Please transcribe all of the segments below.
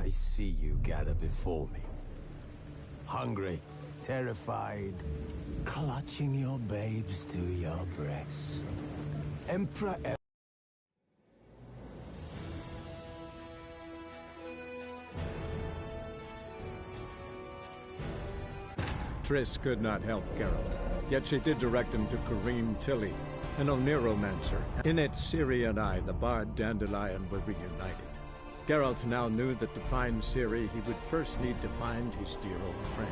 I see you gather before me. Hungry, terrified, clutching your babes to your breast. Emperor Triss could not help Geralt, yet she did direct him to Kareem Tilly, an Oneromancer. In it, Ciri and I, the bard Dandelion, were reunited. Geralt now knew that to find Ciri, he would first need to find his dear old friend.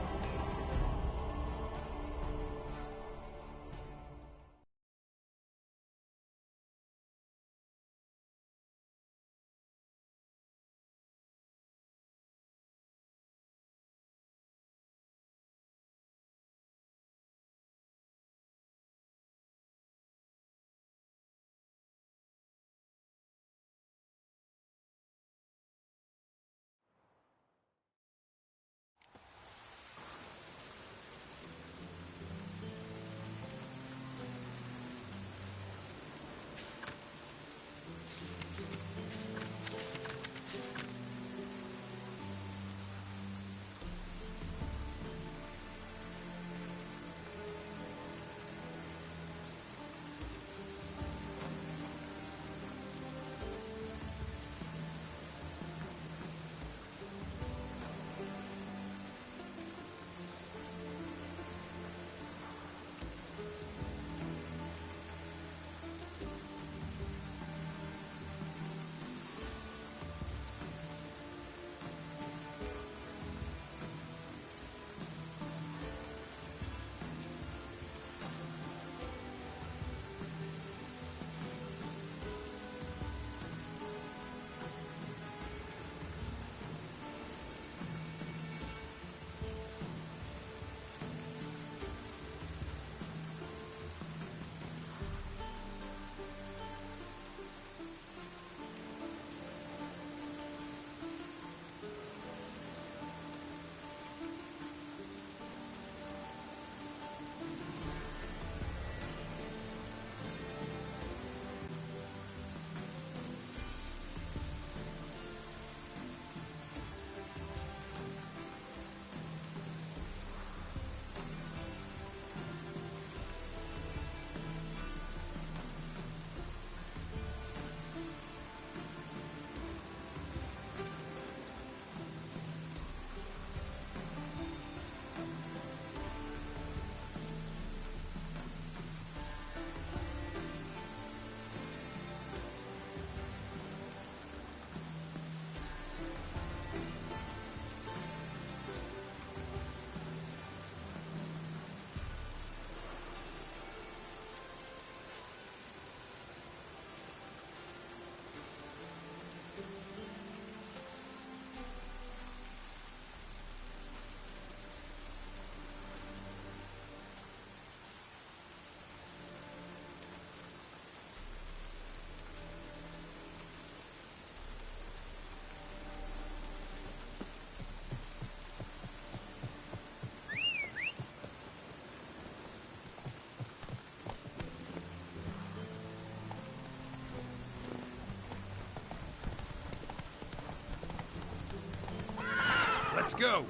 Let's go!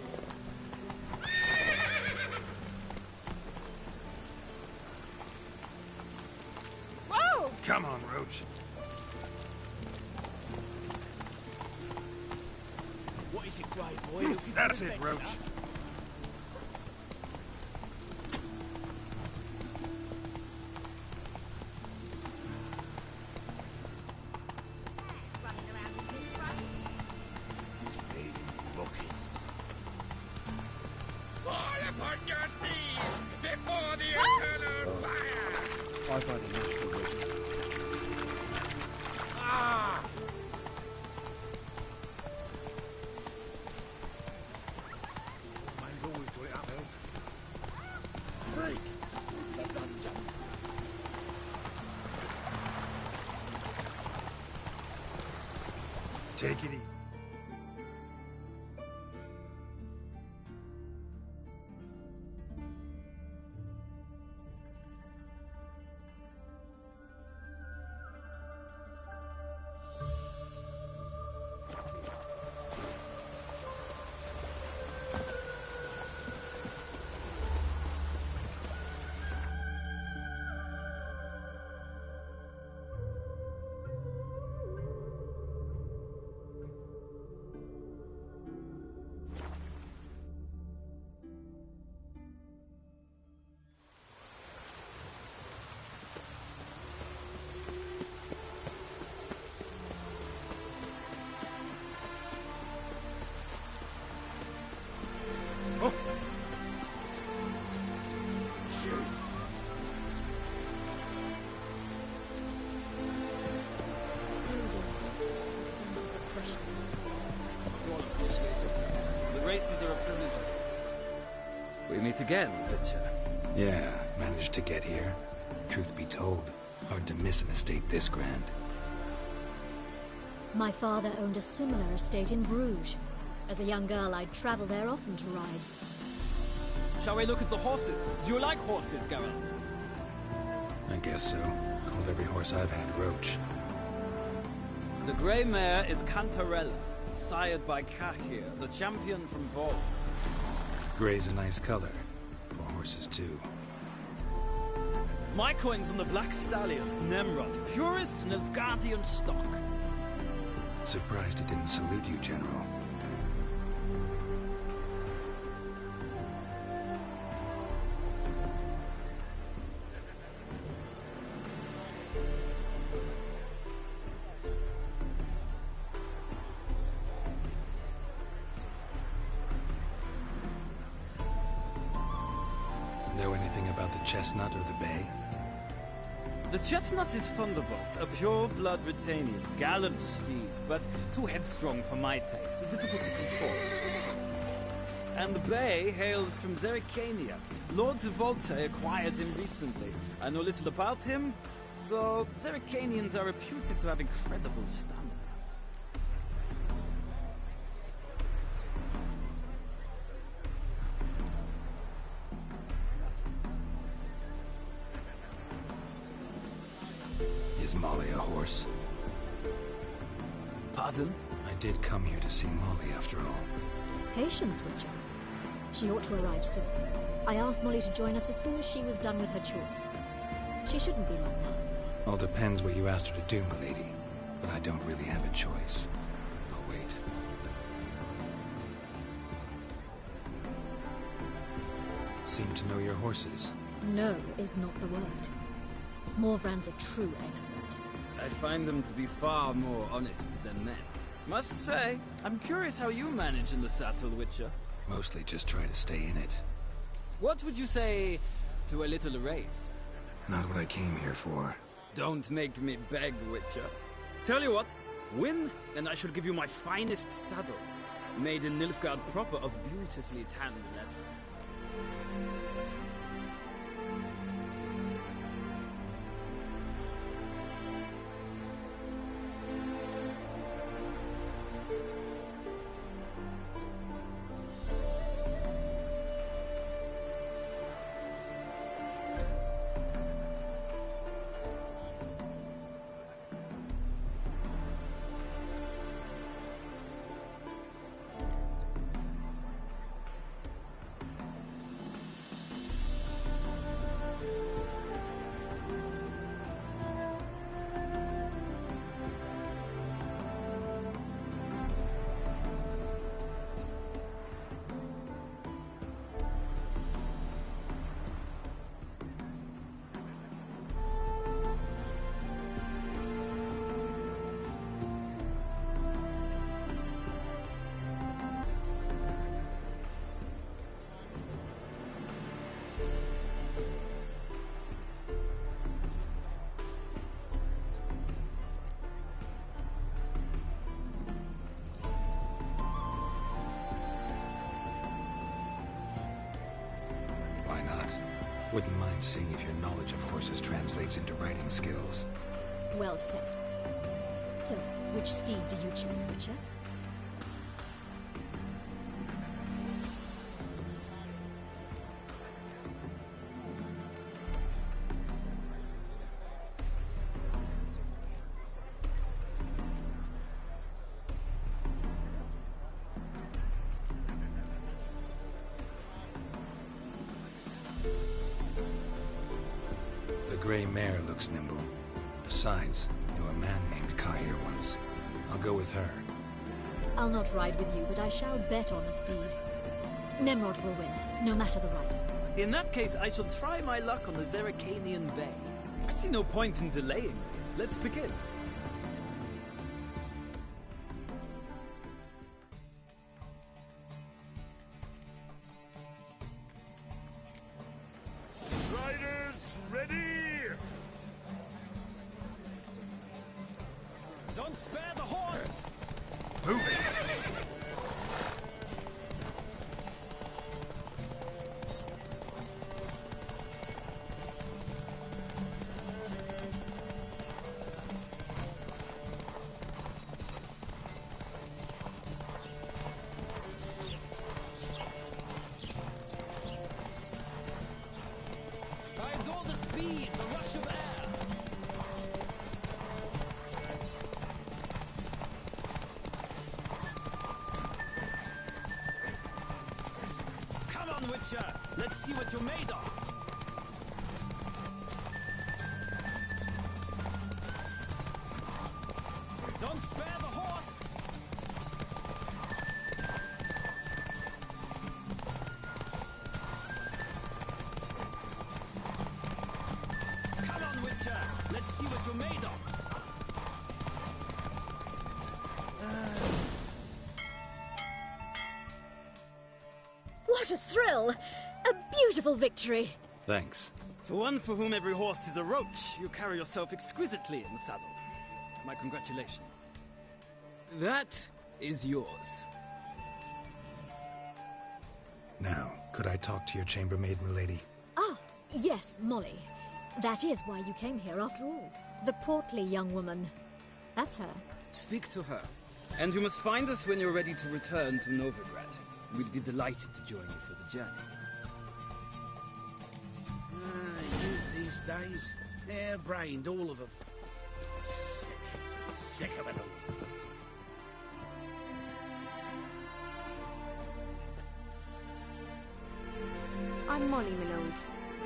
Whoa! Come on, Roach. What is it, Grey Boy? That's it, Roach. I've had enough already. Mine's always got it uphill. Freak! The dungeon. Take it easy. are a privilege. We meet again, Witcher. Yeah, managed to get here. Truth be told, hard to miss an estate this grand. My father owned a similar estate in Bruges. As a young girl, I'd travel there often to ride. Shall we look at the horses? Do you like horses, Geralt? I guess so. Called every horse I've had Roach. The grey mare is Cantarella, sired by Kahir, the champion from Vol. Grey's a nice color. For horses, too. My coin's on the Black Stallion, Nemrod, purest Nilfgaardian stock. Surprised it didn't salute you, General. Know anything about the Chestnut or the Bay? The Chestnut is Thunderbolt, a pure-blood Britannian, gallant steed, but too headstrong for my taste, difficult to control. And the Bay hails from Zerrikania. Lord de Volte acquired him recently. I know little about him, though Zerrikanians are reputed to have incredible stamina. Is Molly a horse? Pardon? I did come here to see Molly, after all. Patience, Witcher. She ought to arrive soon. I asked Molly to join us as soon as she was done with her chores. She shouldn't be long now. All depends what you asked her to do, milady. But I don't really have a choice. I'll wait. Seem to know your horses. No is not the word. Morvran's a true expert. I find them to be far more honest than men. Must say, I'm curious how you manage in the saddle, Witcher. Mostly just try to stay in it. What would you say to a little race? Not what I came here for. Don't make me beg, Witcher. Tell you what, win, and I shall give you my finest saddle. Made in Nilfgaard proper of beautifully tanned leather. Wouldn't mind seeing if your knowledge of horses translates into riding skills. Well said. So, which steed do you choose, Witcher? The gray mare looks nimble. Besides, knew a man named Kahir once. I'll go with her. I'll not ride with you, but I shall bet on a steed. Nemrod will win, no matter the rider. In that case, I shall try my luck on the Zerrikanian Bay. I see no point in delaying this. Let's begin. Riders, ready! Don't spare the horse! Move it! speed, the rush of air. Come on, Witcher. Let's see what you're made of. Don't spare the horse! Come on, Witcher! Let's see what you're made of! What a thrill! A beautiful victory! Thanks. For one for whom every horse is a roach, you carry yourself exquisitely in the saddle. My congratulations. That is yours. Now, could I talk to your chambermaid, milady? Ah, yes, Molly. That is why you came here after all. The portly young woman. That's her. Speak to her. And you must find us when you're ready to return to Novigrad. We'd be delighted to join you for the journey. Youth these days, hair-brained, all of them. Sick of it all. I'm Molly, my lord.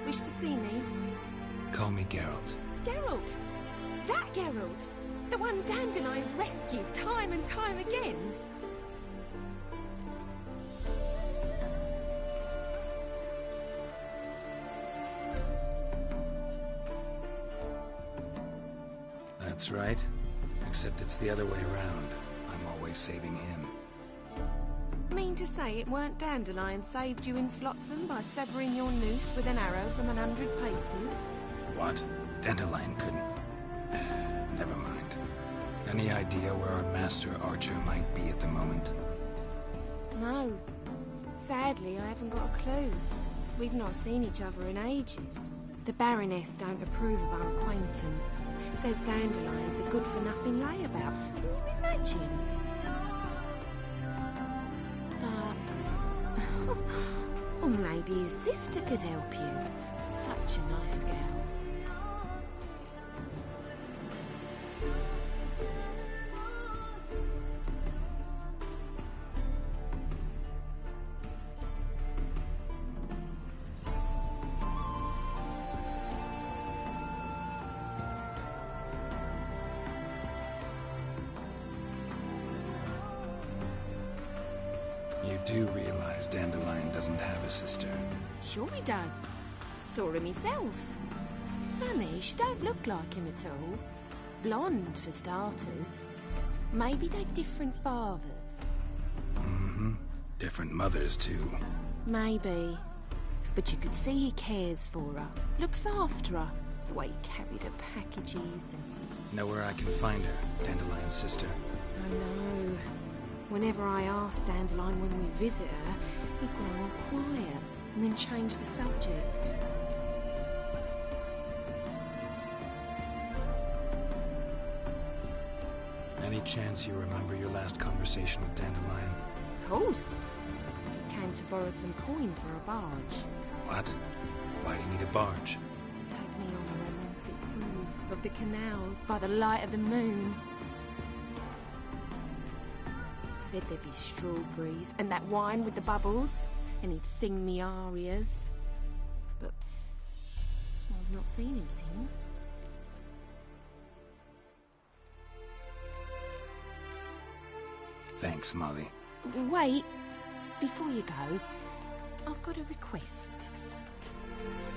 Wish to see me? Call me Geralt. Geralt! That Geralt! The one Dandelion's rescued time and time again! That's right. Except it's the other way around. I'm always saving him. Mean to say it weren't Dandelion saved you in Flotsam by severing your noose with an arrow from 100 paces? What? Dandelion couldn't... Never mind. Any idea where our master archer might be at the moment? No. Sadly, I haven't got a clue. We've not seen each other in ages. The Baroness don't approve of our acquaintance. Says Dandelion's a good-for-nothing layabout. Can you imagine? But... or maybe his sister could help you. Such a nice girl. You do realize Dandelion doesn't have a sister. Sure he does. Saw him himself. Funny, she don't look like him at all. Blonde, for starters. Maybe they've different fathers. Mm-hmm. Different mothers, too. Maybe. But you could see he cares for her. Looks after her. The way he carried her packages and... Know where I can find her, Dandelion's sister? I know. Whenever I ask Dandelion when we visit her, he'd grow all quiet and then change the subject. Any chance you remember your last conversation with Dandelion? Of course. He came to borrow some coin for a barge. What? Why do you need a barge? To take me on a romantic cruise of the canals by the light of the moon. Said there'd be strawberries and that wine with the bubbles, and he'd sing me arias. But I've not seen him since. Thanks, Molly. Wait, before you go, I've got a request.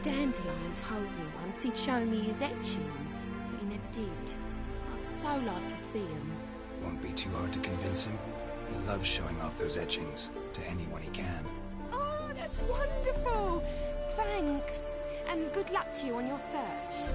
Dandelion told me once he'd show me his etchings, but he never did. I'd so like to see him. Won't be too hard to convince him. He loves showing off those etchings to anyone he can. Oh, that's wonderful! Thanks, and good luck to you on your search.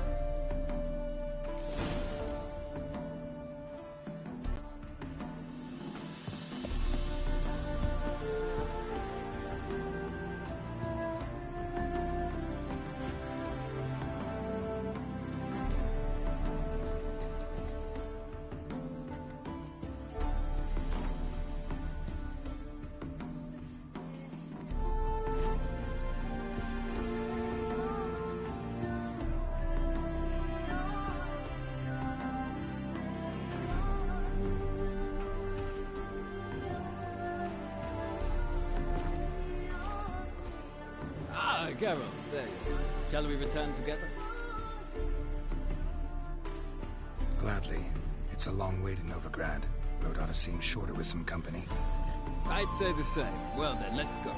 Geralt, there you are. Shall we return together? Gladly. It's a long way to Novigrad. Road ought to seem shorter with some company. I'd say the same. Well then, let's go.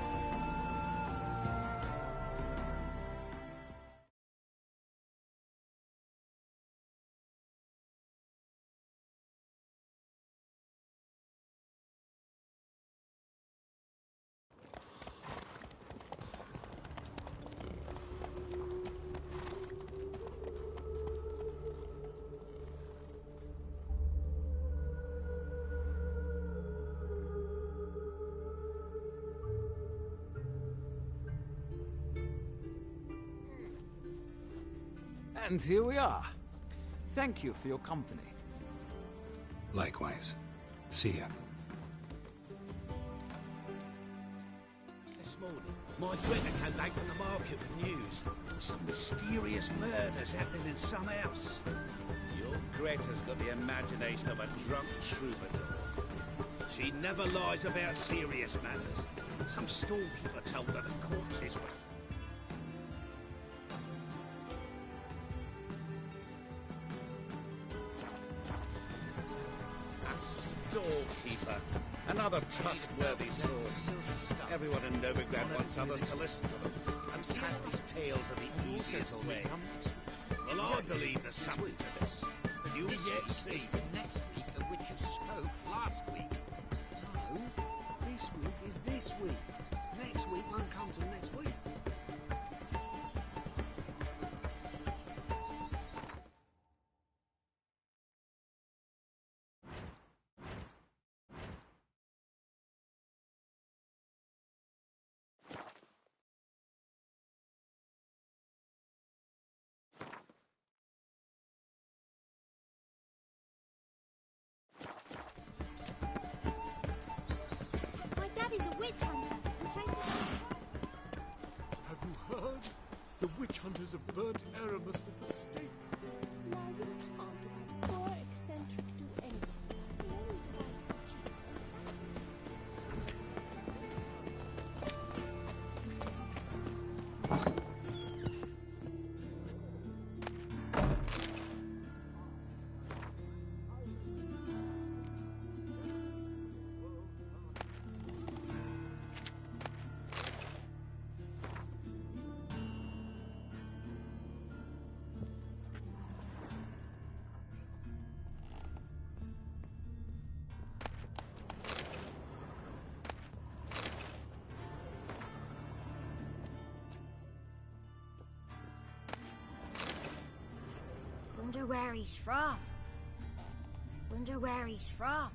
And here we are. Thank you for your company. Likewise. See ya. This morning, my Greta came back from the market with news. Some mysterious murders happening in some house. Your Greta's got the imagination of a drunk troubadour. She never lies about serious matters. Some storekeeper told her the corpses were... Storekeeper. Another trustworthy source. Everyone in Novigrad wants others to listen to them. Fantastic tales are the easiest way. Well, I believe there's something to this. You'll yet see. The next week of which you spoke last week. No, this week is this week. Next week won't come till next week. Daddy's a witch hunter and chases Have you heard? The witch hunters have burnt Aramis at the stake. No, we can't have poor eccentric do anything. We only do Wonder where he's from. Wonder where he's from.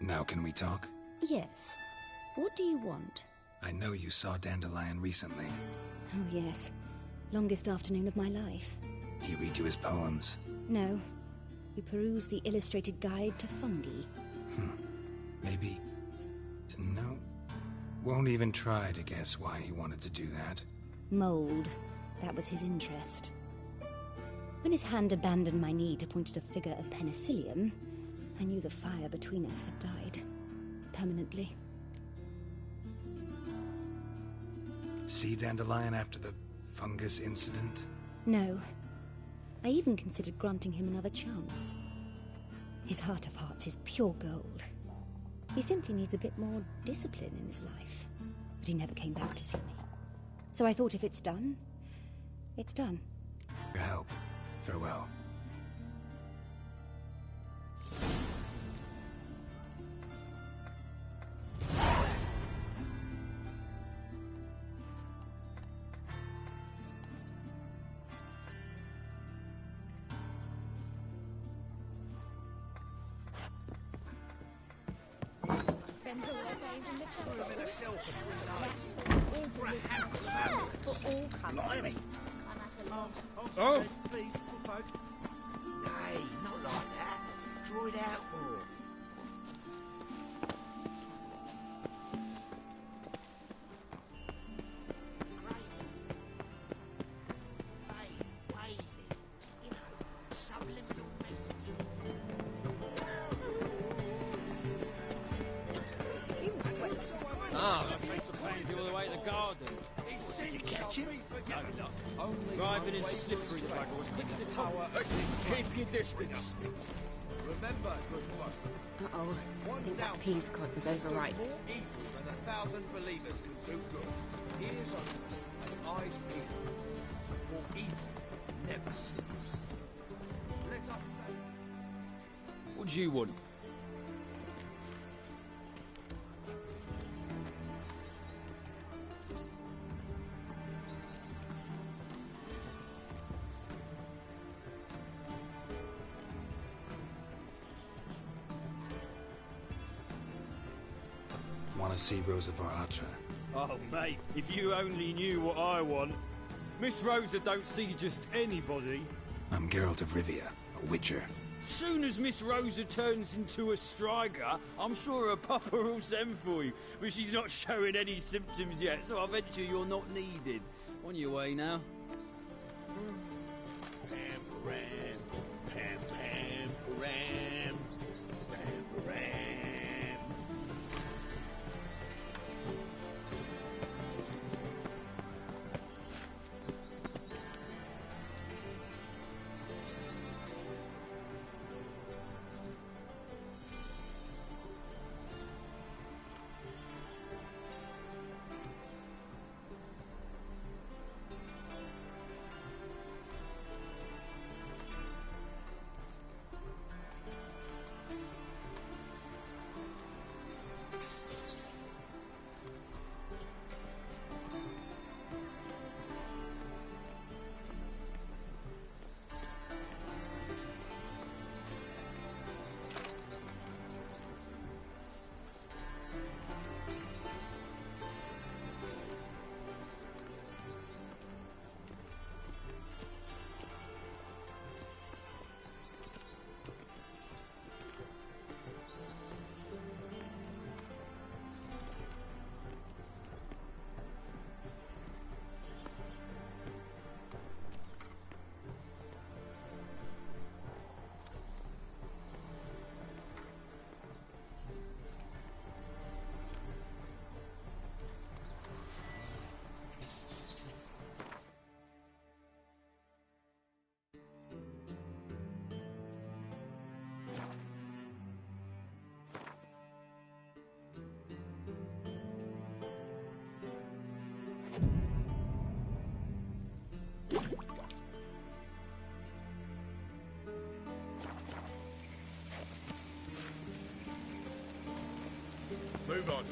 Now can we talk? Yes. What do you want? I know you saw Dandelion recently. Oh, yes. Longest afternoon of my life. He read you his poems. No. We perused the illustrated guide to fungi. Maybe... No. Won't even try to guess why he wanted to do that. Mold. That was his interest. When his hand abandoned my knee to point at a figure of penicillium, I knew the fire between us had died. Permanently. See Dandelion after the fungus incident? No. I even considered granting him another chance. His heart of hearts is pure gold. He simply needs a bit more discipline in his life. But he never came back to see me. So I thought if it's done, it's done. Your help. Farewell. Spends all their days in the chapel. In a cell for 3 nights. All for a handful of apples. For all coming. Blimey. Oh! Please, good folk. Nay, not like that. Draw it out more. Wailing. You know, subliminal message. You will sweat like a swine. Ah, trace of pansy all the way to the garden. Did you catch him? No, no. Driving in slippery bugger as quick as a tower. Keep your distance. Remember, good folk. Uh-oh. I think that peas cod was overripe. More evil than 1,000 believers can do good. Ears open and eyes peeled. For evil never sleeps. Let us say... What do you want? Want to see Rosa Varatra? Oh, mate, if you only knew what I want. Miss Rosa don't see just anybody. I'm Geralt of Rivia, a witcher. Soon as Miss Rosa turns into a striker, I'm sure her papa will send for you. But she's not showing any symptoms yet, so I venture you're not needed. On your way now. Pam, param, pam, pam, param, pam, param. Move on.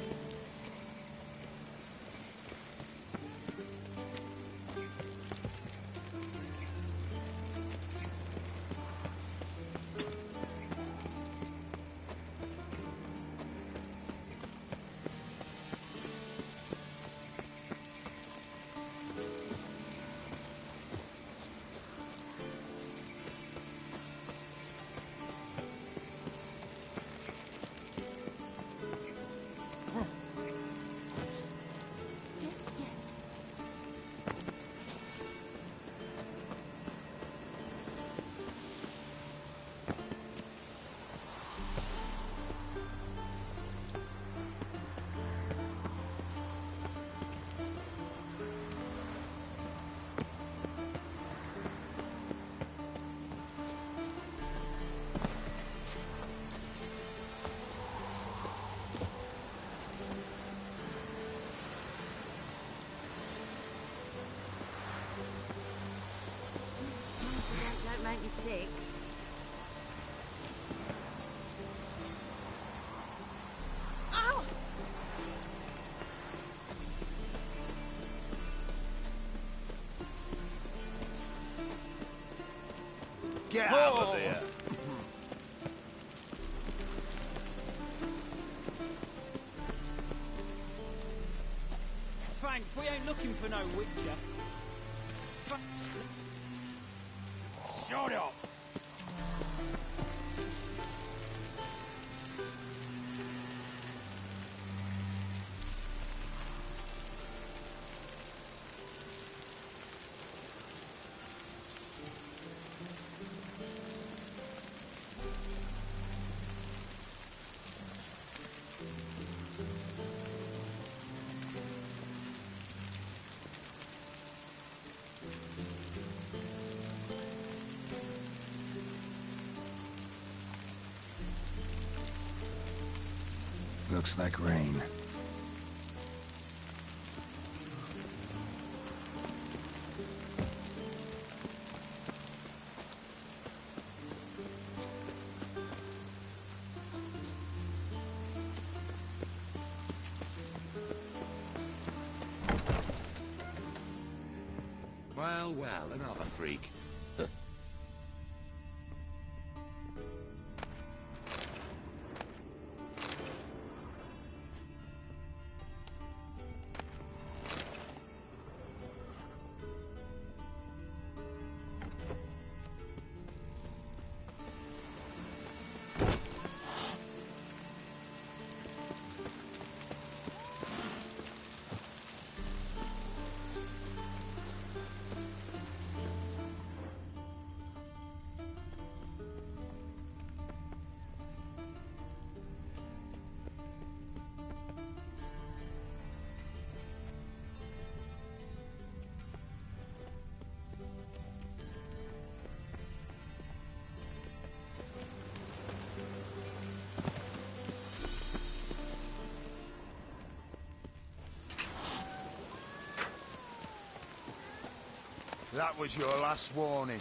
make me sick. Ow! Get out of there! Thanks, we ain't looking for no witcher. Shut off! Looks like rain. Well, another freak. That was your last warning.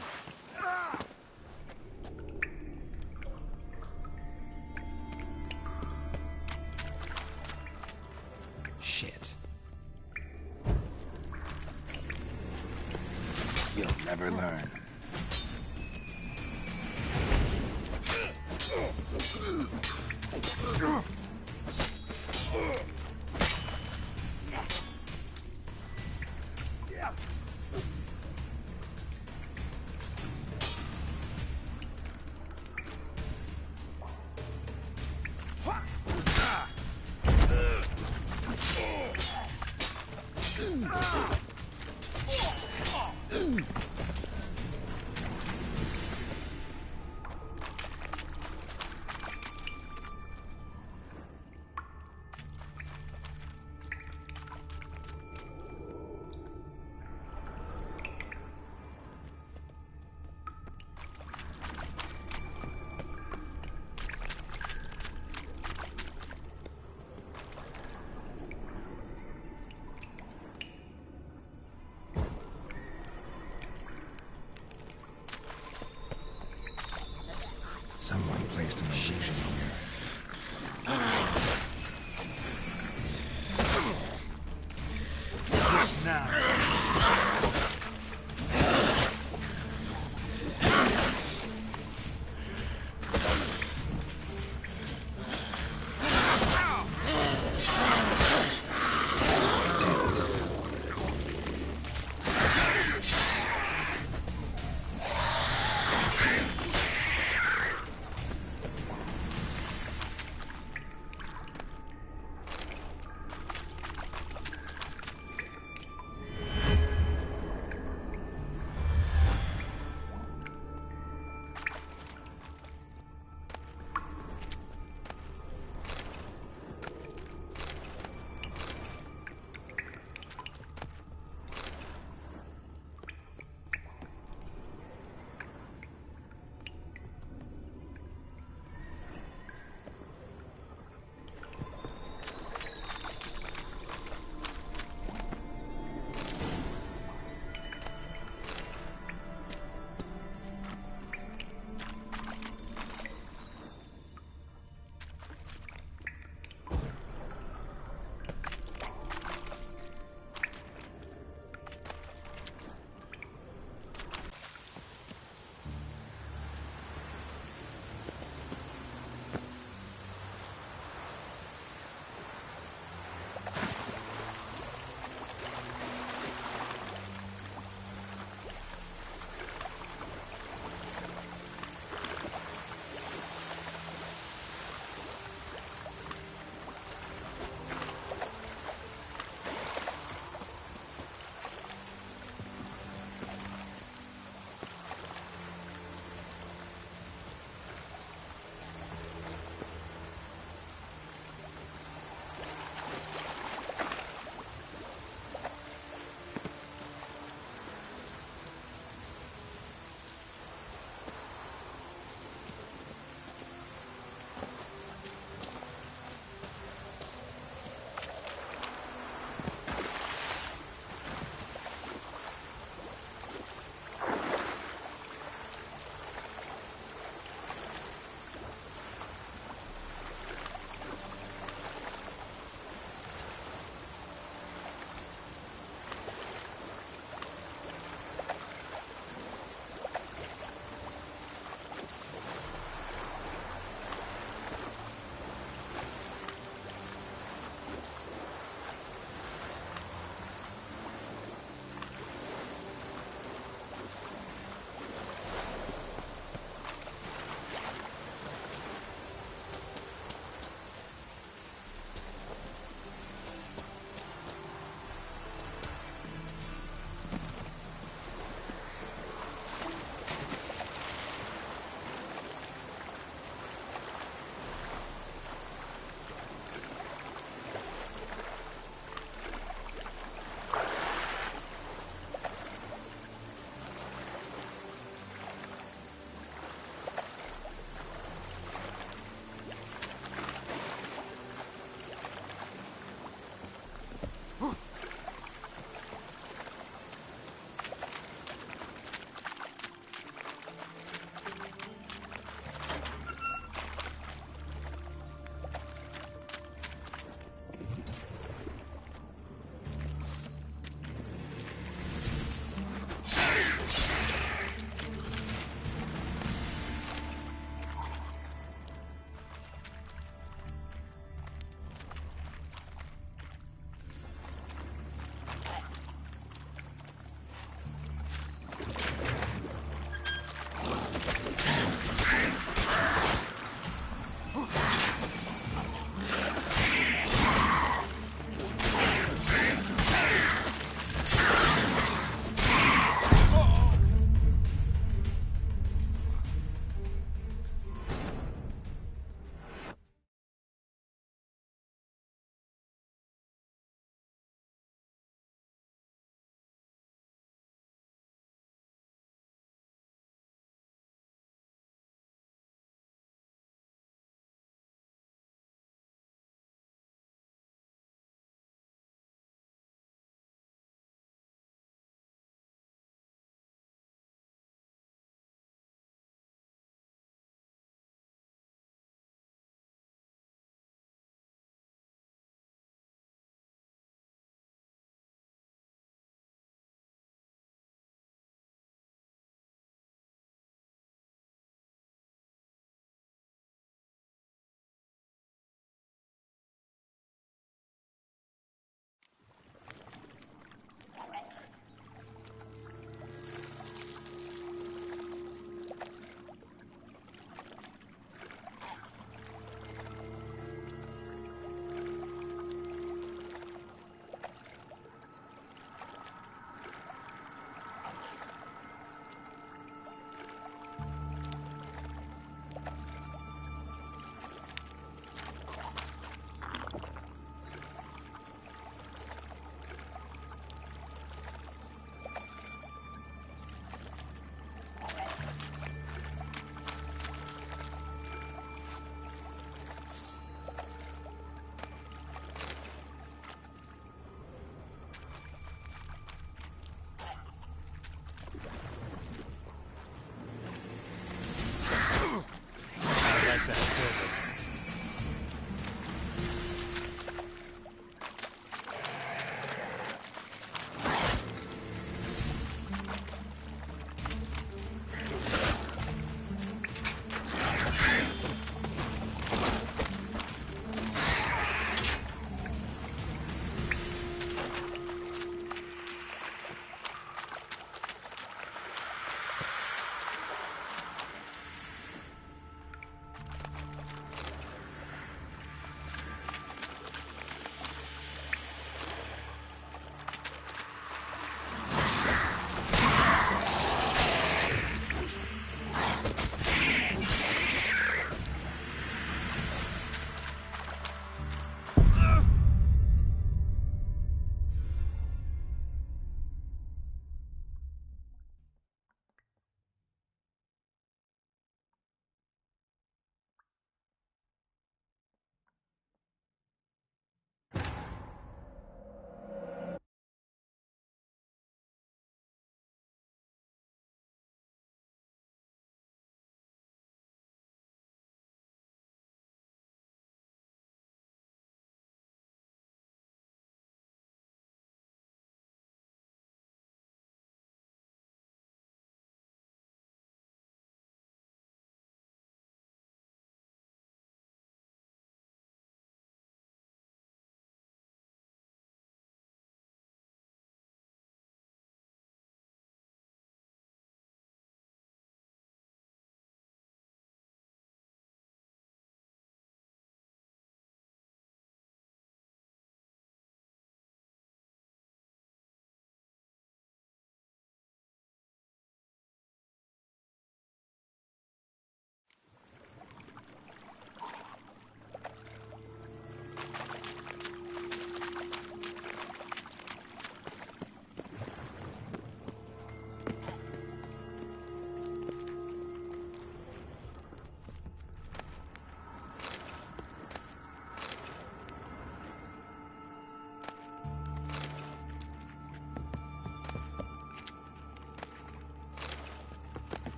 Shit. You'll never learn.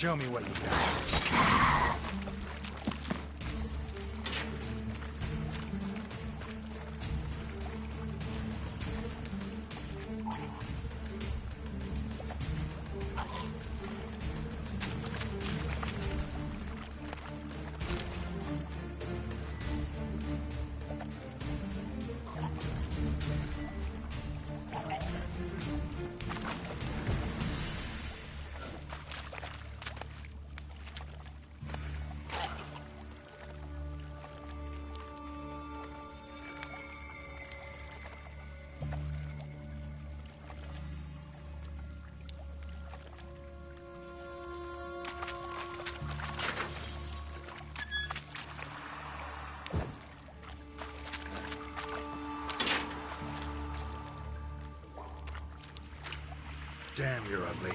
Show me what you got. Damn, you're ugly.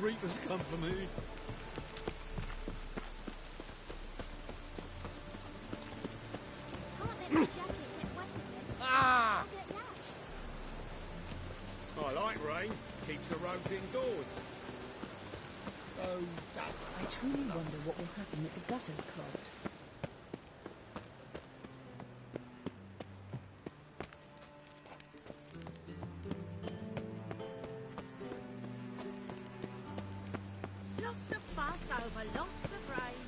Reapers come for me. Ah! I like rain. Keeps the roads indoors. Oh, that's... I truly wonder what will happen with the gutters clogged. Lots of fuss over lots of rain.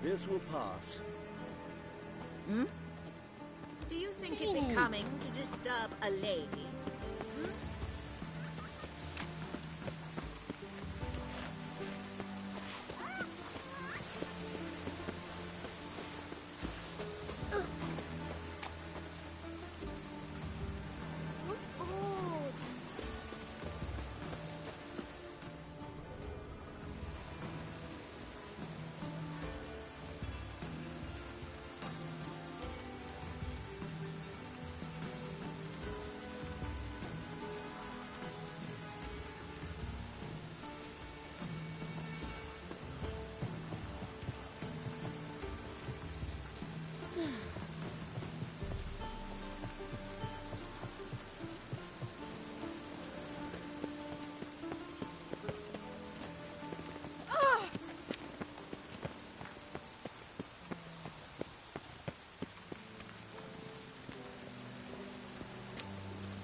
This will pass. Hmm? Do you think it becoming to disturb a lady? Hmm?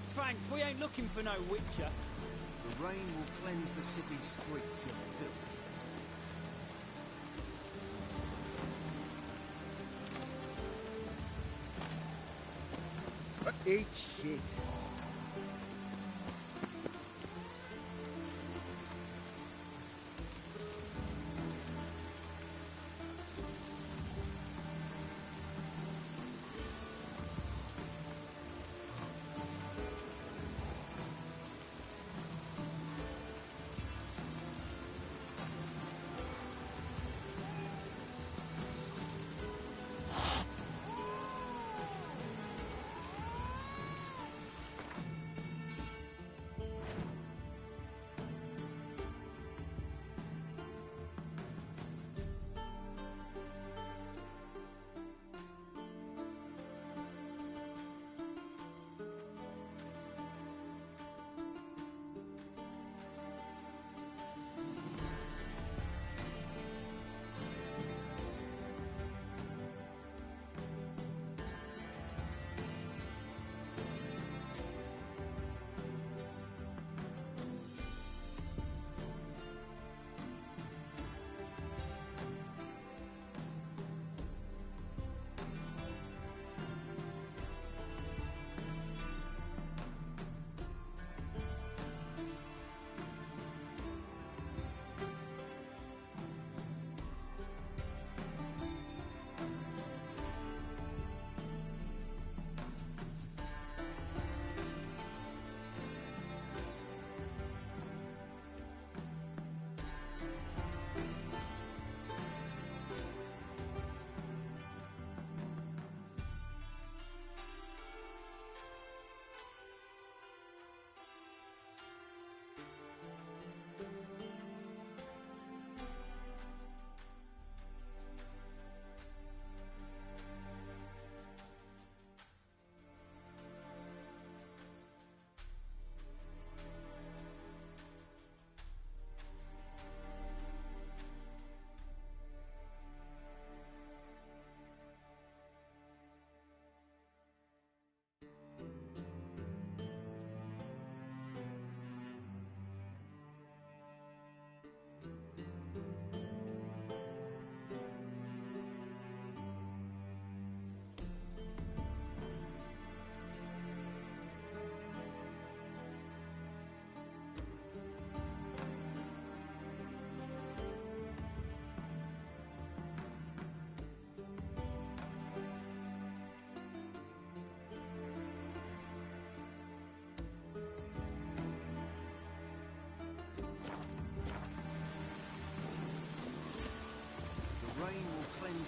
Frank, we ain't looking for no witcher. The rain will cleanse the city's streets of filth. Eat shit.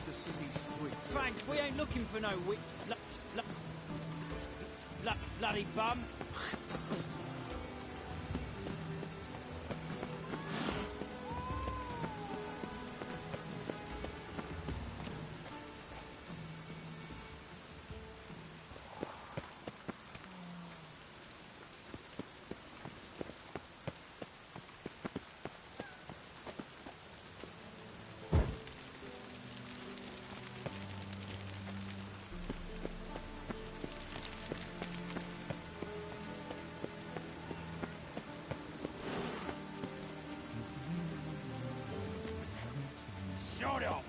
cleanse the city's streets. Frank, we ain't looking for no bloody bum. Shut off!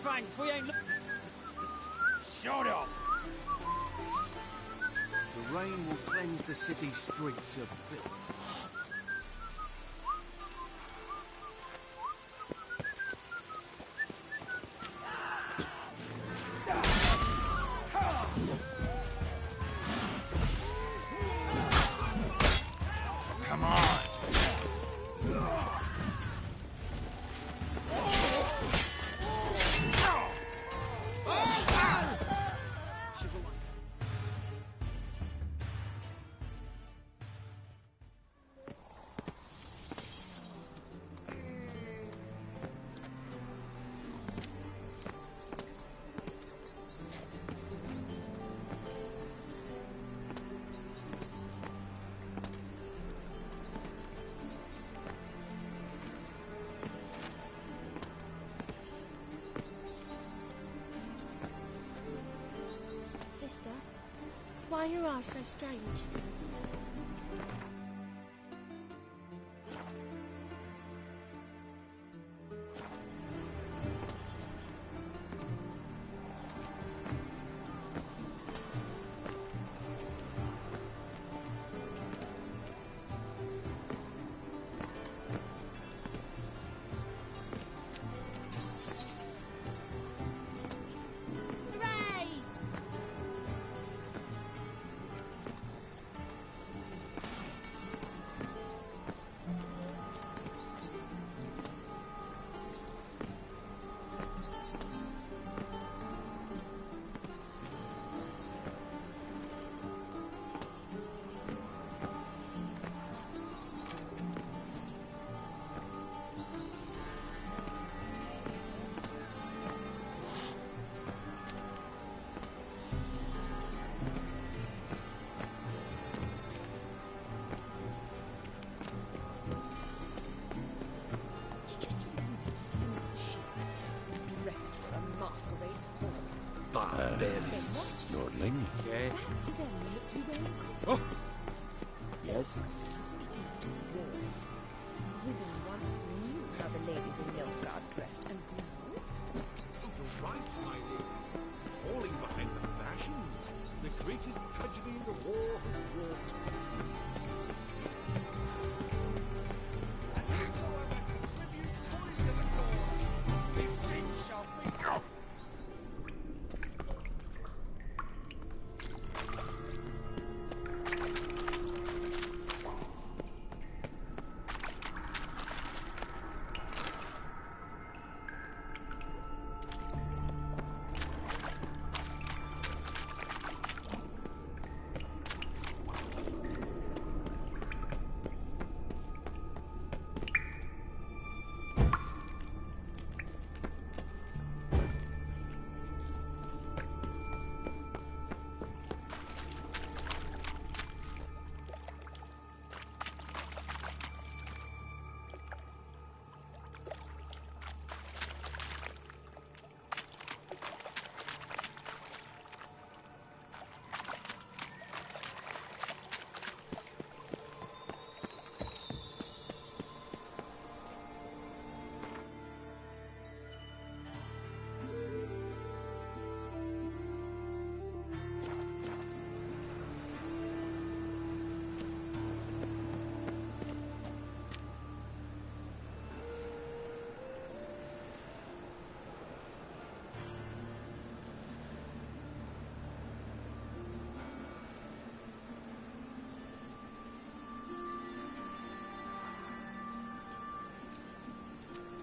Frank, we ain't Shut off! The rain will cleanse the city's streets of filth. Come on! Mister, why are your eyes so strange? Barbarians, lordling. Yeah. Perhaps to them they look to be wearing costumes. Yes? Because it must be due to the war. Women once knew how the ladies in Nilfgaard dressed, and now... You're right, my ladies. Falling behind the fashions. The greatest tragedy the war has wrought. And whosoever contributes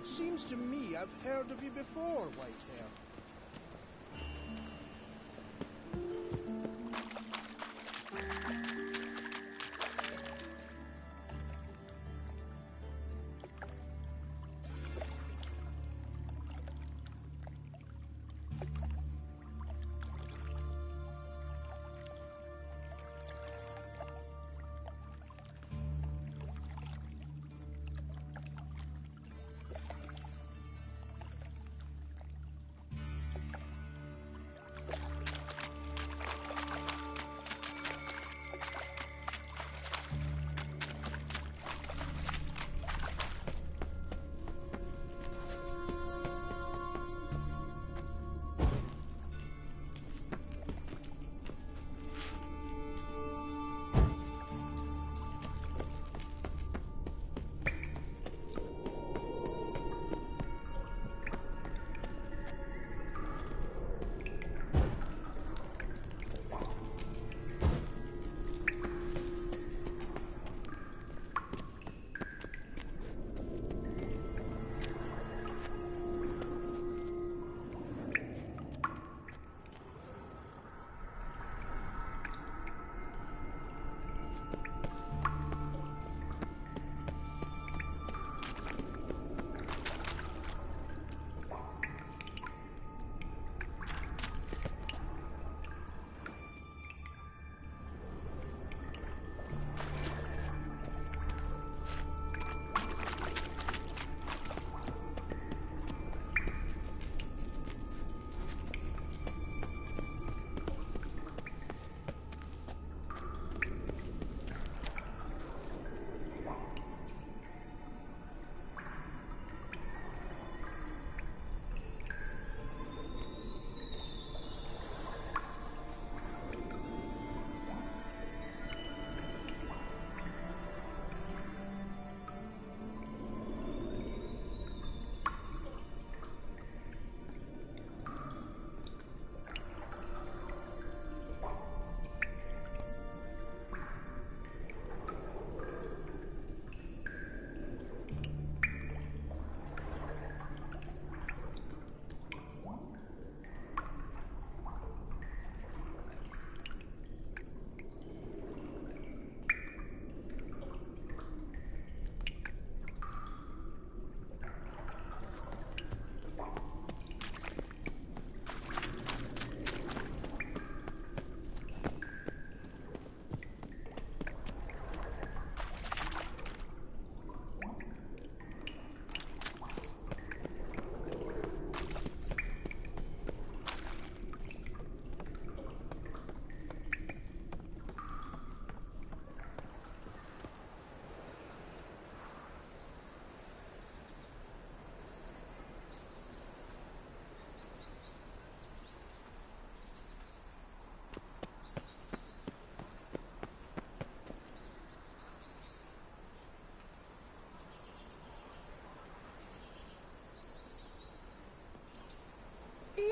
Seems to me I've heard of you before, Whitehair.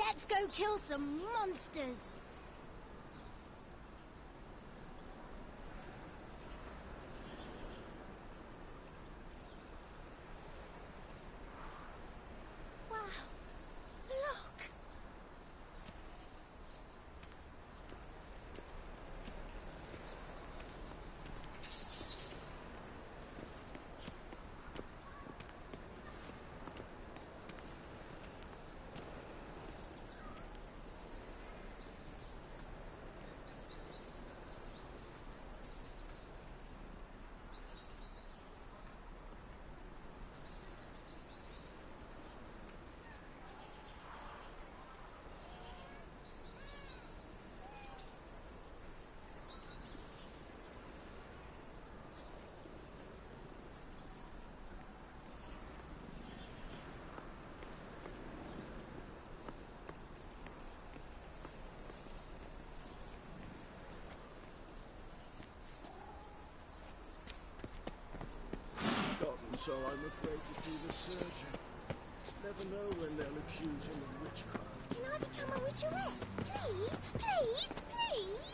Let's go kill some monsters! Wow! Look! So I'm afraid to see the surgeon. Never know when they'll accuse him of witchcraft. Can I become a witcherette? Please, please, please!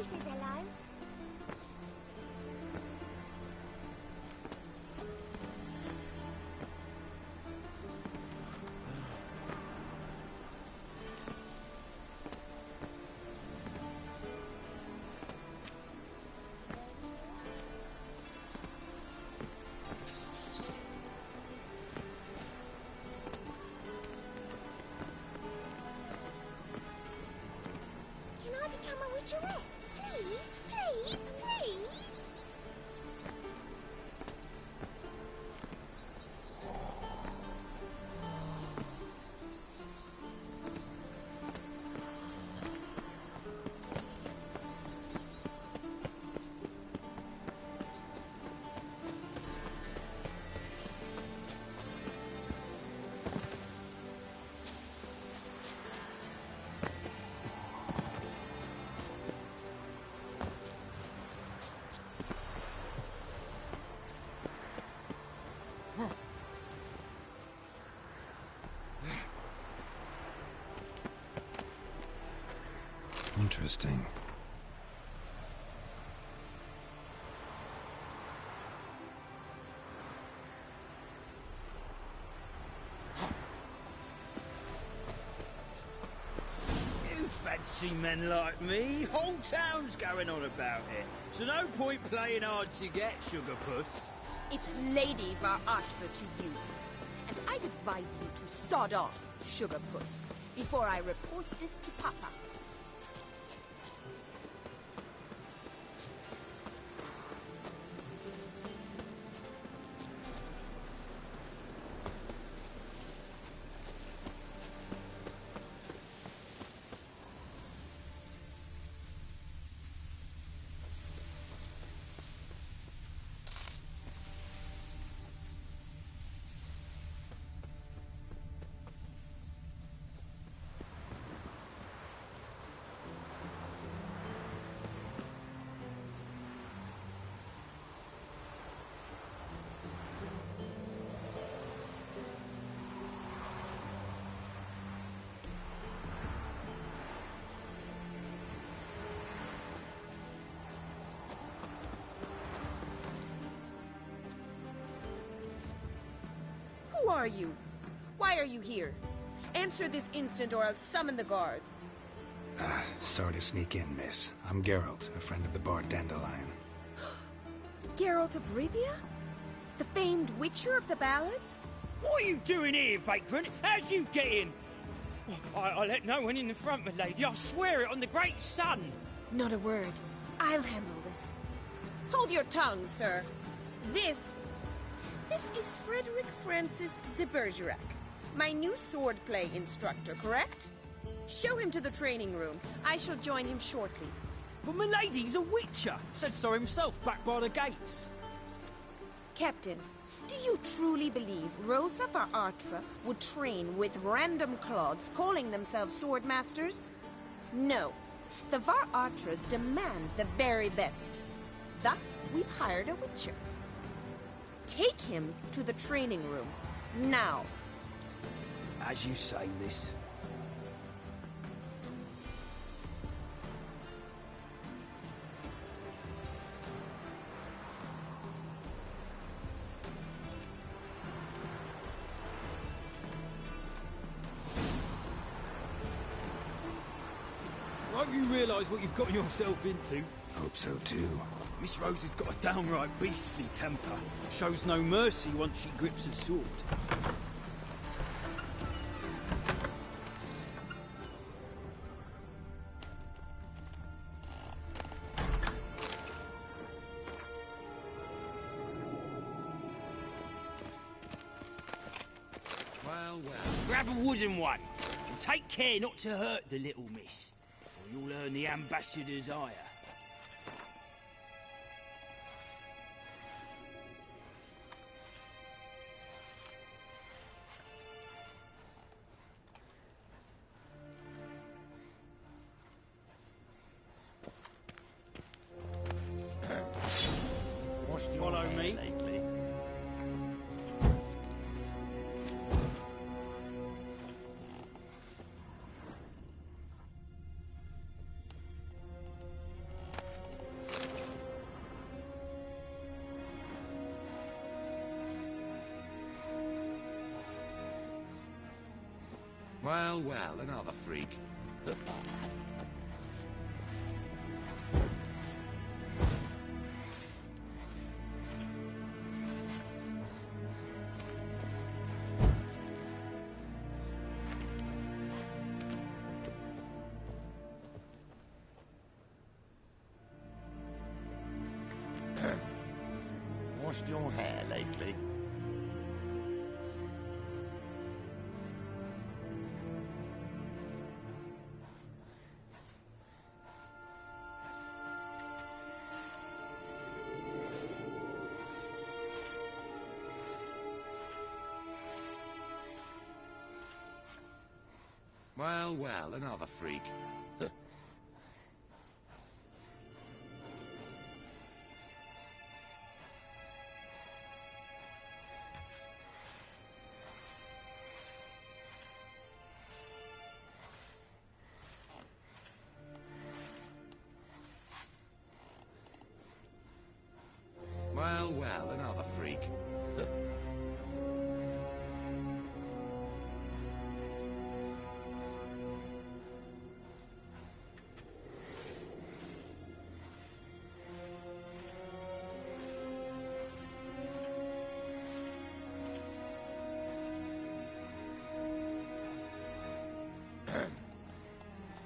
He says hello. Can I become a witcherette? Please, please, please. Interesting. You fancy men like me? Whole town's going on about it. So no point playing hard to get, Sugar Puss. It's Lady Varatra to you. And I'd advise you to sod off, Sugar Puss, before I report this to Papa. Who are you? Why are you here? Answer this instant or I'll summon the guards. Sorry to sneak in, miss. I'm Geralt, a friend of the bard Dandelion. Geralt of Rivia? The famed witcher of the ballads? What are you doing here, vagrant? How'd you get in? I let no one in the front, my lady. I swear it on the great sun. Not a word. I'll handle this. Hold your tongue, sir. This is Frederick Francis de Bergerac, my new swordplay instructor, correct? Show him to the training room. I shall join him shortly. But my lady's a witcher. Said so himself back by the gates. Captain, do you truly believe Rosa Varatra would train with random clods calling themselves sword masters? No. The Varatras demand the very best. Thus, we've hired a witcher. Take him to the training room. Now. As you say, miss. Won't you realise what you've got yourself into? Hope so, too. Miss Rose has got a downright beastly temper. Shows no mercy once she grips a sword. Well, well. Grab a wooden one, and take care not to hurt the little miss, or you'll earn the ambassador's ire. Follow me. Well, well, another freak. Washed your hair lately? Well, well, another freak. Well, well, another freak.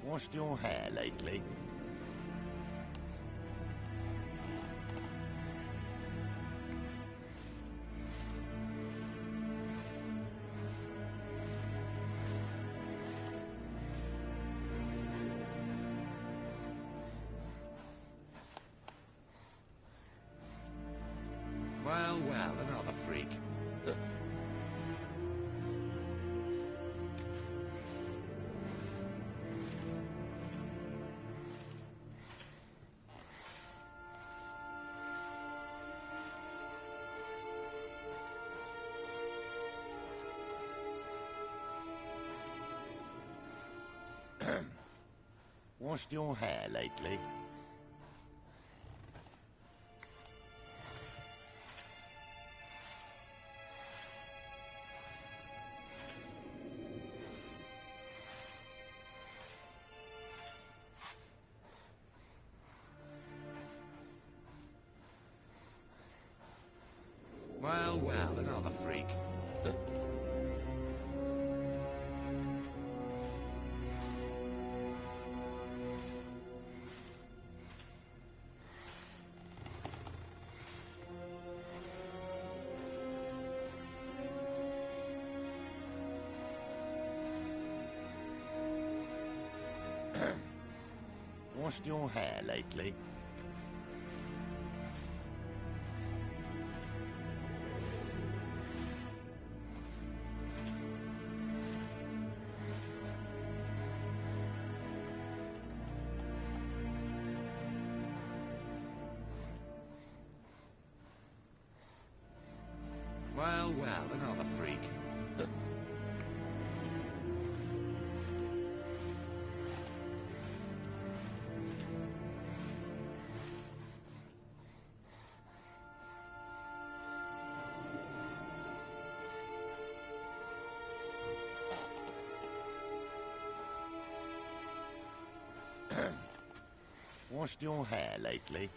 Washed your hair lately? Well, well, another freak. Washed your hair lately? Well, well, another freak. Washed your hair lately? Well, well, another freak. Washed your hair lately?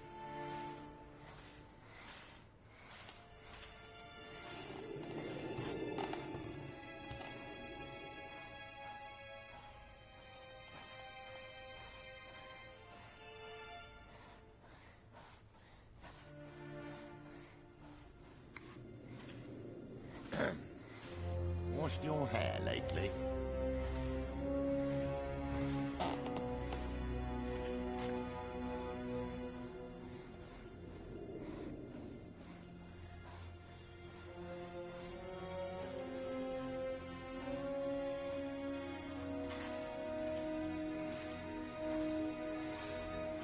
Washed your hair lately?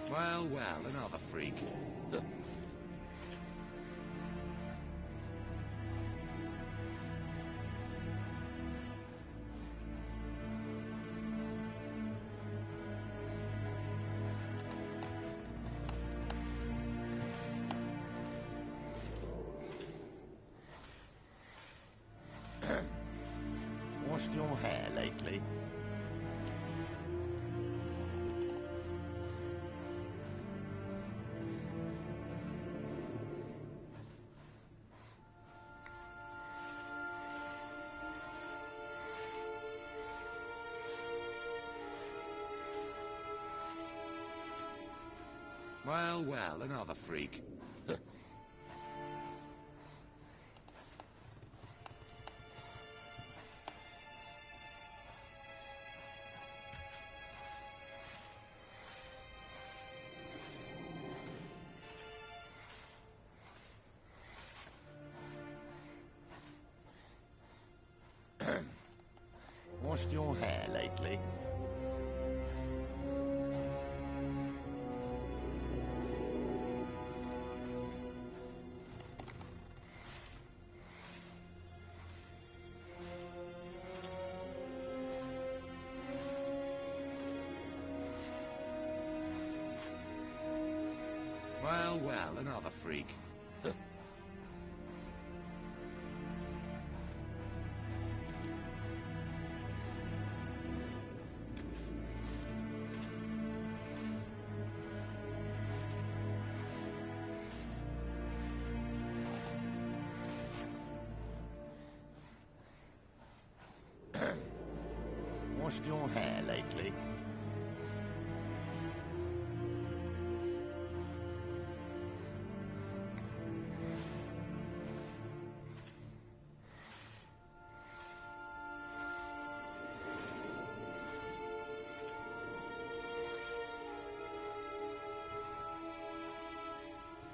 Well, well, another freak. Washed your hair lately? Well, well, another freak. Washed your hair lately? Well, well, another freak. Washed your hair lately?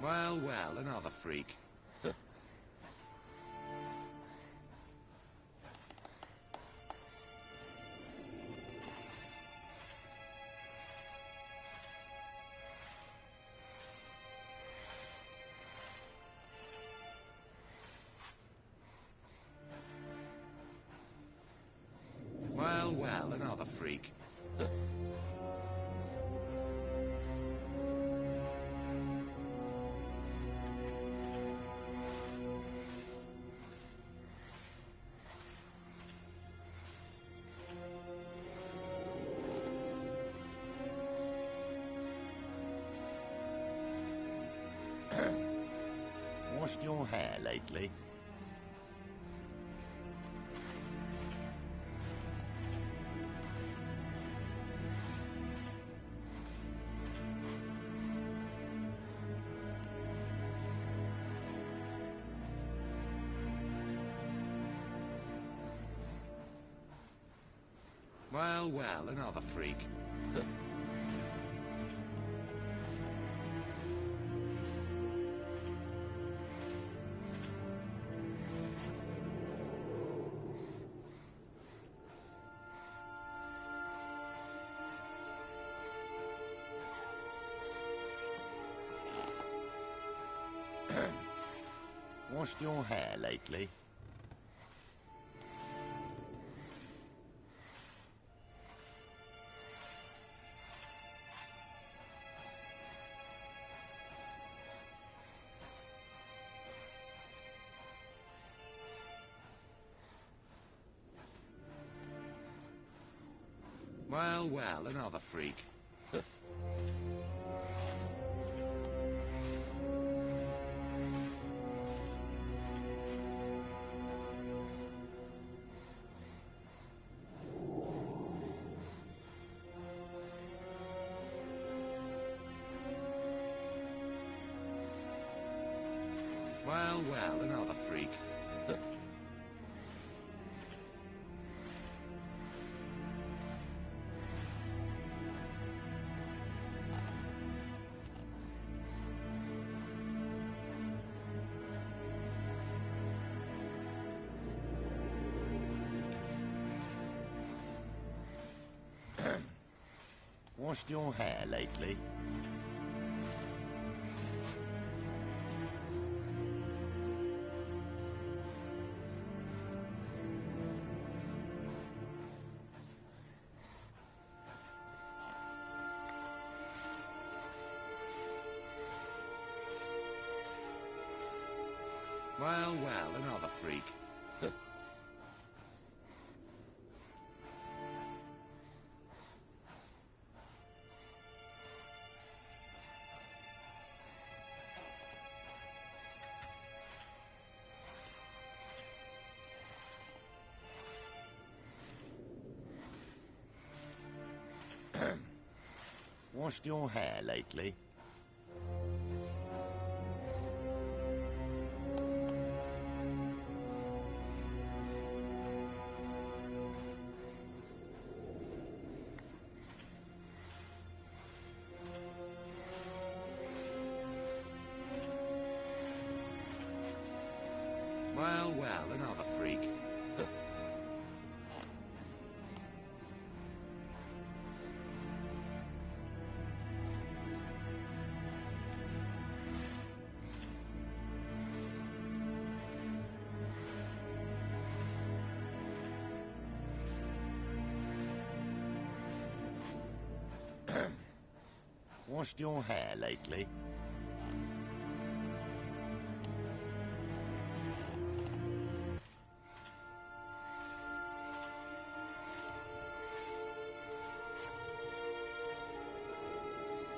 Well, well, another freak. Well, well, another freak. Washed your hair lately? Well, well, another freak. Washed your hair lately? Well, well, another freak. Well, well, another freak. Washed your hair lately? Well, well, another freak. Washed your hair lately? Well, well, another freak. Washed your hair lately?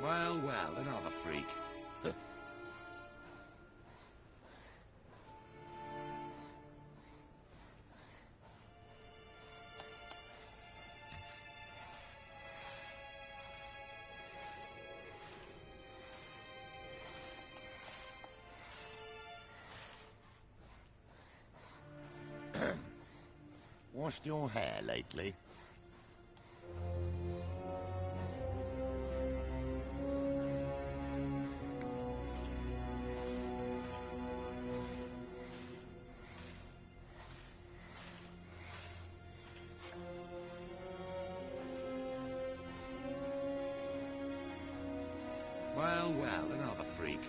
Well, well, another freak. Washed your hair lately? Well, well, another freak.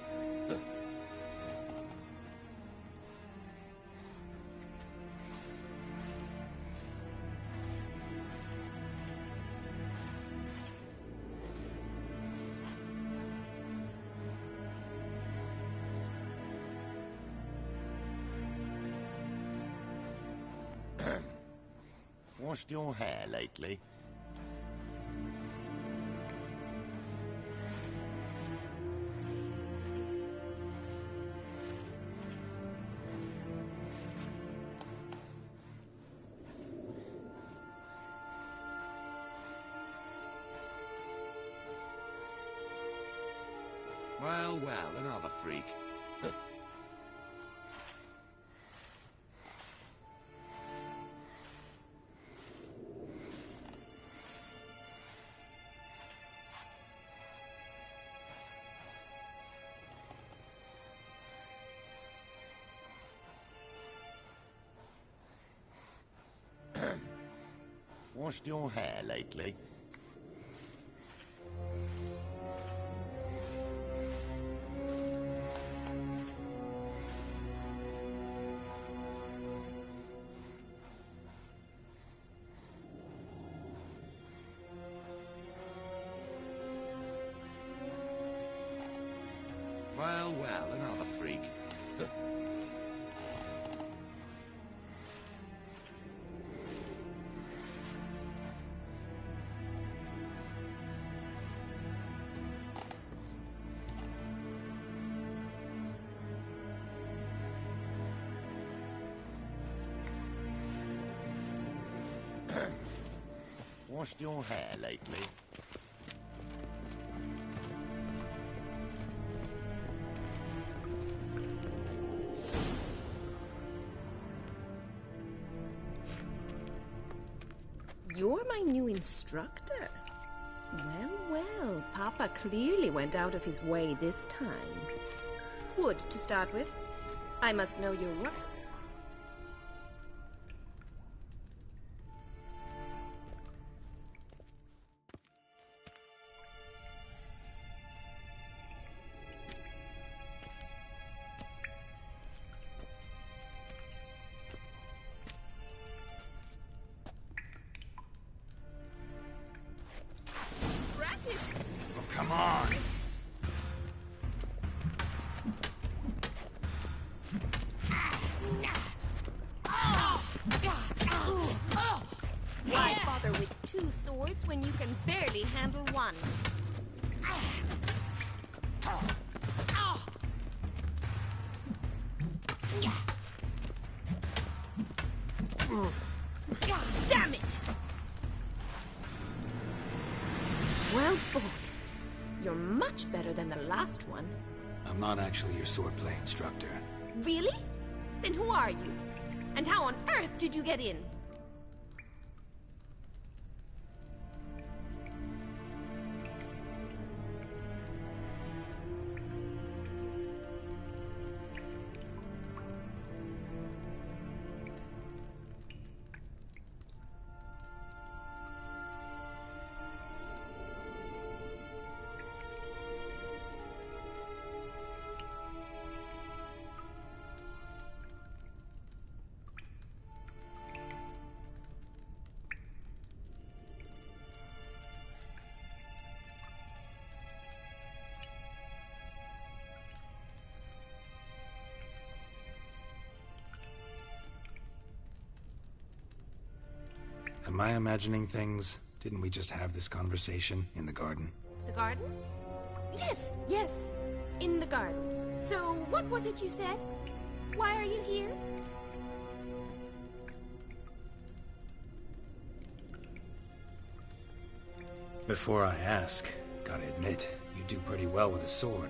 Washed your hair lately? Well, well, another freak. Washed your hair lately? Well, well, another freak. Washed your hair lately? You're my new instructor. Well, well, Papa clearly went out of his way this time. Wood, to start with. I must know your work. Oh, come on! Why bother with two swords when you can barely handle one? Damn it! Well fought. You're much better than the last one. I'm not actually your swordplay instructor. Really? Then who are you? And how on earth did you get in? Am I imagining things? Didn't we just have this conversation in the garden? The garden? Yes, yes. In the garden. So, what was it you said? Why are you here? Before I ask, gotta admit, you do pretty well with a sword.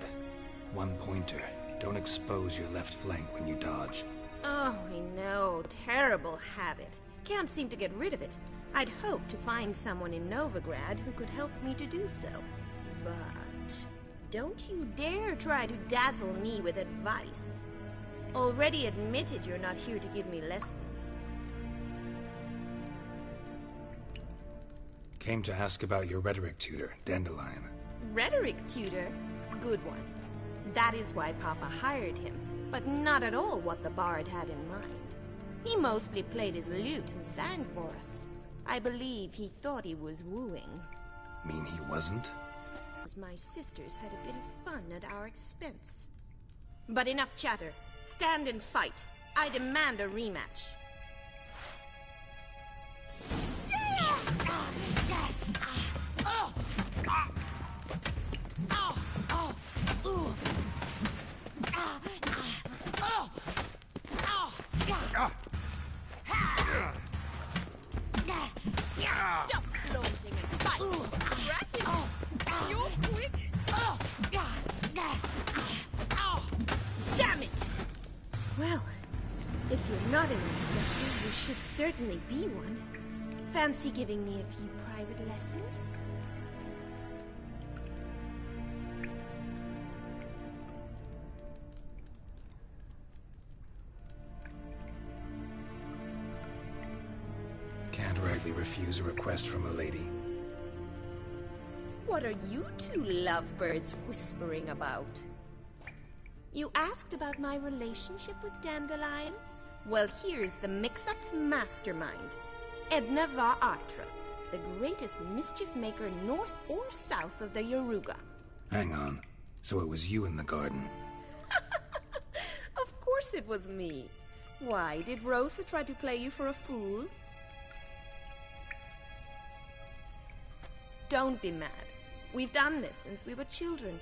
One pointer. Don't expose your left flank when you dodge. Oh, I know. Terrible habit. Can't seem to get rid of it. I'd hoped to find someone in Novigrad who could help me to do so. But don't you dare try to dazzle me with advice. Already admitted you're not here to give me lessons. Came to ask about your rhetoric tutor, Dandelion. Rhetoric tutor? Good one. That is why Papa hired him, but not at all what the bard had in mind. He mostly played his lute and sang for us. I believe he thought he was wooing. Mean he wasn't? My sisters had a bit of fun at our expense. But enough chatter. Stand and fight. I demand a rematch. Stop flaunting and fight! Rat it! You're quick! Damn it! Well, if you're not an instructor, you should certainly be one. Fancy giving me a few private lessons? Can't rightly refuse a request from a lady. What are you two lovebirds whispering about? You asked about my relationship with Dandelion? Well, here's the mix-up's mastermind. Edna va Atra, the greatest mischief maker north or south of the Yaruga. Hang on. So it was you in the garden? Of course it was me. Why, did Rosa try to play you for a fool? Don't be mad. We've done this since we were children.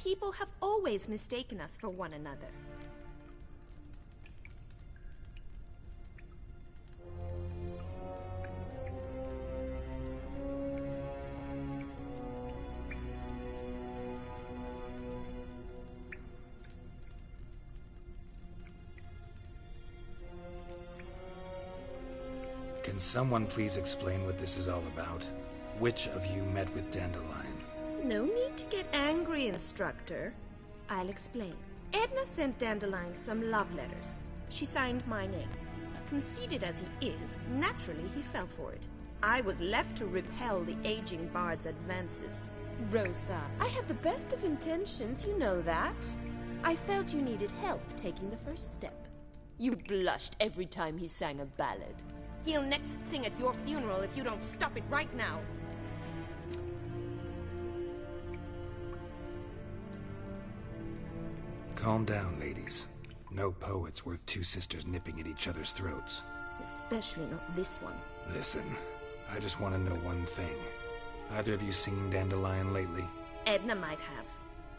People have always mistaken us for one another. Can someone please explain what this is all about? Which of you met with Dandelion? No need to get angry, instructor. I'll explain. Edna sent Dandelion some love letters. She signed my name. Conceited as he is, naturally he fell for it. I was left to repel the aging bard's advances. Rosa, I had the best of intentions, you know that. I felt you needed help taking the first step. You blushed every time he sang a ballad. He'll next sing at your funeral if you don't stop it right now. Calm down, ladies. No poet's worth two sisters nipping at each other's throats. Especially not this one. Listen, I just want to know one thing. Either of you seen Dandelion lately? Edna might have.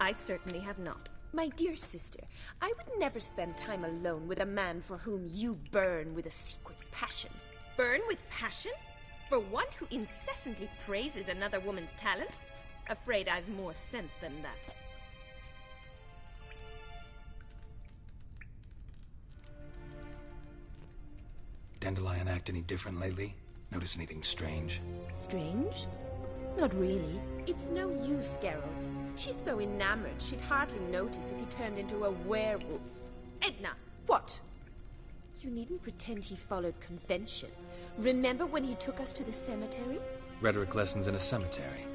I certainly have not. My dear sister, I would never spend time alone with a man for whom you burn with a secret passion. Burn with passion? For one who incessantly praises another woman's talents? Afraid I've more sense than that. Dandelion act any different lately? Notice anything strange? Strange? Not really. It's no use, Geralt. She's so enamored she'd hardly notice if he turned into a werewolf. Edna, what? You needn't pretend he followed convention. Remember when he took us to the cemetery? Rhetoric lessons in a cemetery.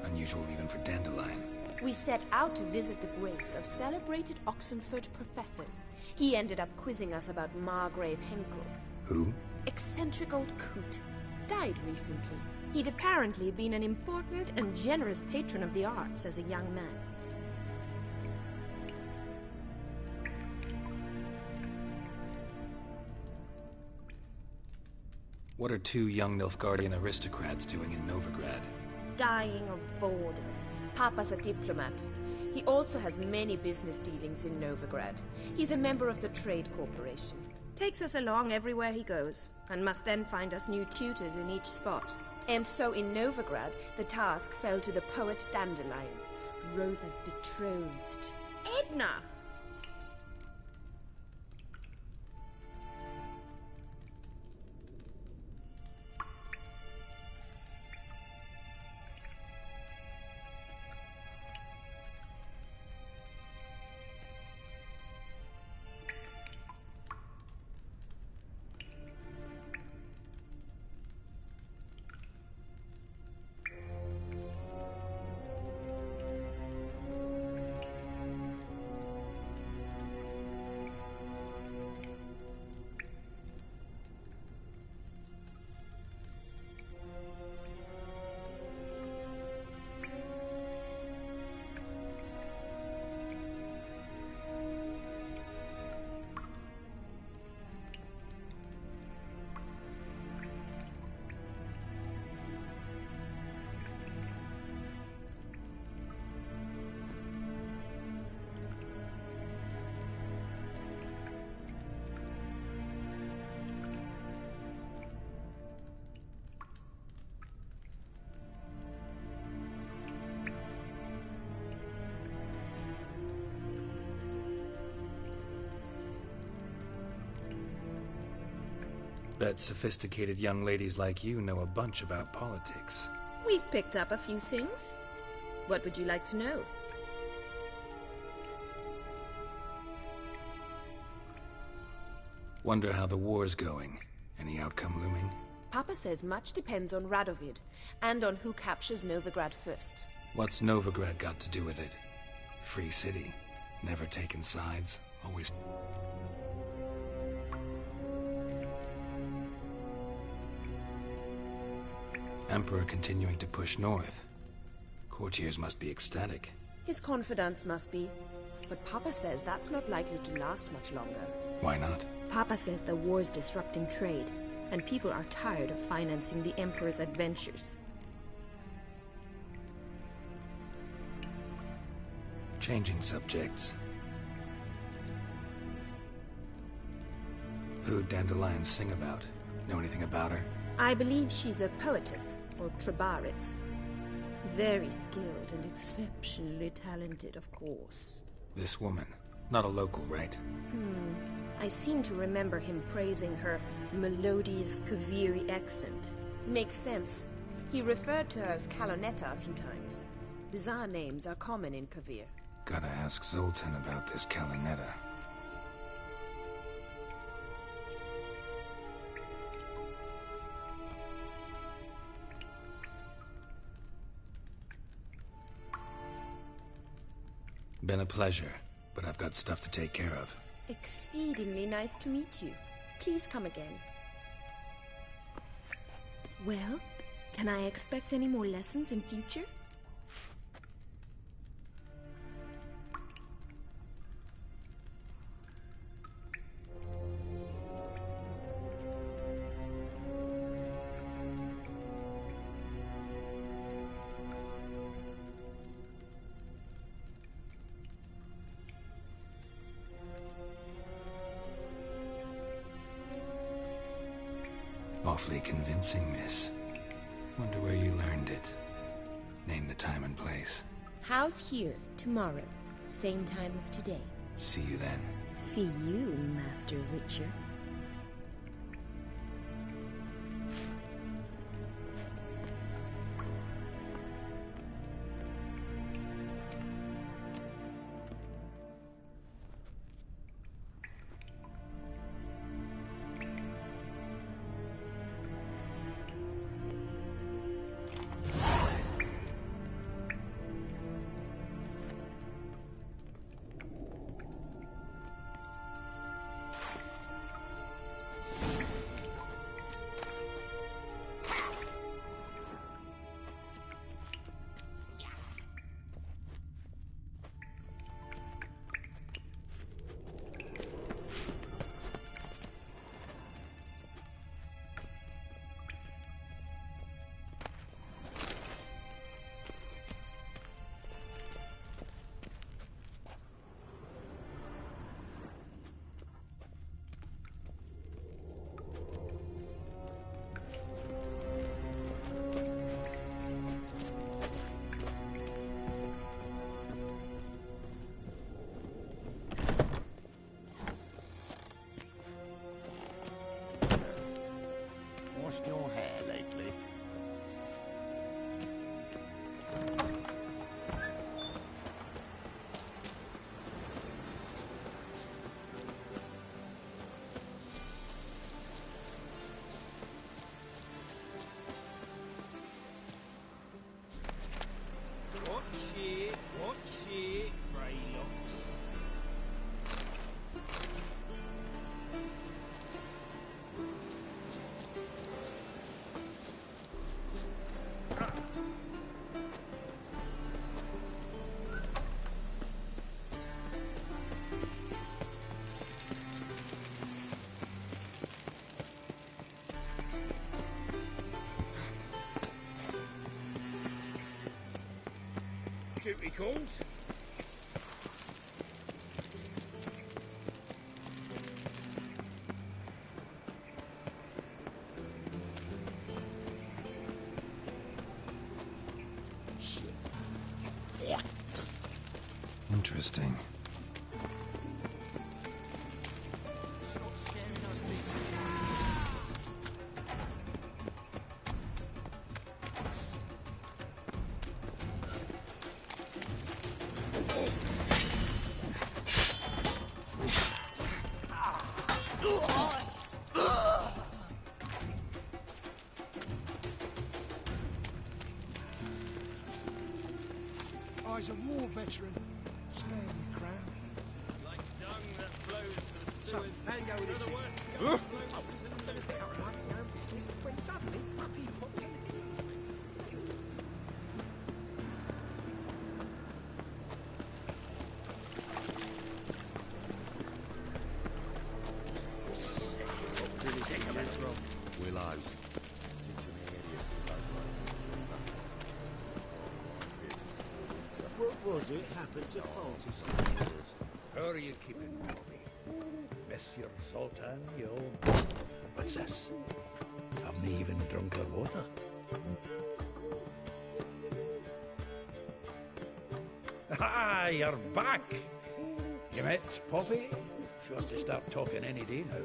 Unusual even for Dandelion. We set out to visit the graves of celebrated Oxenford professors. He ended up quizzing us about Margrave Henkel. Who? Eccentric old coot. Died recently. He'd apparently been an important and generous patron of the arts as a young man. What are two young Nilfgaardian aristocrats doing in Novigrad? Dying of boredom. Papa's a diplomat. He also has many business dealings in Novigrad. He's a member of the Trade Corporation. Takes us along everywhere he goes, and must then find us new tutors in each spot. And so in Novigrad, the task fell to the poet Dandelion, Rosa's betrothed. Edna! Bet sophisticated young ladies like you know a bunch about politics. We've picked up a few things. What would you like to know? Wonder how the war's going. Any outcome looming? Papa says much depends on Radovid, and on who captures Novigrad first. What's Novigrad got to do with it? Free city. Never taken sides. Always... Emperor continuing to push north. Courtiers must be ecstatic. His confidants must be. But Papa says that's not likely to last much longer. Why not? Papa says the war's disrupting trade, and people are tired of financing the Emperor's adventures. Changing subjects. Who'd Dandelion sing about? Know anything about her? I believe she's a poetess, or Trebaritz. Very skilled and exceptionally talented, of course. This woman. Not a local, right? I seem to remember him praising her melodious Kaviri accent. Makes sense. He referred to her as Kalonetta a few times. Bizarre names are common in Kavir. Gotta ask Zoltan about this Kalonetta. Been a pleasure, but I've got stuff to take care of. Exceedingly nice to meet you. Please come again. Well, can I expect any more lessons in future? Awfully convincing, miss. Wonder where you learned it. Name the time and place. House here, tomorrow. Same time as today. See you then. See you, Master Witcher. Washed your hair lately? Watch it, Greylocks. Duty calls. Interesting. I's a war veteran. Spare me crown. Like dung that flows to the sewers. How you go with this? When suddenly, Puppy pops in. Willows. Sits in the area till those What was it? Happened to falter something. How are you keeping, Bobby? Monsieur Sultan, you old... What's this? Haven't even drunk her water. Ah, you're back! You met Poppy? She ought to start talking any day now.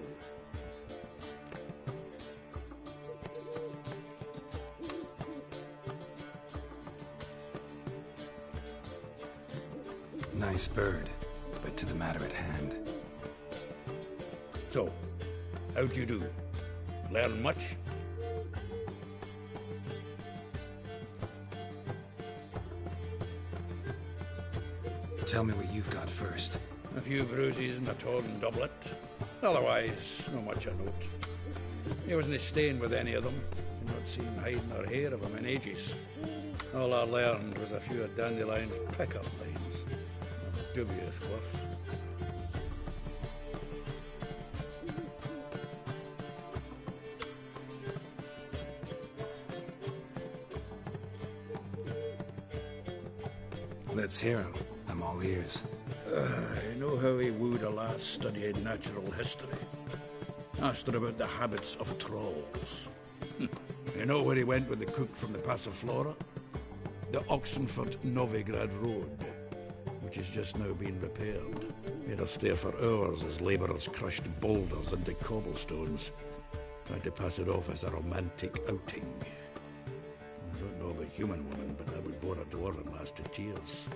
Nice bird, but to the matter at hand. So, how'd you do? Learn much? Tell me what you've got first. A few bruises and a torn doublet. Otherwise, not much a note. He wasn't staying with any of them. I'd not seen hiding or hair of him in ages. All I learned was a few of Dandelion's pickup lines. Dubious worth. Let's hear him. I'm all ears. I know how he wooed a lass studying natural history. Asked her about the habits of trolls. You know where he went with the cook from the Passiflora? the Oxenford-Novigrad Road, which has just now been repaired. Made us stare for hours as labourers crushed boulders into cobblestones, trying to pass it off as a romantic outing. I don't know about human women, but I would bore a dwarven lass to tears.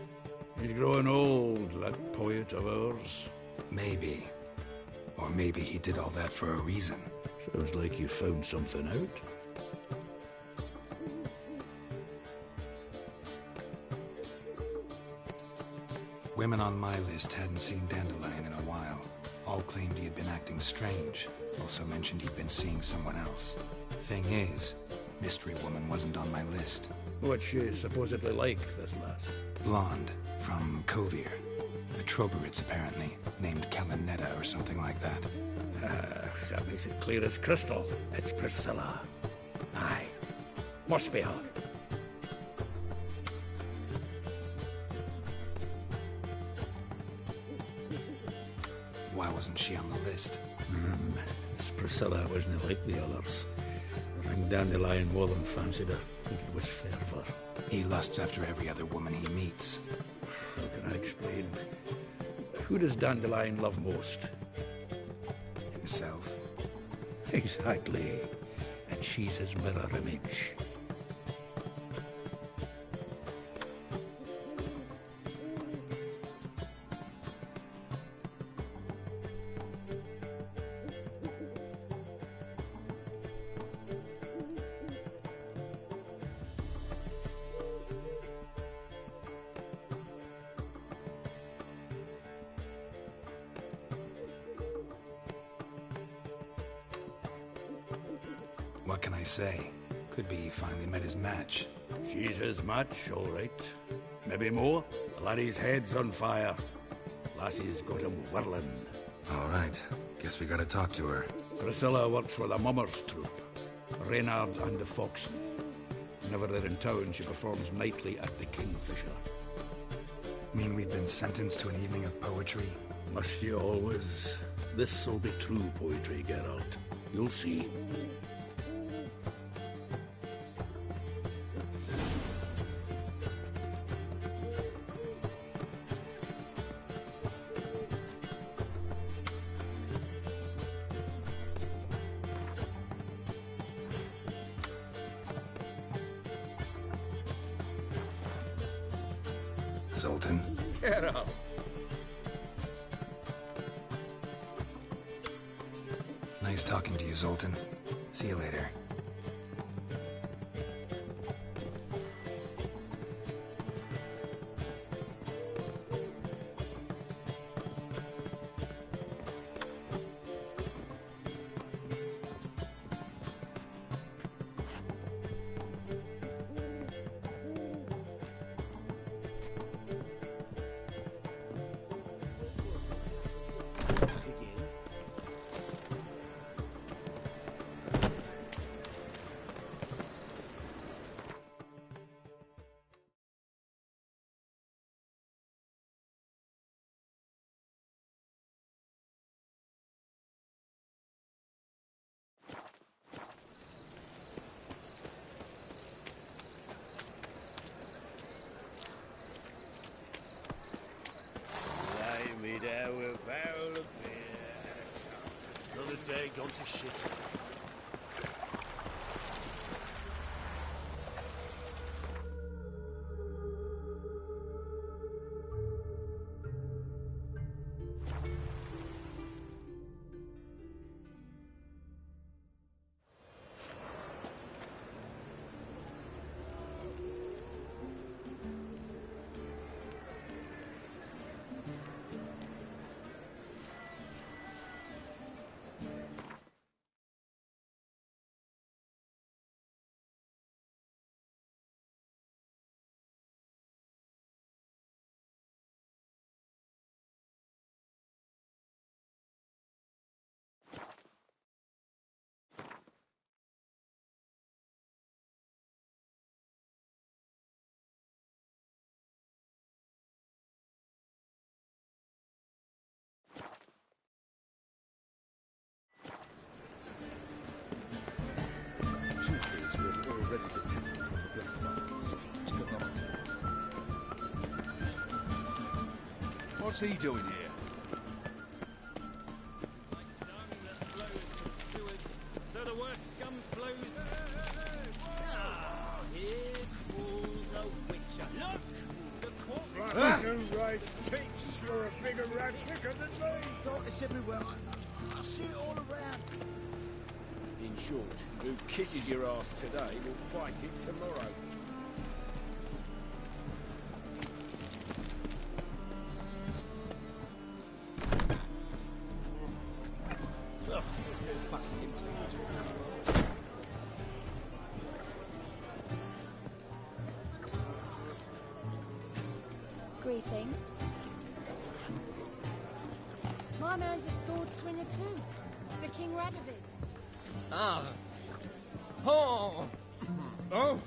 He's growing old, that poet of ours. Maybe. Or maybe he did all that for a reason. Sounds like you found something out. Women on my list hadn't seen Dandelion in a while. All claimed he had been acting strange. Also mentioned he'd been seeing someone else. Thing is, Mystery Woman wasn't on my list. What's she supposedly like, this lass? Blonde, from Kovir. The Troberids, apparently, named Kellanetta or something like that. That makes it clear as crystal. It's Priscilla. Aye. Must be her. Why wasn't she on the list? This Priscilla wasn't like the others. I think Dandelion more than fancied her. I think it was fervour. He lusts after every other woman he meets. How can I explain? Who does Dandelion love most? Himself. Exactly. And she's his mirror image. What can I say? Could be he finally met his match. She's his match, all right. Maybe more. The laddie's head's on fire. Lassie's got him whirling. All right. Guess we gotta talk to her. Priscilla works for the Mummers troupe. Reynard and the Foxen. Whenever they're in town, she performs nightly at the Kingfisher. Mean we've been sentenced to an evening of poetry? Must you always? This'll be true poetry, Geralt. You'll see. Zoltan. Geralt. Nice talking to you, Zoltan. See you later. Another day gone to shit. Two kids were already dependent on the blood fires, even not What's he doing here? So the worst scum flows. Ah, here crawls a witcher. Look! The corpse. Right, thinks you're a bigger rat picker than me. God, it's everywhere. I see it all around. In short, who kisses your ass today will bite it tomorrow. Ugh, there's no fucking integrity in this world. Greetings. My man's a sword swinger too, for King Radovid. Ah. Oh. Oh.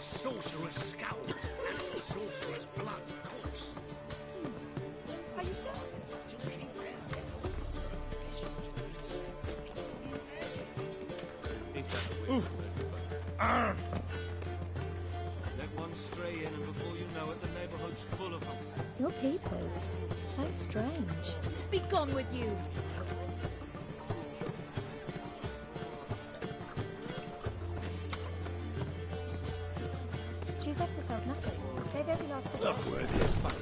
Sorcerer's skull. That's the sorcerer's blood, of course. Are you sure? Let one stray in, and before you know it, the neighborhood's full of them. Your peepers. So strange. Be gone with you! She's left herself nothing. Gave every last bit. Oh, where's the fuck?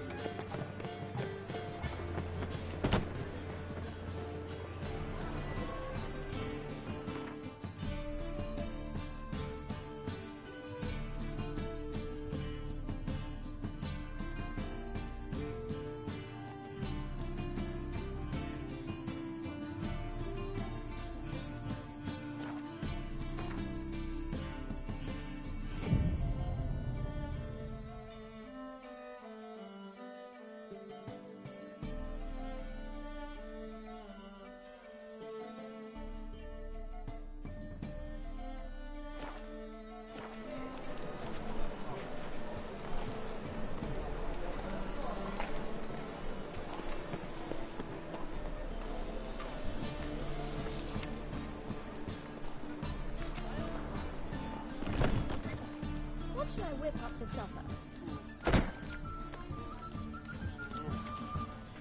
What should I whip up for supper?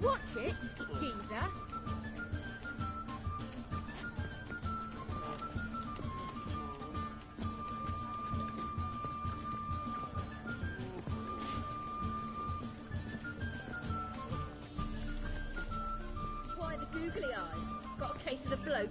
Watch it, geezer! Why the googly eyes? Got a case of the bloat?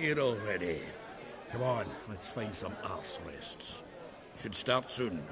here already. Come on, let's find some arse rests. Should start soon.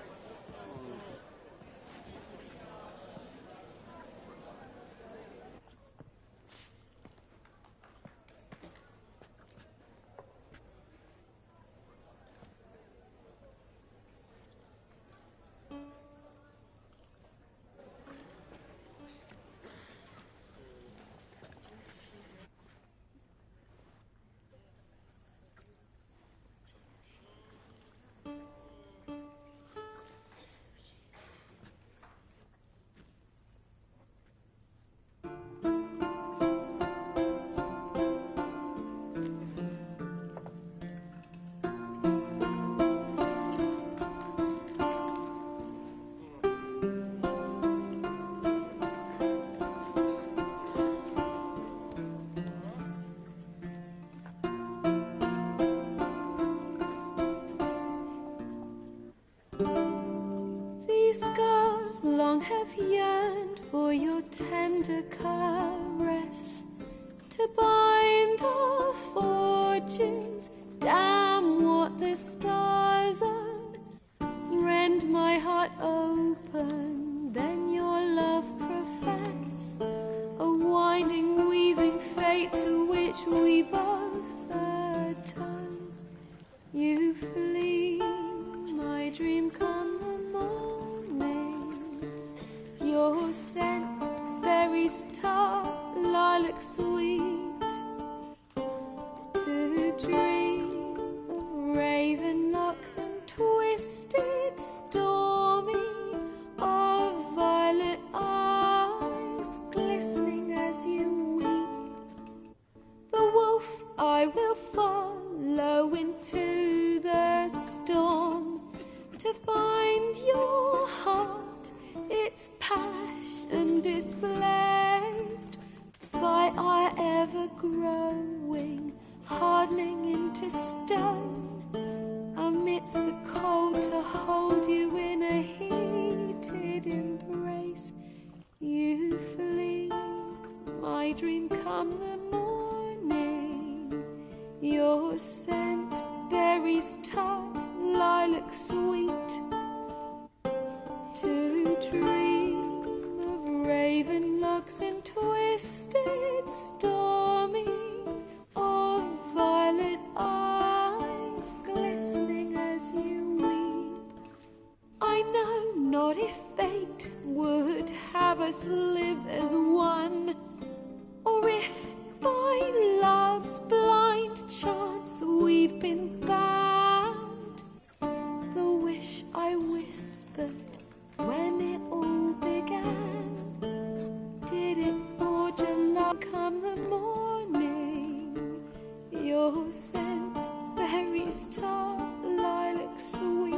Have yearned for your tender caress to bind our fortunes. Damn what the stars are. Rend my heart open, then your love profess. A winding, weaving fate to which we both atone. You flee, my dream come the morning. Your scent, berries tart, lilac sweet. To dream of raven locks and twisted, stormy, of violet eyes glistening as you weep. The wolf I will follow into the storm to find your heart. Its passion displaced by our ever-growing, hardening into stone, amidst the cold to hold you in a heated embrace. You flee, my dream come the morning. Your scent, berries tart, lilac sweet. To dream of raven locks and twisted, stormy, of violet eyes glistening as you weep. I know not if fate would have us live as one, or if by love's blind chance we've been bound. The wish I whispered when it all began, did it forge a love come the morning? Your scent, berries tart, lilac sweet.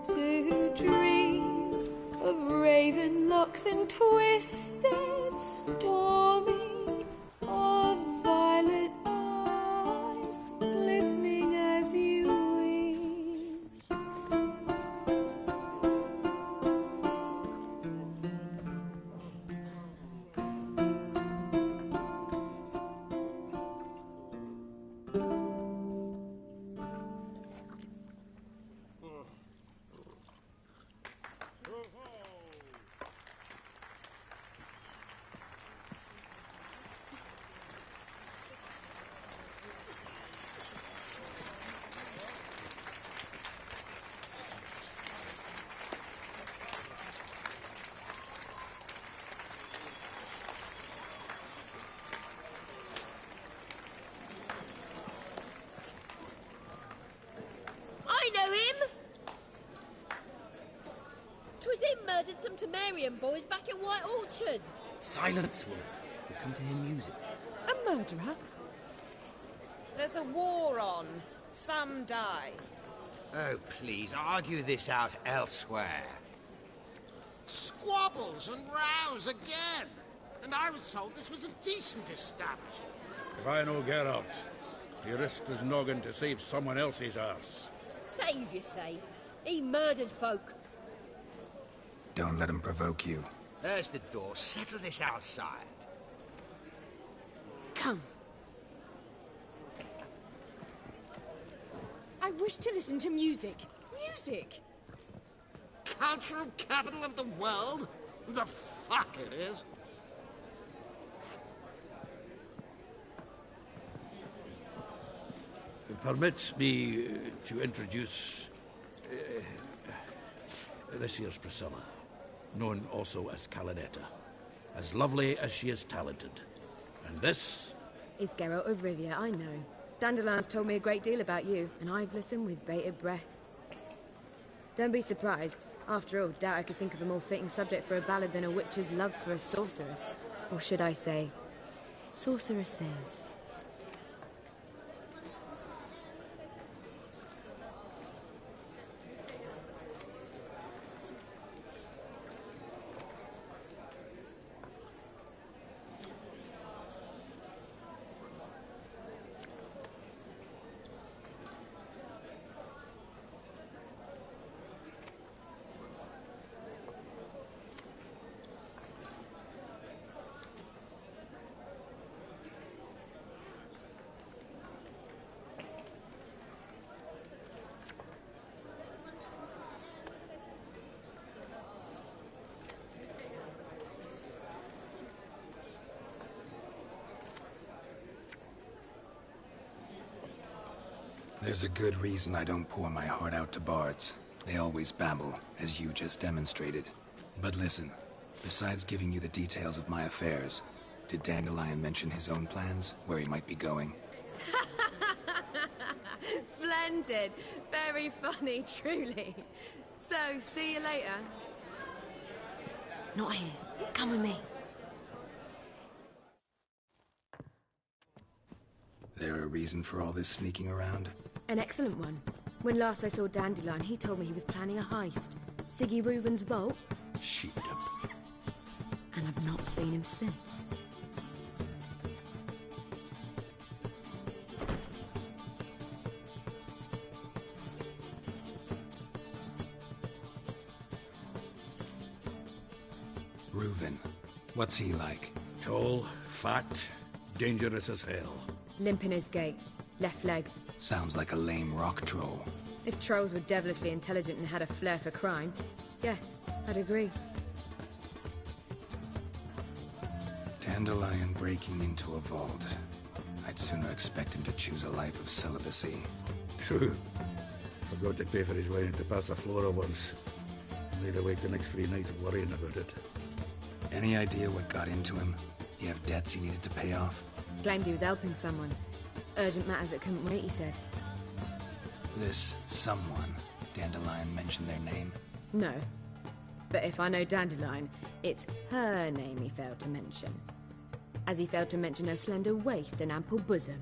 To dream of raven locks and twisted, stormy, of violet eyes glistening as you weep. I know him! 'Twas him murdered some Temerian boys back at White Orchard. Silence, woman. We've come to hear music. A murderer? There's a war on. Some die. Oh, please, argue this out elsewhere. Squabbles and rows again! And I was told this was a decent establishment. If I know Geralt, he risked his noggin to save someone else's arse. Save, you say? He murdered folk. Don't let him provoke you. There's the door. Settle this outside. Come. I wish to listen to music. Music! Cultural capital of the world? The fuck it is. Permit me to introduce this here's Priscilla, known also as Calinetta, as lovely as she is talented. And this is Geralt of Rivia, I know. Dandelion's told me a great deal about you, and I've listened with bated breath. Don't be surprised. After all, doubt I could think of a more fitting subject for a ballad than a witch's love for a sorceress. Or should I say, sorceresses. There's a good reason I don't pour my heart out to bards. They always babble, as you just demonstrated. But listen, besides giving you the details of my affairs, did Dandelion mention his own plans, where he might be going? Splendid! Very funny, truly. So, see you later. Not here. Come with me. There a reason for all this sneaking around? An excellent one. When last I saw Dandelion, he told me he was planning a heist. Siggy Reuven's vault. Sheeped up. And I've not seen him since. Reuven. What's he like? Tall, fat, dangerous as hell. Limp in his gait. Left leg. Sounds like a lame rock troll. If trolls were devilishly intelligent and had a flair for crime, yeah, I'd agree. Dandelion breaking into a vault. I'd sooner expect him to choose a life of celibacy. True. Forgot to pay for his wine at the Passaflora once. Laid awake the next 3 nights worrying about it. Any idea what got into him? He have debts he needed to pay off? Claimed he was helping someone. Urgent matter that couldn't wait, he said. This someone, Dandelion mentioned their name? No. But if I know Dandelion, it's her name he failed to mention. As he failed to mention her slender waist and ample bosom.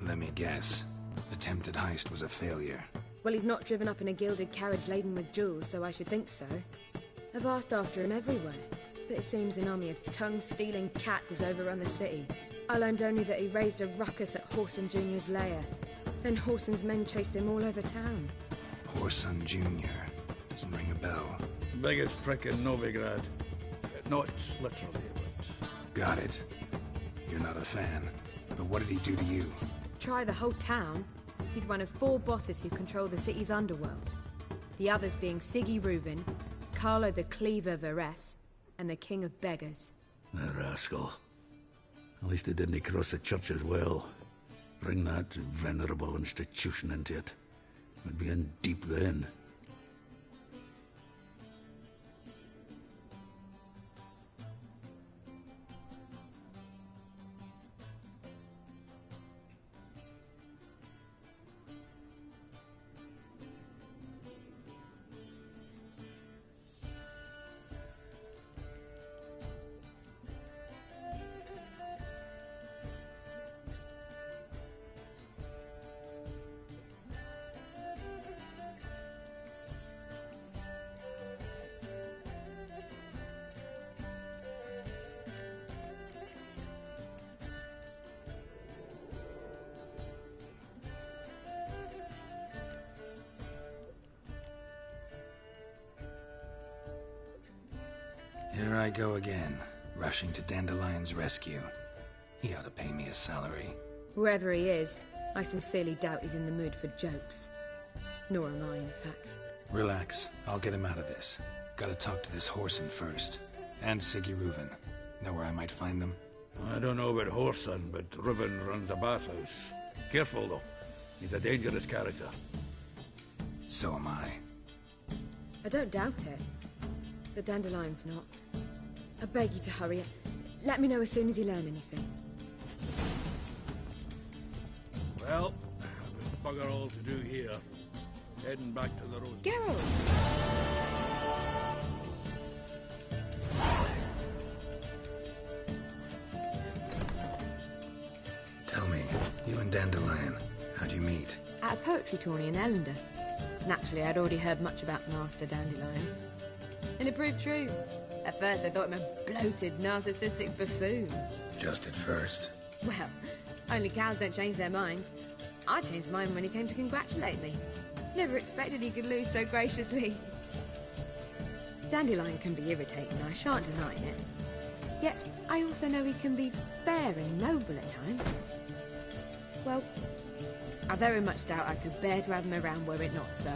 Let me guess. Attempted heist was a failure. Well, he's not driven up in a gilded carriage laden with jewels, so I should think so. I've asked after him everywhere. But it seems an army of tongue-stealing cats has overrun the city. I learned only that he raised a ruckus at Whoreson Jr.'s lair. Then Whoreson's men chased him all over town. Whoreson Jr. Doesn't ring a bell. Biggest prick in Novigrad. Not literally, but... Got it. You're not a fan. But what did he do to you? Try the whole town. He's one of 4 bosses who control the city's underworld. The others being Siggy Reuven, Carlo the Cleaver Varese, and the King of Beggars. The rascal. At least he didn't cross the church as well. Bring that venerable institution into it. We'd be in deep then. Here I go again, rushing to Dandelion's rescue. He ought to pay me a salary. Whoever he is, I sincerely doubt he's in the mood for jokes. Nor am I, in fact. Relax. I'll get him out of this. Gotta talk to this Whoreson first. And Siggy Reuven. Know where I might find them? I don't know about Whoreson, but Reuven runs a bathhouse. Careful, though. He's a dangerous character. So am I. I don't doubt it. But Dandelion's not. I beg you to hurry. Let me know as soon as you learn anything. Well, with bugger all to do here. Heading back to the road. Geralt! Tell me, you and Dandelion, how'd you meet? At a poetry tourney in Ellender. Naturally, I'd already heard much about Master Dandelion. And it proved true. At first, I thought him a bloated, narcissistic buffoon. Just at first. Well, only cows don't change their minds. I changed mine when he came to congratulate me. Never expected he could lose so graciously. Dandelion can be irritating, I shan't deny it. Yet, I also know he can be fair and noble at times. Well, I very much doubt I could bear to have him around were it not so.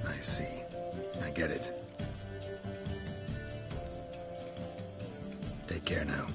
I see. I get it. Take care now.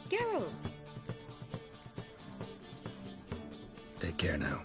Geralt! Take care now.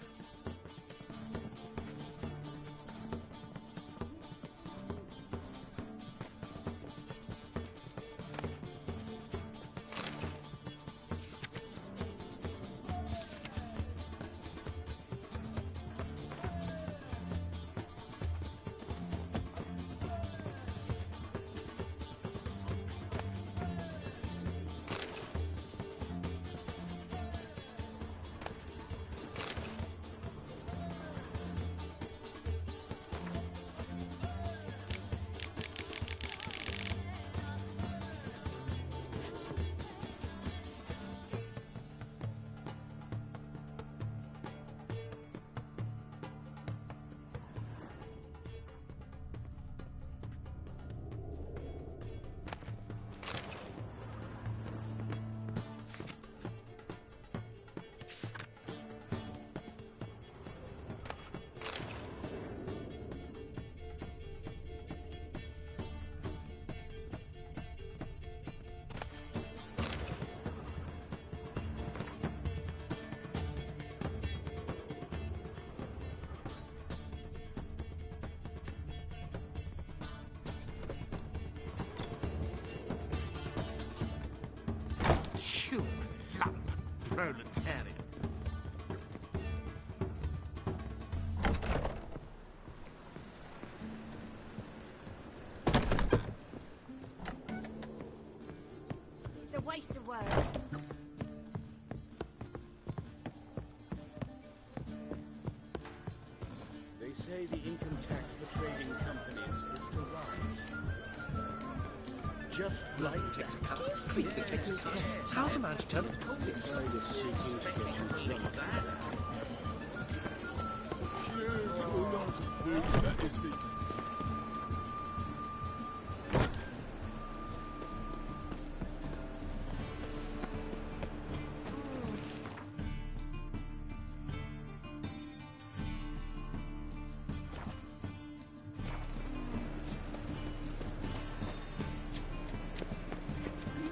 You lump proletarian. It's a waste of words. They say the income tax for trading companies is to rise. Just like that. How's a man to turn up coffee? Kind of seeking to get you drunk. That is the...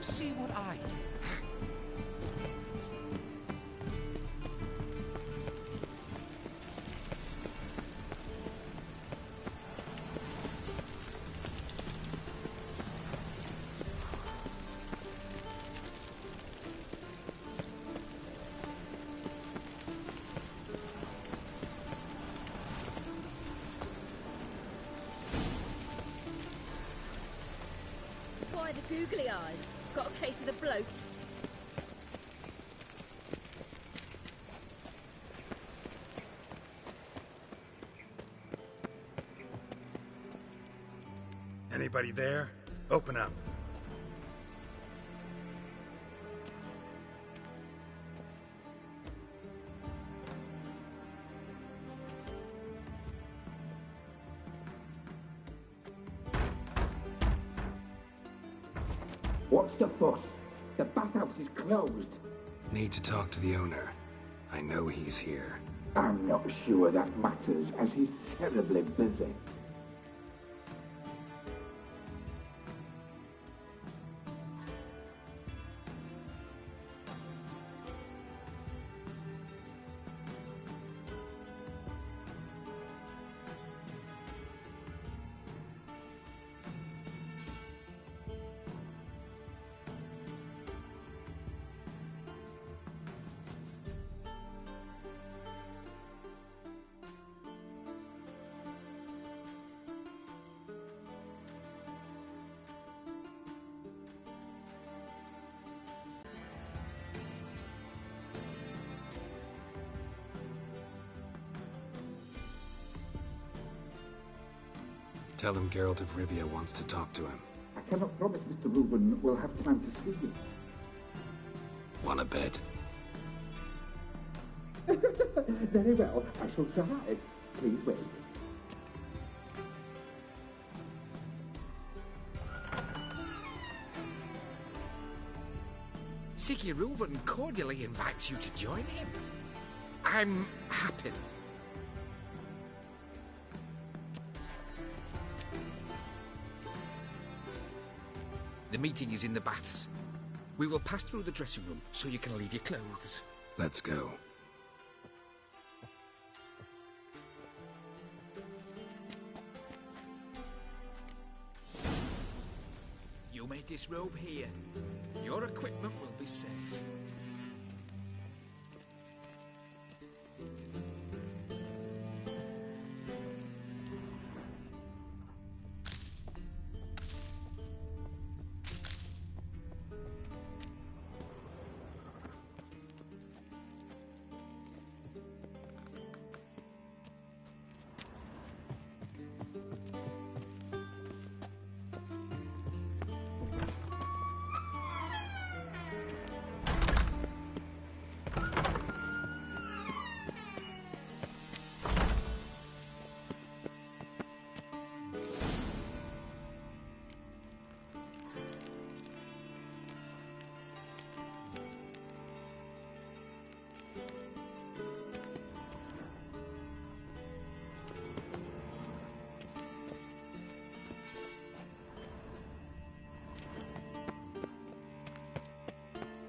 See what I do. Why the googly eyes? Got a case of the bloat? Anybody there? Open up. What's the fuss? The bathhouse is closed. Need to talk to the owner. I know he's here. I'm not sure that matters, as he's terribly busy. Tell him Geralt of Rivia wants to talk to him. I cannot promise Mr. Reuven will have time to see you. Want a bed? Very well, I shall try. Please wait. Siggy Reuven cordially invites you to join him. I'm happy. The meeting is in the baths. We will pass through the dressing room so you can leave your clothes. Let's go. You may disrobe here. Your equipment will be safe.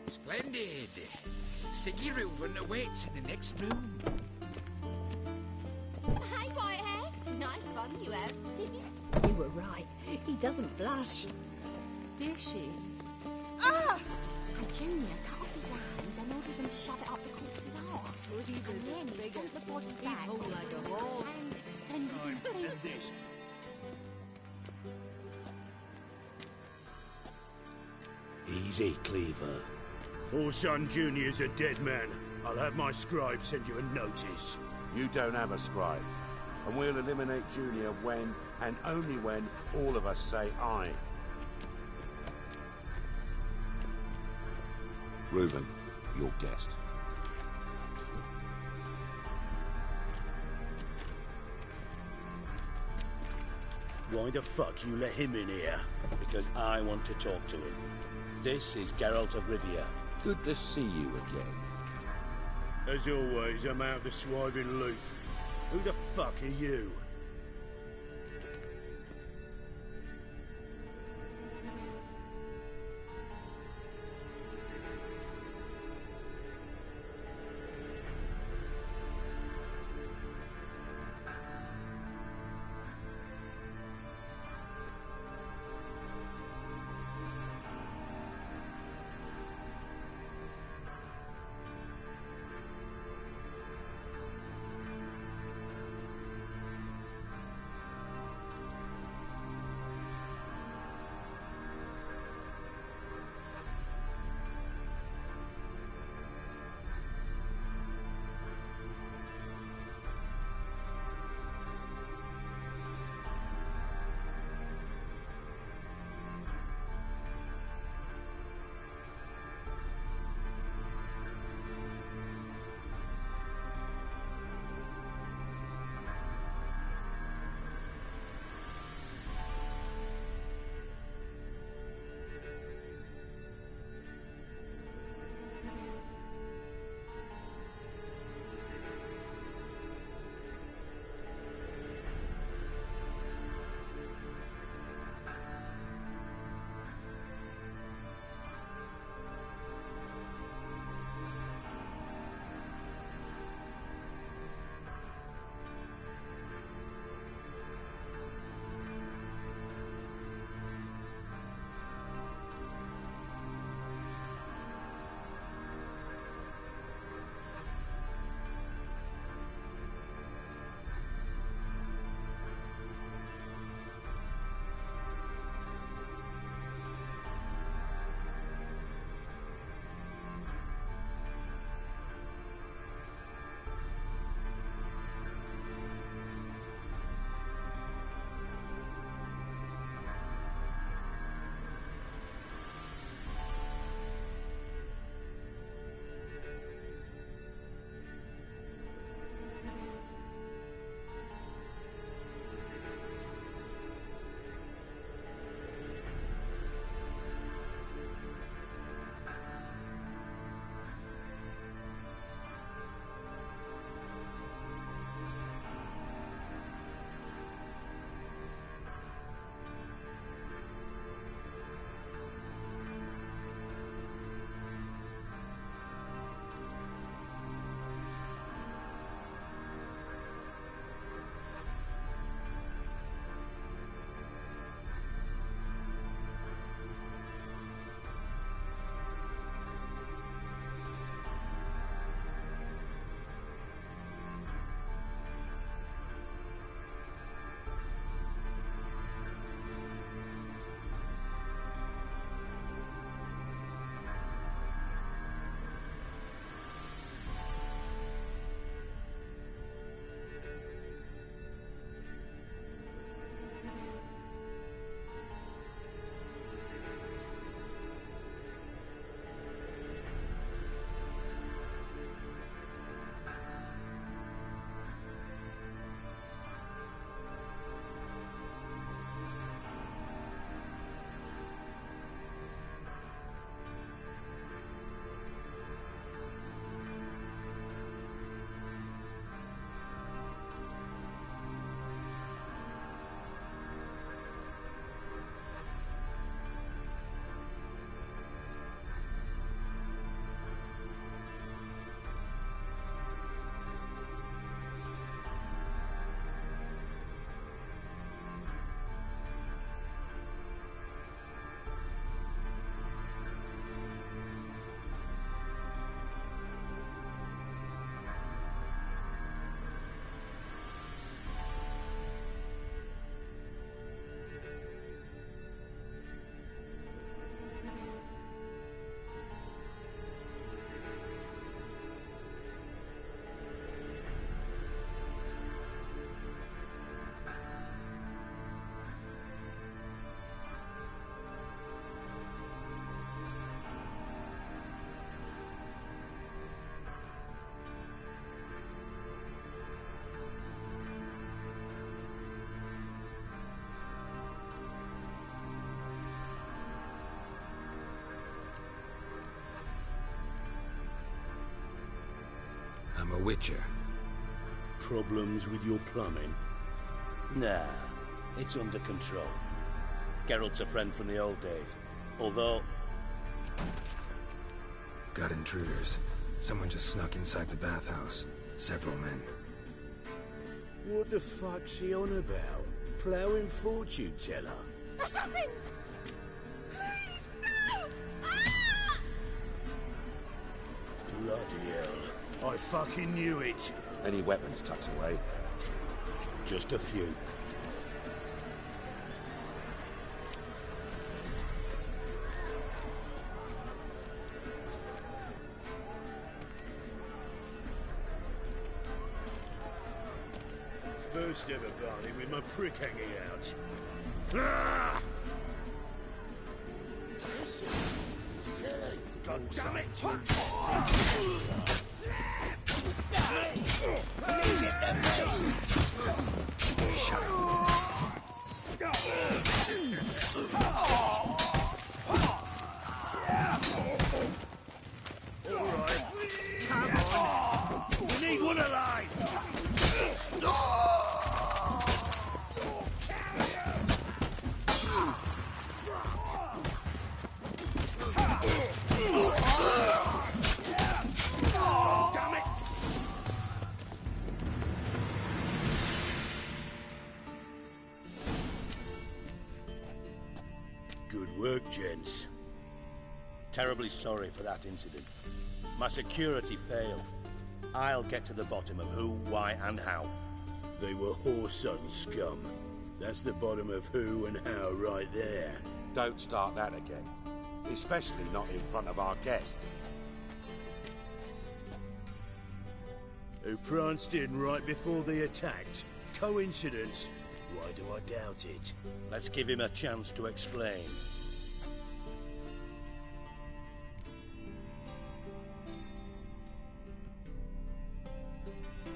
Splendid. Siggy Reuven awaits in the next room. Hey, Whitehair. Nice bun you have. You were right. He doesn't blush. Did she? Ah! And Junior cut off his hand, then ordered them to shove it up the corpse's arse. And then he sent the body back. He's whole like a horse. And extended in pieces. Easy, Cleaver. Orson Jr.'s a dead man. I'll have my scribe send you a notice. You don't have a scribe. And we'll eliminate Junior when, and only when, all of us say aye. Reuven, your guest. Why the fuck you let him in here? Because I want to talk to him. This is Geralt of Rivia. Good to see you again. As always, I'm out of the swiving loop. Who the fuck are you? I'm a witcher. Problems with your plumbing? Nah, it's under control. Geralt's a friend from the old days. Although... Got intruders. Someone just snuck inside the bathhouse. Several men. What the fuck's he on about? Ploughing fortune teller? Assassins! Please, no! Ah! Bloody hell. I fucking knew it. Any weapons tucked away? Just a few. First ever party with my prick hanging out. Ah! God damn it! Shut up. All right, come on. We need one alive. Damn it! Good work, gents. Terribly sorry for that incident. My security failed. I'll get to the bottom of who, why, and how. They were whoreson scum. That's the bottom of who and how right there. Don't start that again. Especially not in front of our guest. Who pranced in right before they attacked. Coincidence? Why do I doubt it? Let's give him a chance to explain.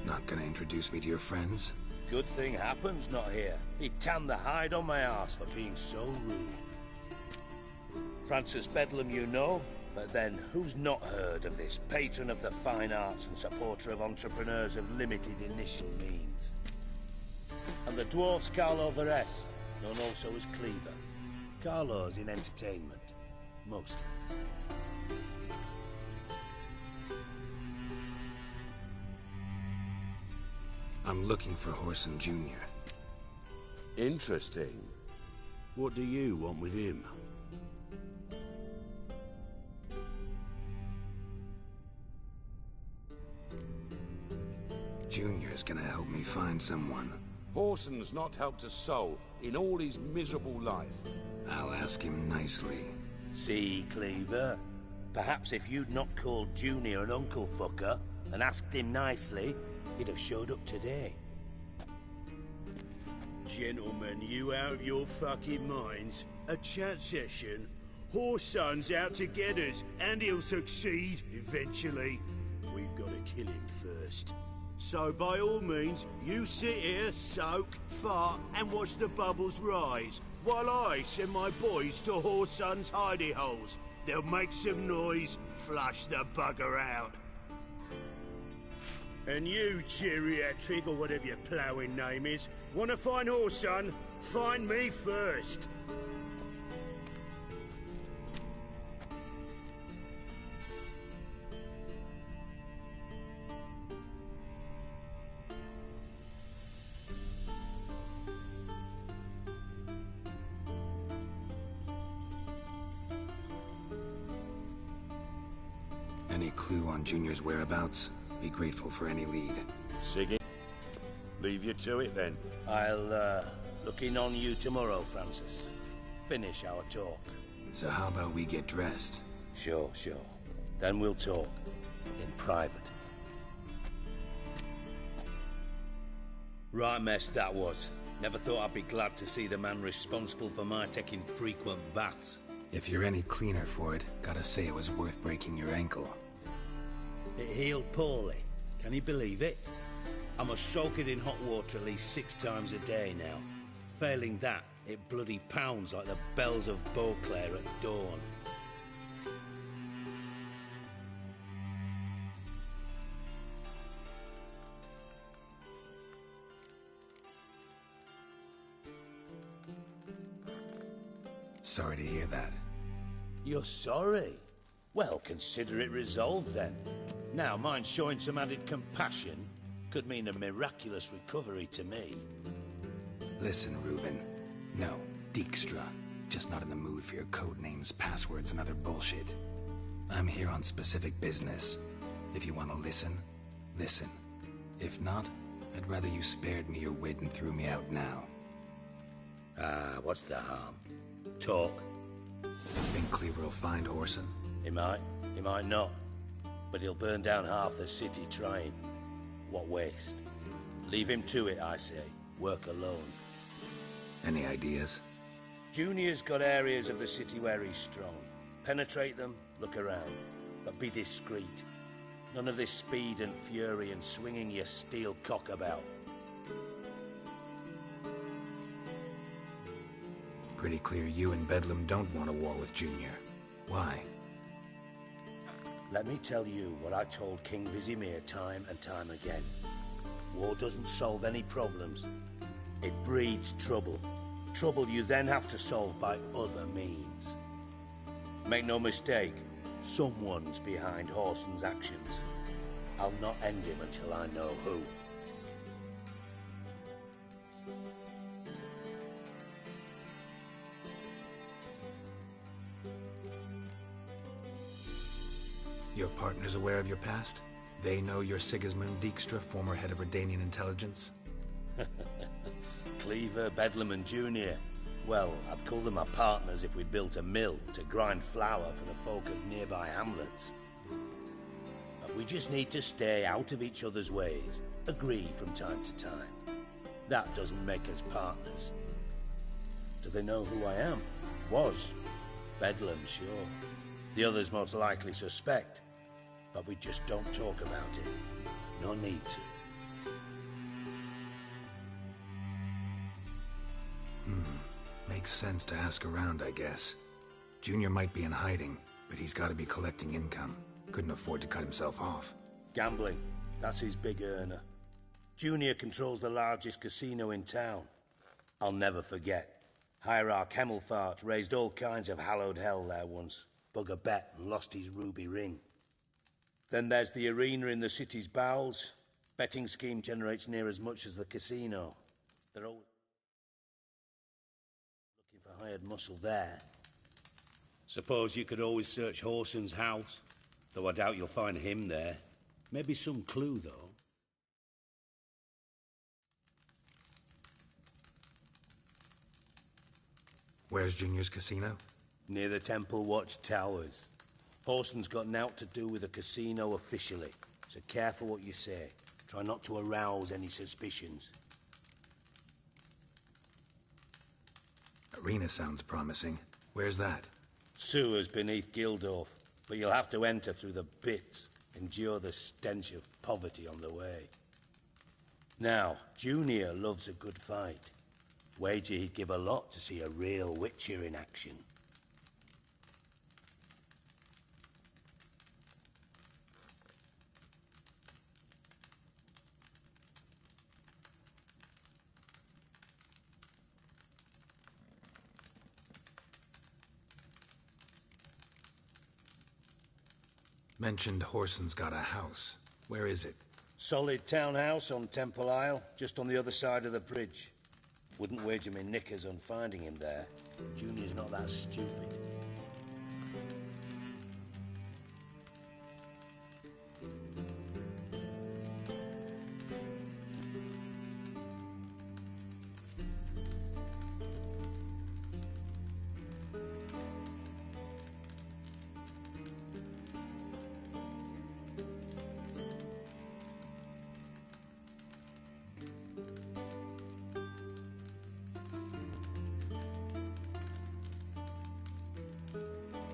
Not gonna introduce me to your friends? Good thing Happen's not here. He'd tan the hide on my arse for being so rude. Francis Bedlam you know, but then who's not heard of this patron of the fine arts and supporter of entrepreneurs of limited initial means? And the dwarf's Carlo Veres, known also as Cleaver. Carlo's in entertainment, mostly. I'm looking for Whoreson Jr. Interesting. What do you want with him? Junior's gonna help me find someone. Whoreson's not helped a soul in all his miserable life. I'll ask him nicely. See, Cleaver? Perhaps if you'd not called Junior an uncle fucker and asked him nicely, he'd have showed up today. Gentlemen, you out of your fucking minds? A chat session? Whoreson's out to get us, and he'll succeed, eventually. We've got to kill him first. So by all means, you sit here, soak, fart, and watch the bubbles rise, while I send my boys to Whoreson's hidey holes. They'll make some noise, flush the bugger out. And you, geriatric, or whatever your ploughing name is, want to find Whoreson? Find me first. Any clue on Junior's whereabouts? Be grateful for any lead. Siggy, leave you to it then. I'll, look in on you tomorrow, Francis. Finish our talk. So how about we get dressed? Sure. Then we'll talk. In private. Right mess that was. Never thought I'd be glad to see the man responsible for my taking frequent baths. If you're any cleaner for it, gotta say it was worth breaking your ankle. It healed poorly. Can you believe it? I must soak it in hot water at least 6 times a day now. Failing that, it bloody pounds like the bells of Beauclair at dawn. Sorry to hear that. You're sorry? Well, consider it resolved then. Now, mind showing some added compassion could mean a miraculous recovery to me. Listen, Reuben. No, Dijkstra. Just not in the mood for your code names, passwords, and other bullshit. I'm here on specific business. If you want to listen, listen. If not, I'd rather you spared me your wit and threw me out now. What's the harm? Talk. Think Cleaver will find Whoreson? He might not. But he'll burn down half the city trying. What waste? Leave him to it, I say. Work alone. Any ideas? Junior's got areas of the city where he's strong. Penetrate them, look around. But be discreet. None of this speed and fury and swinging your steel cock about. Pretty clear you and Bedlam don't want a war with Junior. Why? Let me tell you what I told King Vizimir time and time again. War doesn't solve any problems. It breeds trouble. Trouble you then have to solve by other means. Make no mistake, someone's behind Whoreson's actions. I'll not end him until I know who. Your partner's aware of your past? They know you're Sigismund Dijkstra, former head of Redanian intelligence? Cleaver, Bedlam and Junior. Well, I'd call them my partners if we'd built a mill to grind flour for the folk of nearby hamlets. But we just need to stay out of each other's ways, agree from time to time. That doesn't make us partners. Do they know who I am? Was. Bedlam, sure. The others most likely suspect. But we just don't talk about it. No need to. Makes sense to ask around, I guess. Junior might be in hiding, but he's got to be collecting income. Couldn't afford to cut himself off. Gambling. That's his big earner. Junior controls the largest casino in town. I'll never forget. Hierarch Hemmelfart raised all kinds of hallowed hell there once. Bug a bet and lost his ruby ring. Then there's the arena in the city's bowels. Betting scheme generates near as much as the casino. They're always looking for hired muscle there. Suppose you could always search Whoreson's house, though I doubt you'll find him there. Maybe some clue, though. Where's Junior's casino? Near the Temple Watch Towers. Whoreson's got naught to do with the casino officially, so careful what you say. Try not to arouse any suspicions. Arena sounds promising. Where's that? Sewers beneath Gildorf, but you'll have to enter through the bits, endure the stench of poverty on the way. Now, Junior loves a good fight. Wager he'd give a lot to see a real Witcher in action. Mentioned Whoreson's got a house. Where is it? Solid townhouse on Temple Isle, just on the other side of the bridge. Wouldn't wager me knickers on finding him there. Junior's not that stupid.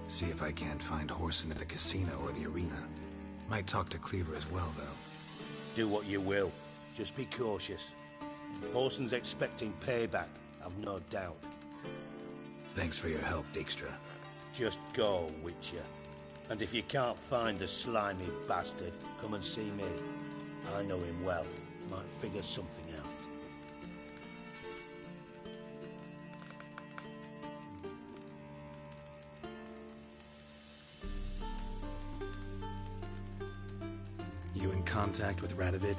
See if I can't find Whoreson at the casino or the arena. Might talk to Cleaver as well, though. Do what you will. Just be cautious. Whoreson's expecting payback, I've no doubt. Thanks for your help, Dijkstra. Just go, Witcher. And if you can't find the slimy bastard, come and see me. I know him well. Might figure something out. contact with Radovid?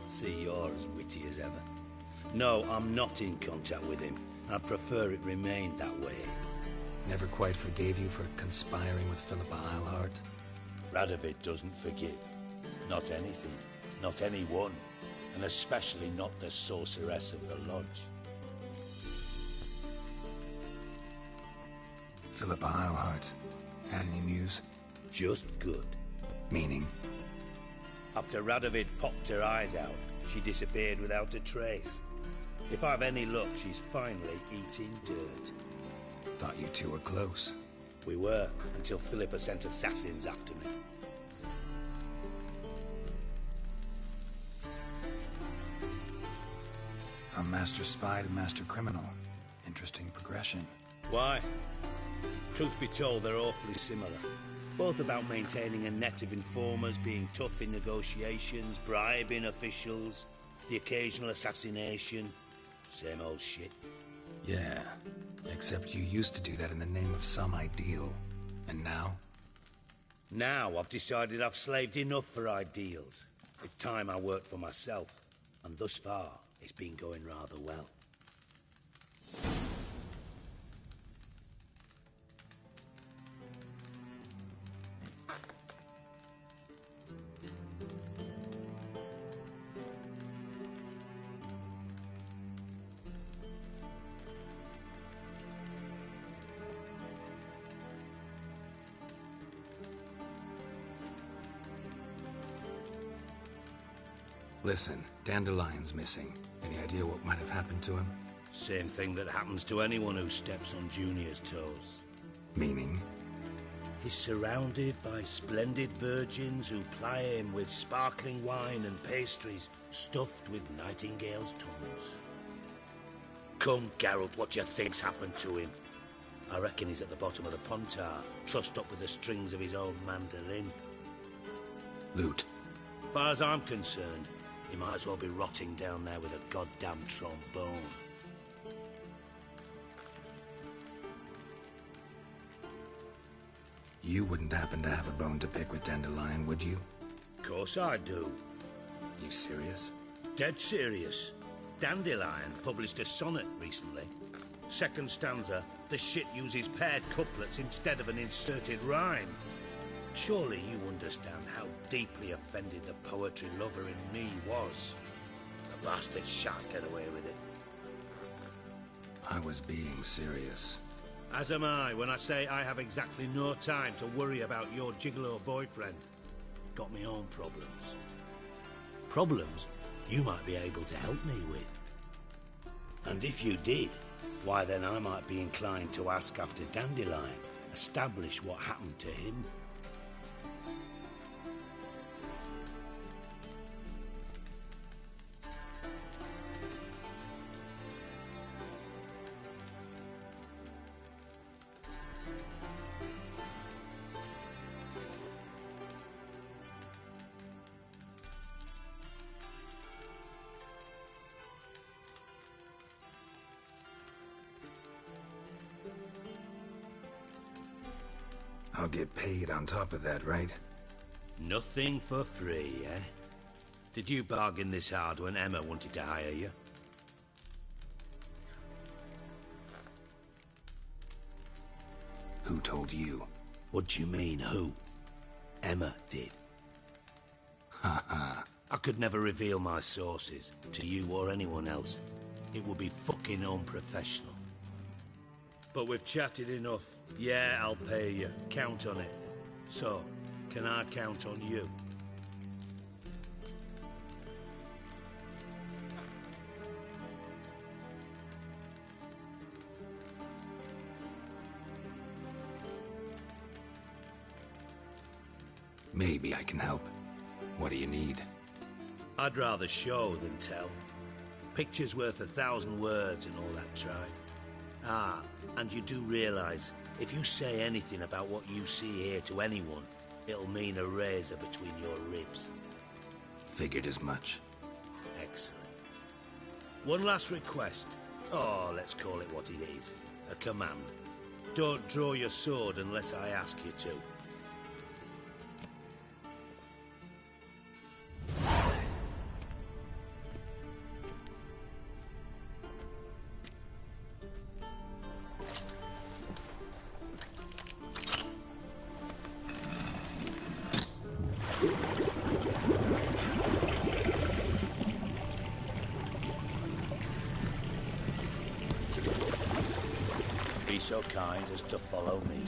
See, you're as witty as ever. No, I'm not in contact with him. I prefer it remained that way. Never quite forgave you for conspiring with Philippa Eilhart? Radovid doesn't forgive. Not anything. Not anyone. And especially not the sorceress of the Lodge. Philippa Eilhart. Had any news? Just good. Meaning? After Radovid popped her eyes out, she disappeared without a trace. If I've any luck, she's finally eating dirt. Thought you two were close. We were, until Philippa sent assassins after me. From master spy to master criminal. Interesting progression. Why? Truth be told, they're awfully similar. Both about maintaining a net of informers, being tough in negotiations, bribing officials, the occasional assassination. Same old shit. Yeah, except you used to do that in the name of some ideal. And now? Now I've decided I've slaved enough for ideals. It's time I worked for myself. And thus far, it's been going rather well. Listen, Dandelion's missing. Any idea what might have happened to him? Same thing that happens to anyone who steps on Junior's toes. Meaning? He's surrounded by splendid virgins who ply him with sparkling wine and pastries stuffed with nightingales' tongues. Come, Geralt, what do you think's happened to him? I reckon he's at the bottom of the Pontar, trussed up with the strings of his own mandolin. Loot. Far as I'm concerned, he might as well be rotting down there with a goddamn trombone. You wouldn't happen to have a bone to pick with Dandelion, would you? Of course I do. You serious? Dead serious. Dandelion published a sonnet recently. Second stanza, the shit uses paired couplets instead of an inserted rhyme. Surely you understand how deeply offended the poetry lover in me was. The bastard shan't get away with it. I was being serious. As am I when I say I have exactly no time to worry about your gigolo boyfriend. Got me own problems. Problems you might be able to help me with. And if you did, why then I might be inclined to ask after Dandelion, establish what happened to him. I'll get paid on top of that, right? Nothing for free, eh? Did you bargain this hard when Emma wanted to hire you? Who told you? What do you mean, who? Emma did. Ha. I could never reveal my sources, to you or anyone else. It would be fucking unprofessional. But we've chatted enough. Yeah, I'll pay you. Count on it. So, can I count on you? Maybe I can help. What do you need? I'd rather show than tell. Picture's worth 1,000 words and all that tribe. Ah, and you do realise, if you say anything about what you see here to anyone, it'll mean a razor between your ribs. Figured as much. Excellent. One last request. Oh, let's call it what it is. A command. Don't draw your sword unless I ask you to. Be so kind as to follow me.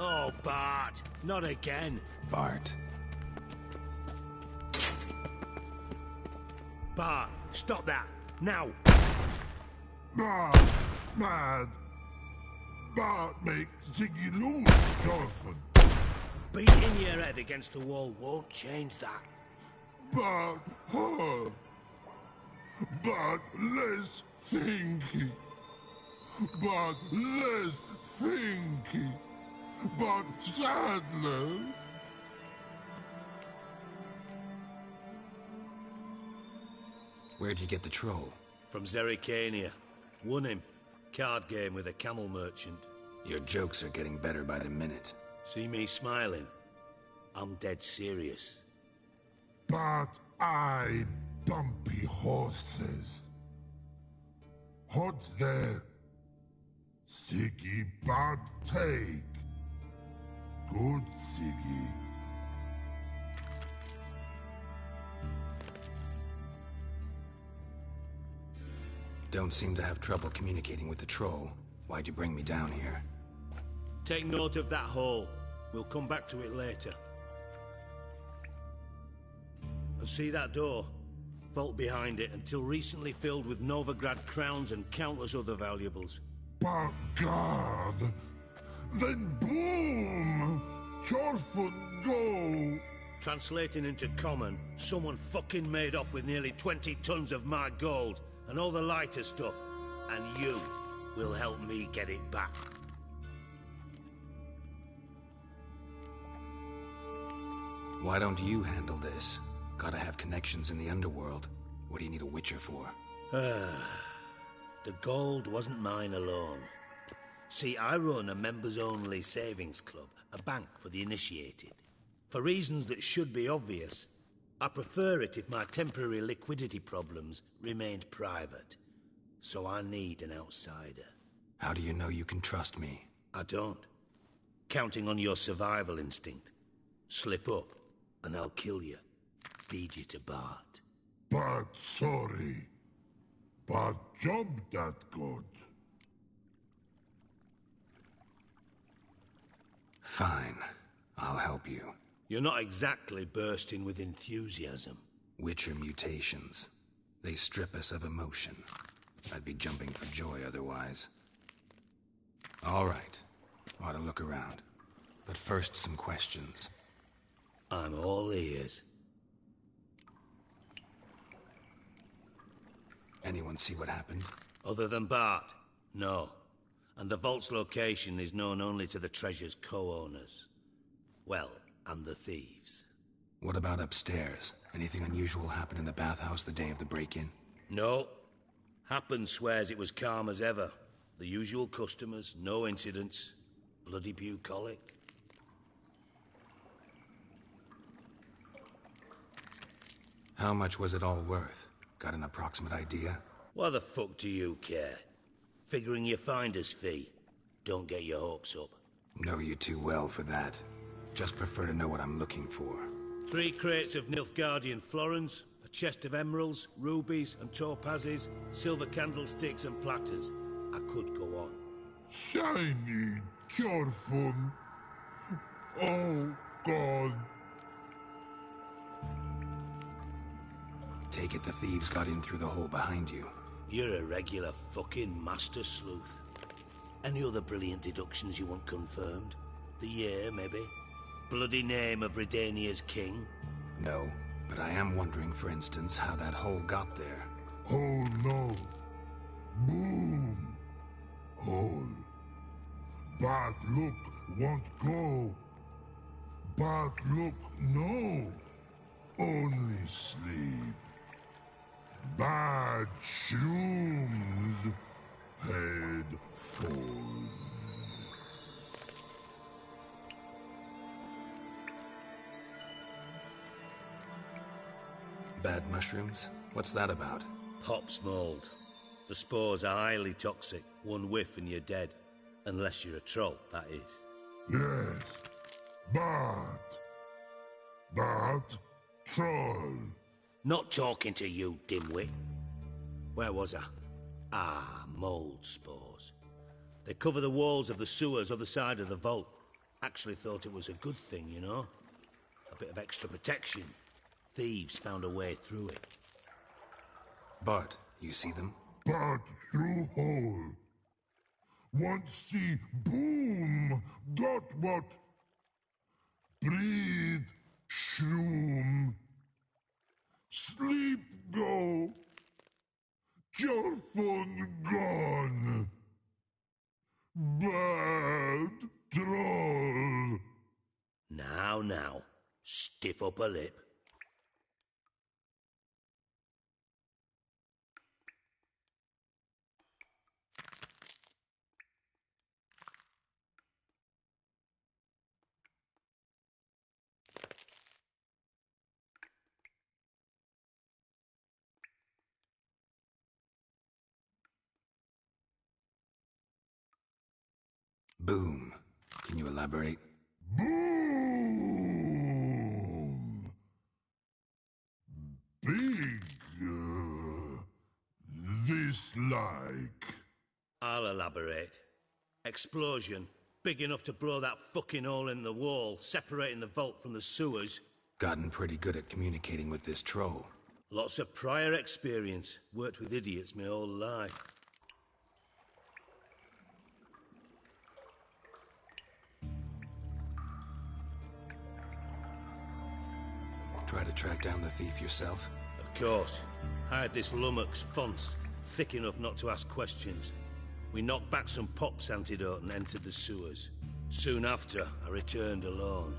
Oh, Bart! Not again! Bart. Bart, stop that! Now! Bart, mad. Bart makes Ziggy lose, Jonathan. Beating your head against the wall won't change that. Bart, her. Bart, less thinky. Bart, less thinky. But Sadler... Where'd you get the troll? From Zerrikania. Won him. Card game with a camel merchant. Your jokes are getting better by the minute. See me smiling? I'm dead serious. But I bumpy horses. Hot there. Siggy bad take. Good Siggy. Don't seem to have trouble communicating with the troll. Why'd you bring me down here? Take note of that hole. We'll come back to it later. And see that door? Vault behind it, until recently filled with Novigrad crowns and countless other valuables. But God! Then boom! Chorfoot go! Translating into common, someone fucking made off with nearly 20 tons of my gold and all the lighter stuff. And you will help me get it back. Why don't you handle this? Gotta have connections in the underworld. What do you need a witcher for? The gold wasn't mine alone. See, I run a members-only savings club, a bank for the initiated. For reasons that should be obvious, I prefer it if my temporary liquidity problems remained private. So I need an outsider. How do you know you can trust me? I don't. Counting on your survival instinct. Slip up, and I'll kill you. Feed you to Bart. But sorry. But job that good. Fine. I'll help you. You're not exactly bursting with enthusiasm. Witcher mutations. They strip us of emotion. I'd be jumping for joy otherwise. All right. Ought to look around. But first, some questions. I'm all ears. Anyone see what happened? Other than Bart? No. And the vault's location is known only to the treasure's co-owners. Well, and the thieves. What about upstairs? Anything unusual happen in the bathhouse the day of the break-in? No. Happen swears it was calm as ever. The usual customers, no incidents. Bloody bucolic. How much was it all worth? Got an approximate idea? Why the fuck do you care? Figuring your finder's fee. Don't get your hopes up. Know you too well for that. Just prefer to know what I'm looking for. 3 crates of Nilfgaardian florins, a chest of emeralds, rubies and topazes, silver candlesticks and platters. I could go on. Shiny, careful. Oh, God. Take it the thieves got in through the hole behind you. You're a regular fucking master sleuth. Any other brilliant deductions you want confirmed? The year, maybe? Bloody name of Redania's king? No, but I am wondering, for instance, how that hole got there. Oh, no. Boom. Hole. Bad look won't go. Bad look, no. Only sleep. Bad shrooms. Head full. Bad mushrooms? What's that about? Pop's mold. The spores are highly toxic. One whiff and you're dead. Unless you're a troll, that is. Yes. Bad troll. Not talking to you, dimwit. Where was I? Ah, mold spores. They cover the walls of the sewers other side of the vault. Actually thought it was a good thing, you know? A bit of extra protection. Thieves found a way through it. Bart, you see them? Bad through hole. Want see boom. Got what? Breathe. Shroom. Sleep go. Your phone gone. Bad troll. Now, stiff up a lip. Boom. Can you elaborate? Boom. Big. This like. I'll elaborate. Explosion. Big enough to blow that fucking hole in the wall, separating the vault from the sewers. Gotten pretty good at communicating with this troll. Lots of prior experience. Worked with idiots my whole life. Try to track down the thief yourself? Of course. Hired this lummox, Fonce, thick enough not to ask questions. We knocked back some Pop's antidote and entered the sewers. Soon after, I returned alone.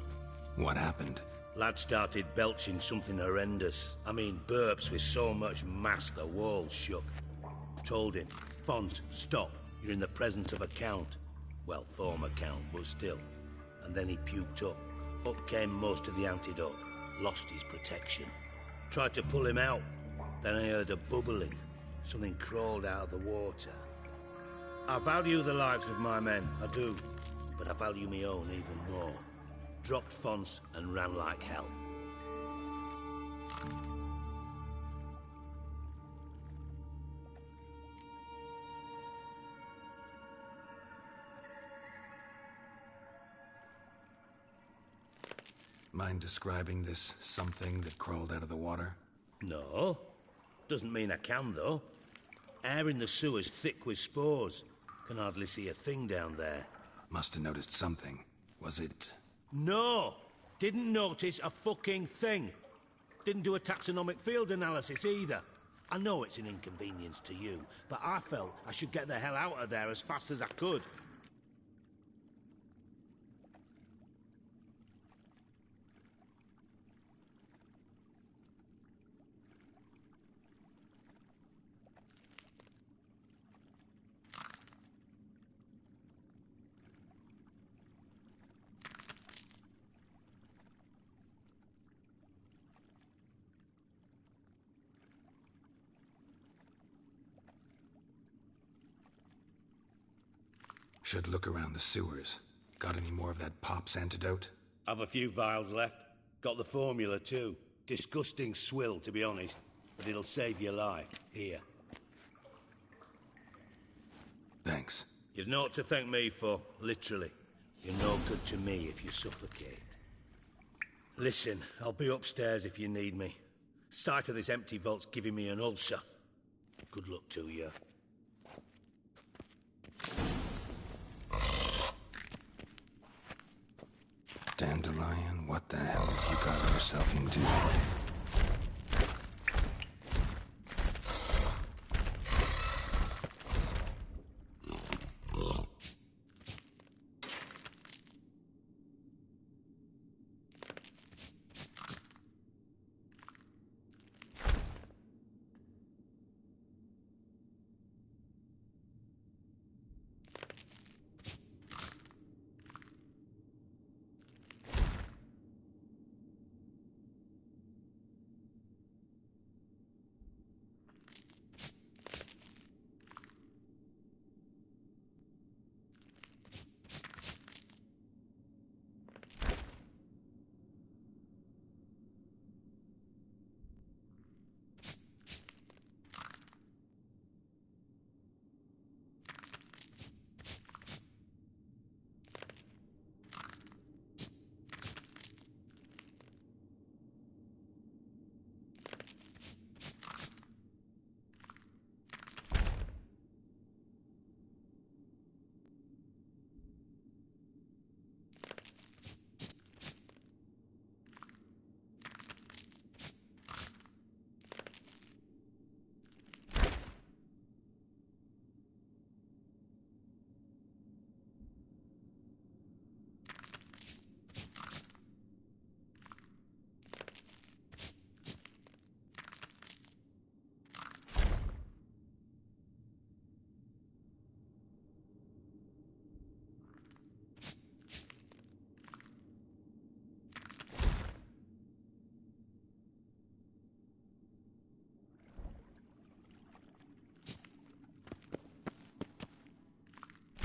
What happened? Lad started belching something horrendous. I mean, burps with so much mass the walls shook. Told him, Fonce, stop. You're in the presence of a count. Well, former count, but still. And then he puked up. Up came most of the antidote. Lost his protection. Tried to pull him out. Then I heard a bubbling. Something crawled out of the water. I value the lives of my men, I do. But I value my own even more. Dropped Fonce and ran like hell. Mind describing this something that crawled out of the water? No. Doesn't mean I can, though. Air in the sewer's thick with spores. Can hardly see a thing down there. Must have noticed something. Was it... No! Didn't notice a fucking thing. Didn't do a taxonomic field analysis either. I know it's an inconvenience to you, but I felt I should get the hell out of there as fast as I could. Should look around the sewers. Got any more of that Pop's antidote? Have a few vials left. Got the formula too. Disgusting swill, to be honest. But it'll save your life. Here. Thanks. You've naught to thank me for, literally. You're no good to me if you suffocate. Listen, I'll be upstairs if you need me. Sight of this empty vault's giving me an ulcer. Good luck to you. Dandelion, what the hell have you got yourself into?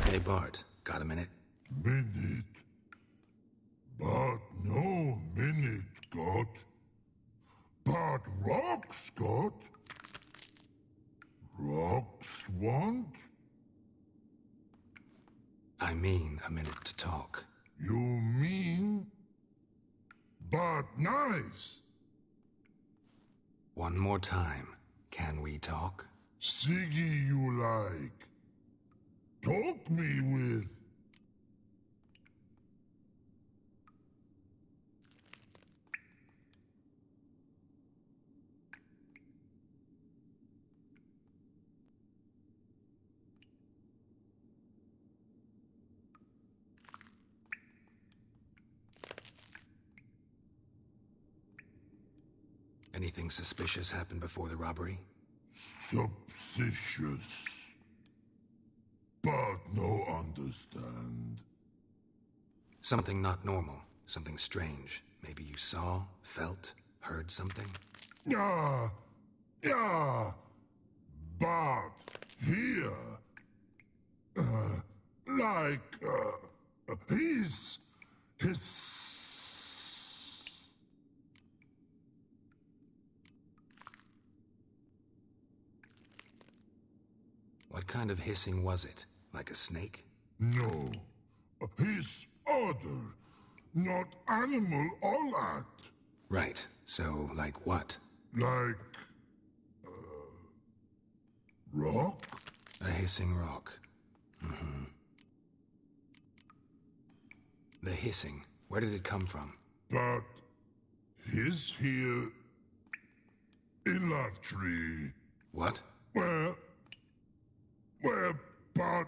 Hey, Bart, got a minute? Minute? But no minute got. But rocks got. Rocks want? I mean a minute to talk. You mean? But nice. One more time. Can we talk? Siggy you like. Talk me with. Anything suspicious happened before the robbery? Suspicious. But no understand. Something not normal. Something strange. Maybe you saw, felt, heard something? Yeah. But here. His. What kind of hissing was it? Like a snake? No. His order. Not animal all that. Right. So, like what? Like... rock? A hissing rock. Mm-hmm. The hissing. Where did it come from? But... his here... in Love Tree. What? Where but...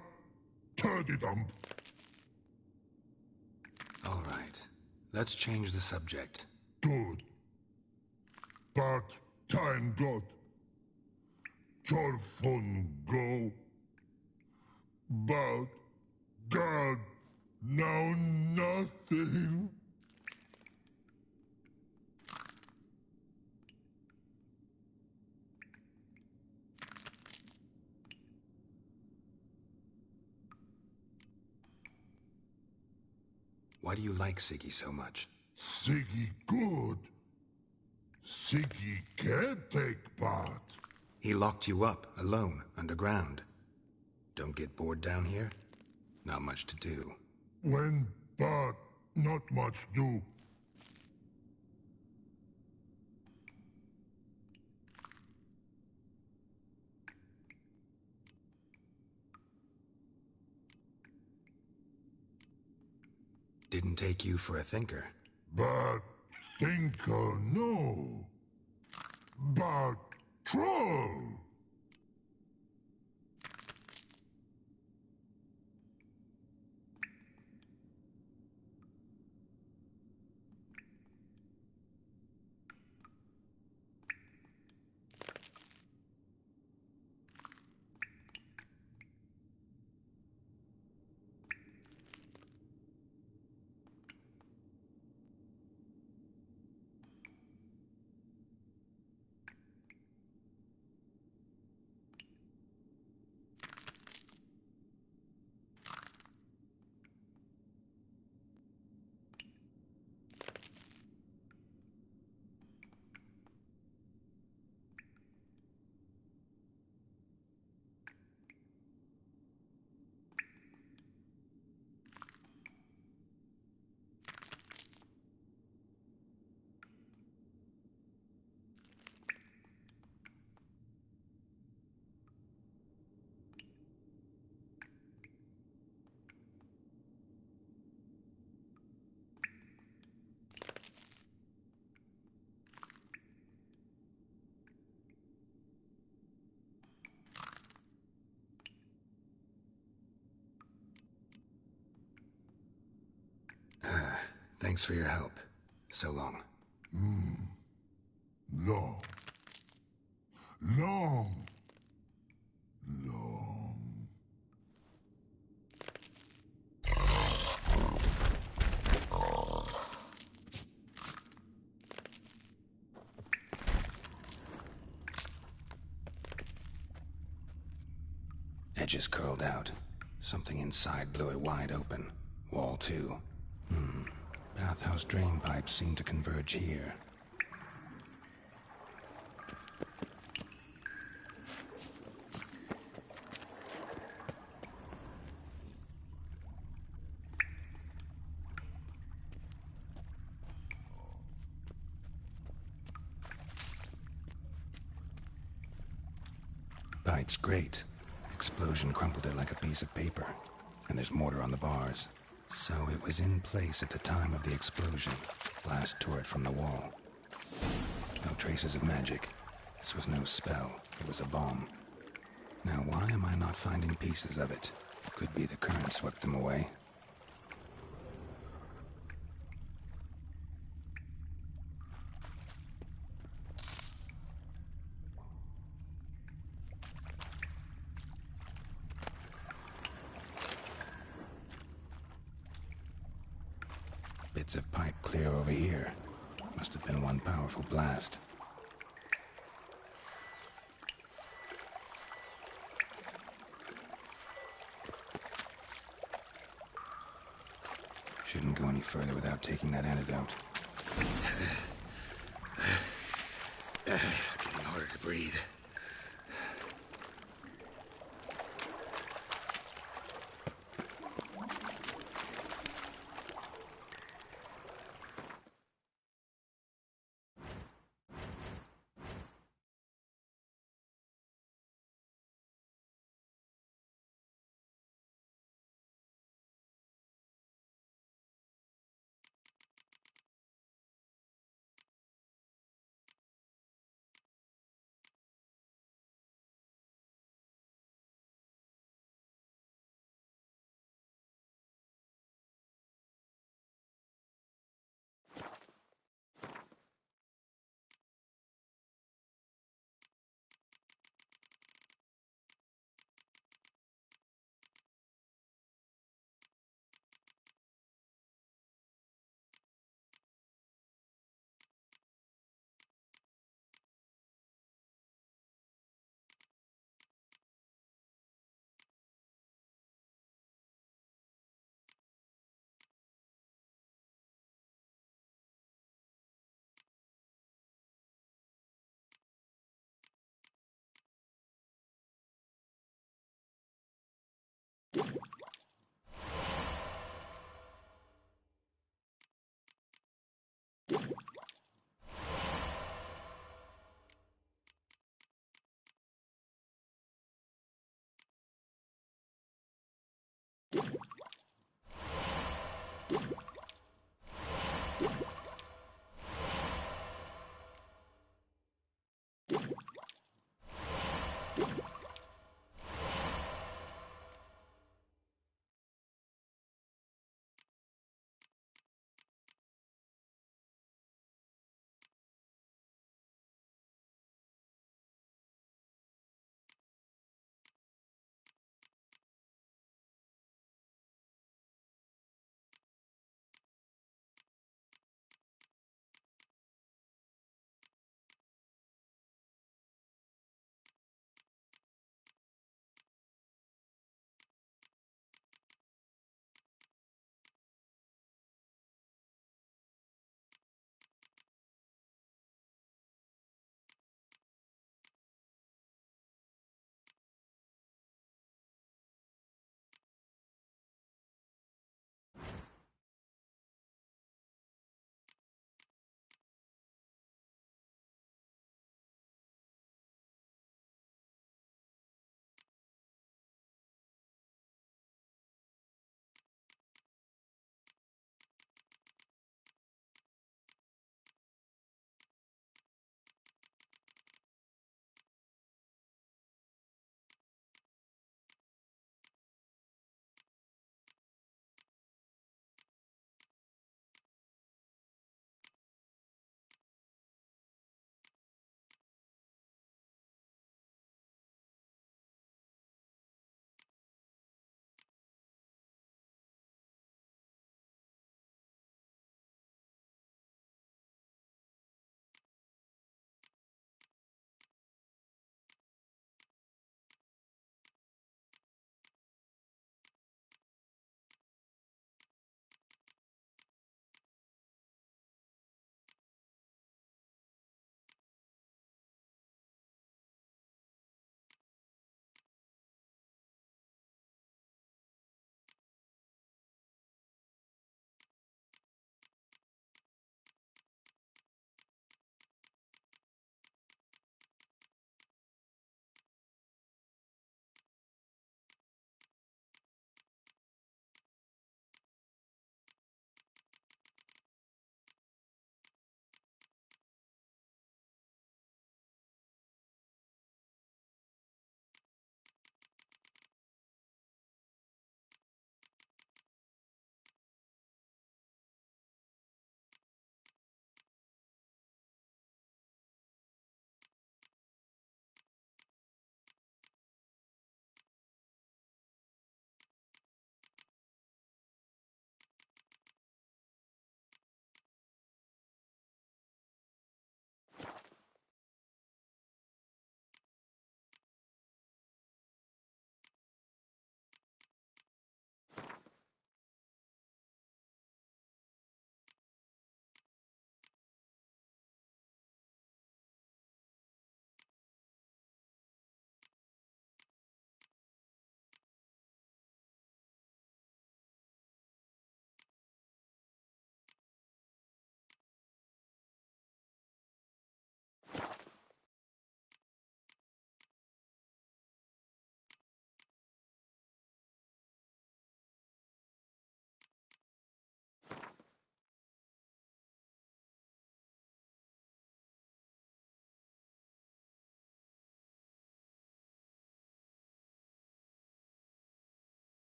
turdy dump. All right. Let's change the subject. Good. But time got. Jorfun go. But God, now nothing. Why do you like Siggy so much? Siggy good. Siggy can't take part. He locked you up, alone, underground. Don't get bored down here? Not much to do. When but not much do. Didn't take you for a thinker. But thinker no. But troll. Thanks for your help. So long. Long. Long. Long. Edges curled out. Something inside blew it wide open. Wall too. Bathhouse drain pipes seem to converge here. Pipe's great. Explosion crumpled it like a piece of paper. And there's mortar on the bars. So it was in place at the time of the explosion. Blast tore it from the wall. No traces of magic. This was no spell. It was a bomb. Now why am I not finding pieces of it? Could be the current swept them away. Bits of pipe clear over here. Must have been one powerful blast. Shouldn't go any further without taking that antidote. Getting harder to breathe.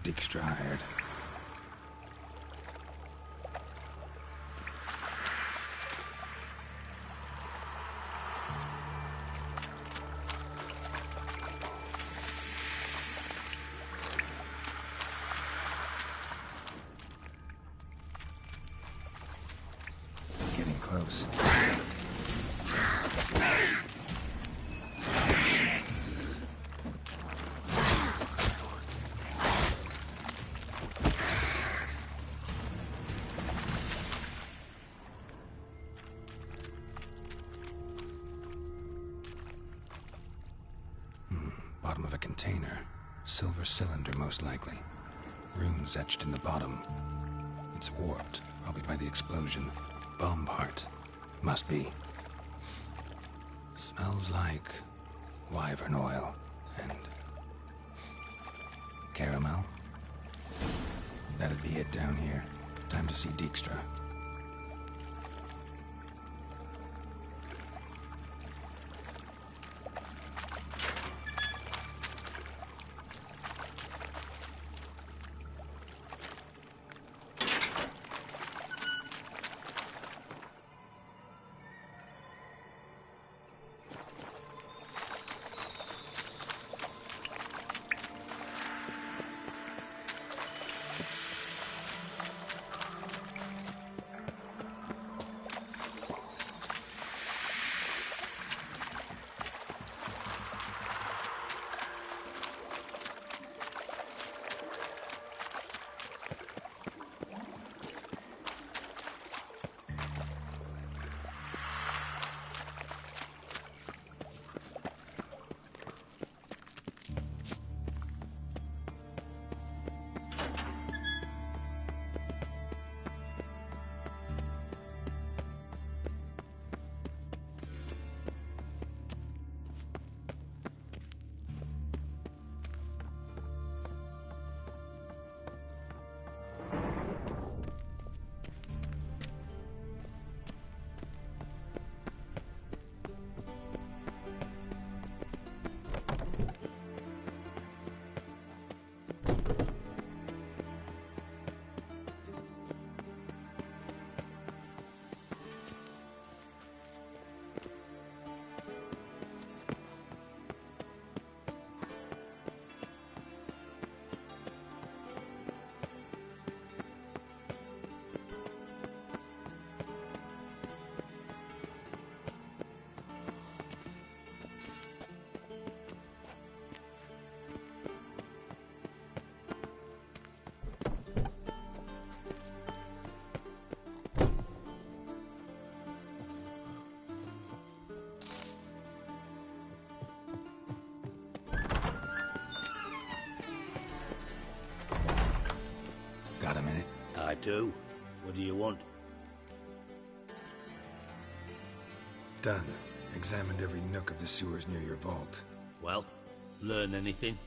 Dijkstra hired. Getting close. Bottom of a container. Silver cylinder, most likely. Runes etched in the bottom. It's warped, probably by the explosion. Bomb part. Must be. Smells like wyvern oil and caramel. That'd be it down here. Time to see Dijkstra. Got a minute? I do. What do you want? Done. Examined every nook of the sewers near your vault. Well, learn anything?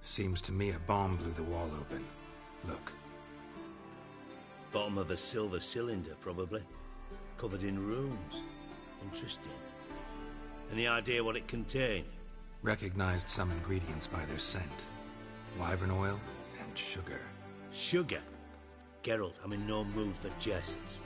Seems to me a bomb blew the wall open. Look. Bottom of a silver cylinder, probably. Covered in runes. Interesting. Any idea what it contained? Recognized some ingredients by their scent. Wyvern oil and sugar. Sugar? Geralt, I'm in no mood for jests.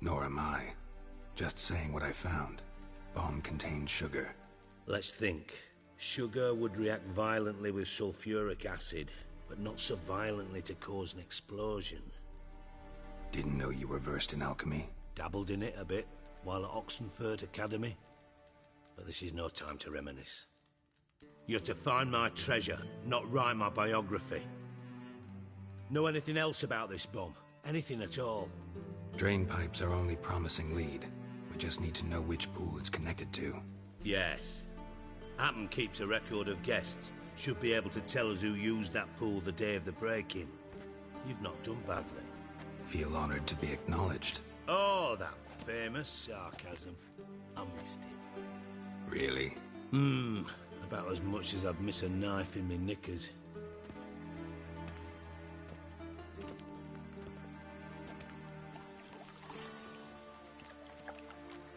Nor am I. Just saying what I found. Bomb contained sugar. Let's think. Sugar would react violently with sulfuric acid, but not so violently to cause an explosion. Didn't know you were versed in alchemy. Dabbled in it a bit while at Oxenford Academy. But this is no time to reminisce. You're to find my treasure, not write my biography. Know anything else about this bomb? Anything at all? Drain pipes are only promising lead. We just need to know which pool it's connected to. Yes. Hammond keeps a record of guests. Should be able to tell us who used that pool the day of the break-in. You've not done badly. Feel honored to be acknowledged. Oh, that famous sarcasm. I missed it. Really? About as much as I'd miss a knife in me knickers.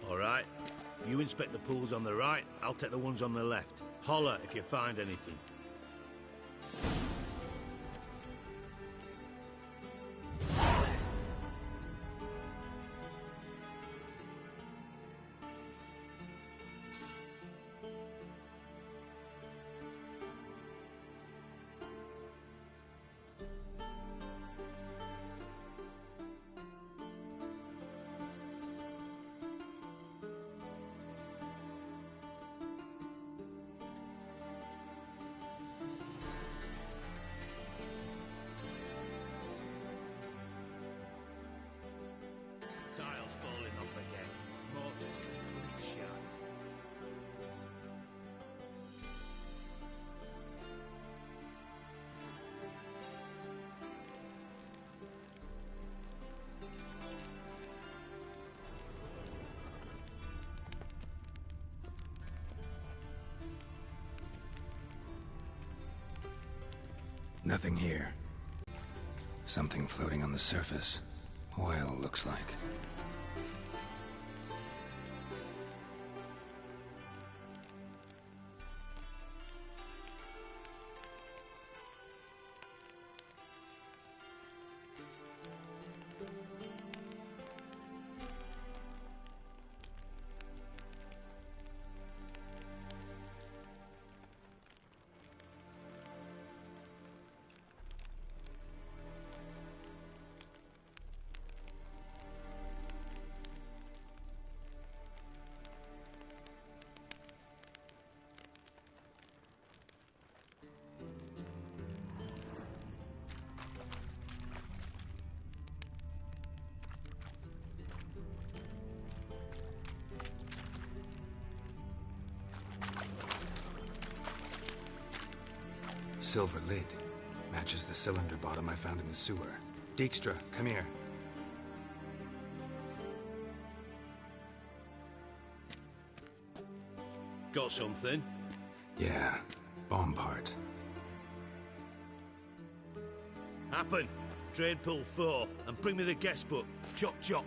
All right. You inspect the pools on the right, I'll take the ones on the left. Holler if you find anything. Tiles falling off again. Mortar's complete shite. Nothing here. Something floating on the surface. Oil, looks like. Silver lid. Matches the cylinder bottom I found in the sewer. Dijkstra, come here. Got something? Yeah, bomb part. Happen. Trade pool 4, and bring me the guest book. Chop chop.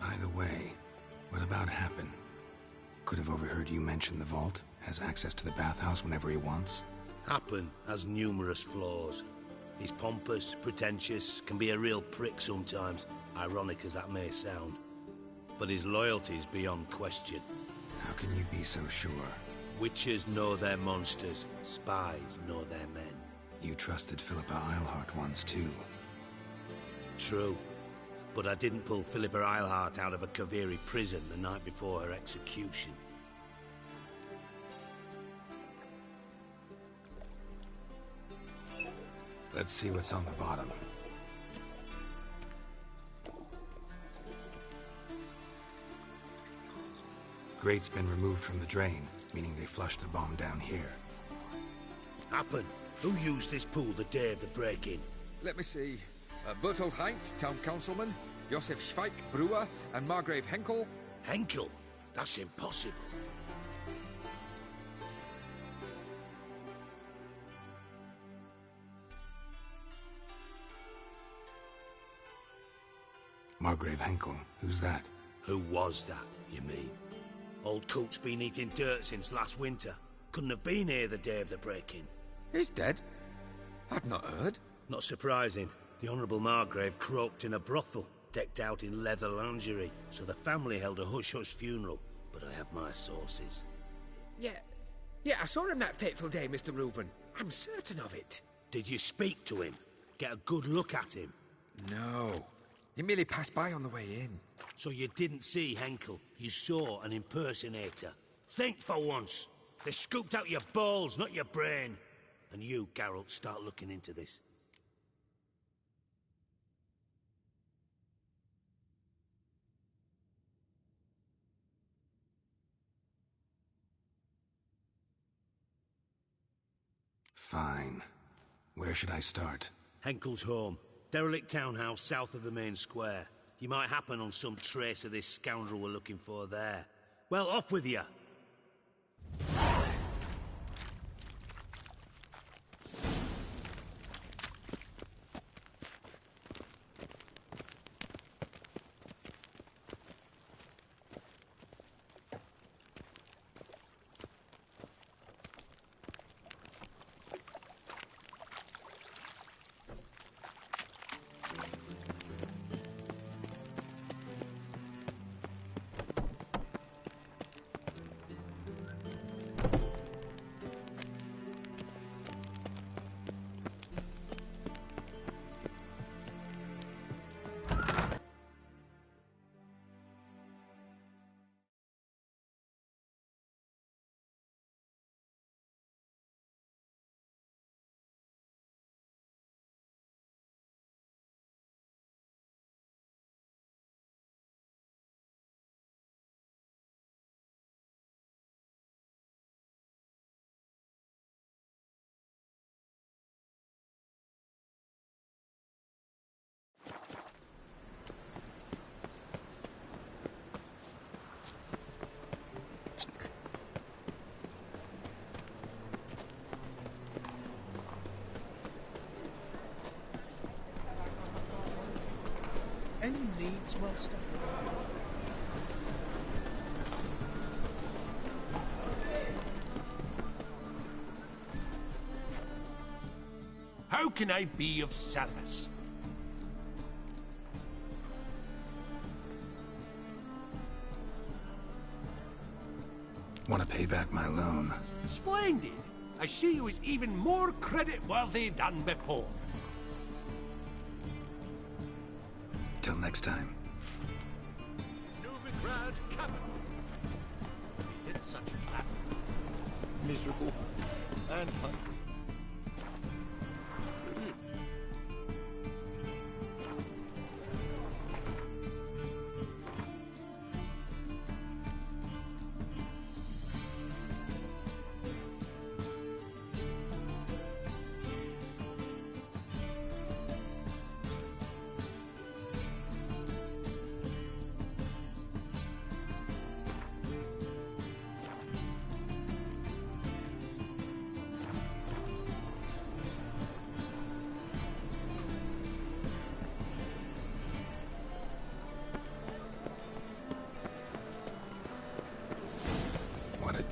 By the way, what about Happen? Could have overheard you mention the vault. Has access to the bathhouse whenever he wants. Happen has numerous flaws. He's pompous, pretentious, can be a real prick sometimes, ironic as that may sound. But his loyalty is beyond question. How can you be so sure? Witches know their monsters, spies know their men. You trusted Philippa Eilhart once too. True. But I didn't pull Philippa Eilhart out of a Kaviri prison the night before her execution. Let's see what's on the bottom. Grate's been removed from the drain, meaning they flushed the bomb down here. Happen. Who used this pool the day of the break-in? Let me see. Bertolt Heinz, town councilman, Josef Schweik, brewer, and Margrave Henkel. Henkel? That's impossible. Margrave Henkel, who's that? Who was that, you mean? Old Coot's been eating dirt since last winter. Couldn't have been here the day of the break-in. He's dead? I'd not heard. Not surprising. The Honourable Margrave croaked in a brothel, decked out in leather lingerie, so the family held a hush-hush funeral. But I have my sources. Yeah, I saw him that fateful day, Mr. Reuven. I'm certain of it. Did you speak to him? Get a good look at him? No. He merely passed by on the way in. So you didn't see Henkel. You saw an impersonator. Think for once. They scooped out your balls, not your brain. And you, Geralt, start looking into this. Fine. Where should I start? Henkel's home. Derelict townhouse south of the main square. You might happen on some trace of this scoundrel we're looking for there. Well, off with you! Any needs, Master? How can I be of service? Want to pay back my loan? Splendid! I see you as even more credit-worthy than before. Till next time. Novigrad capital. We hit such flat. Miserable and hungry.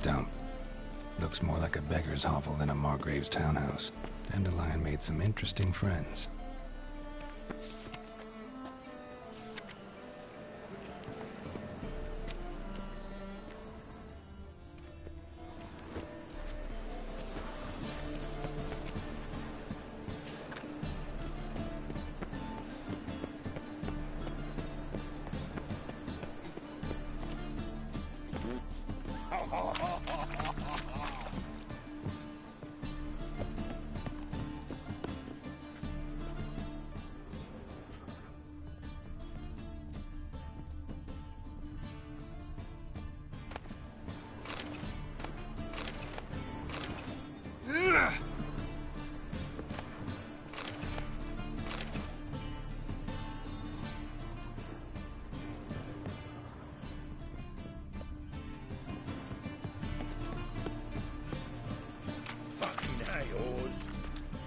Dump. Looks more like a beggar's hovel than a Margrave's townhouse. Dandelion made some interesting friends.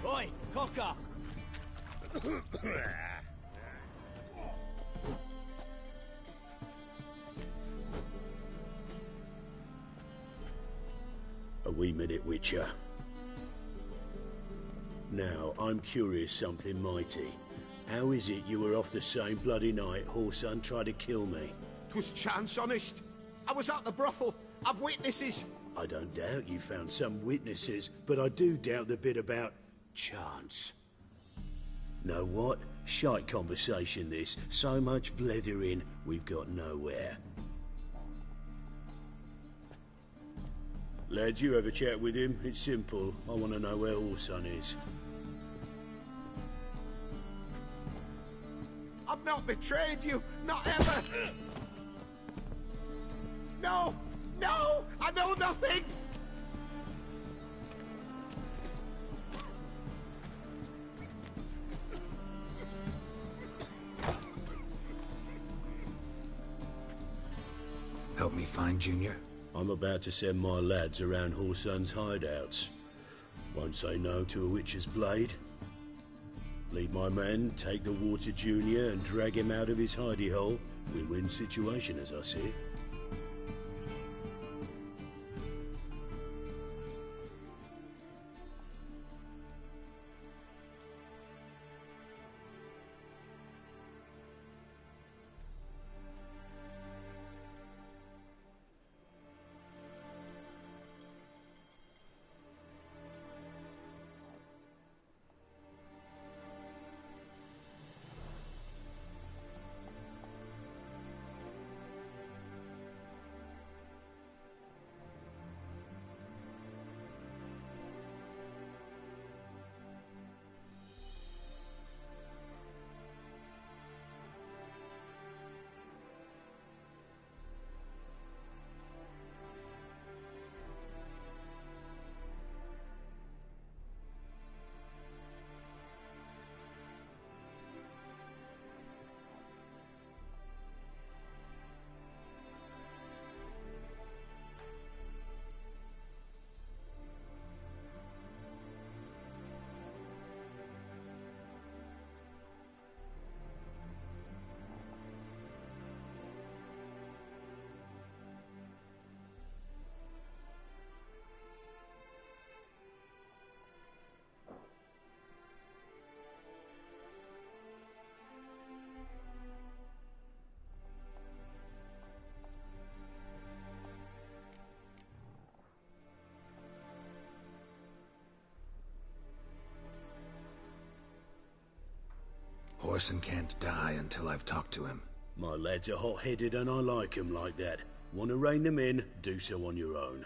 Oi, Cocker! A wee minute, Witcher. Now, I'm curious something mighty. How is it you were off the same bloody night Whoreson tried to kill me? 'Twas chance, honest. I was at the brothel. I've witnesses. I don't doubt you found some witnesses, but I do doubt the bit about chance. Know what? Shite conversation this. So much blethering, we've got nowhere. Lads, you have a chat with him. It's simple. I want to know where Orson is. I've not betrayed you, not ever! No! No! I know nothing! Help me find Junior? I'm about to send my lads around Horson's hideouts. Won't say no to a witch's blade. Lead my men, take the water Junior and drag him out of his hidey hole. Win-win situation as I see it. Orson can't die until I've talked to him. My lads are hot-headed and I like 'em like that. Want to rein them in? Do so on your own.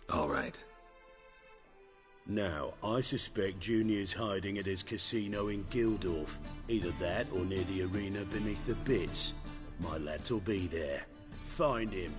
All right. Now, I suspect Junior's hiding at his casino in Gildorf. Either that or near the arena beneath the bits. My lads will be there. Find him.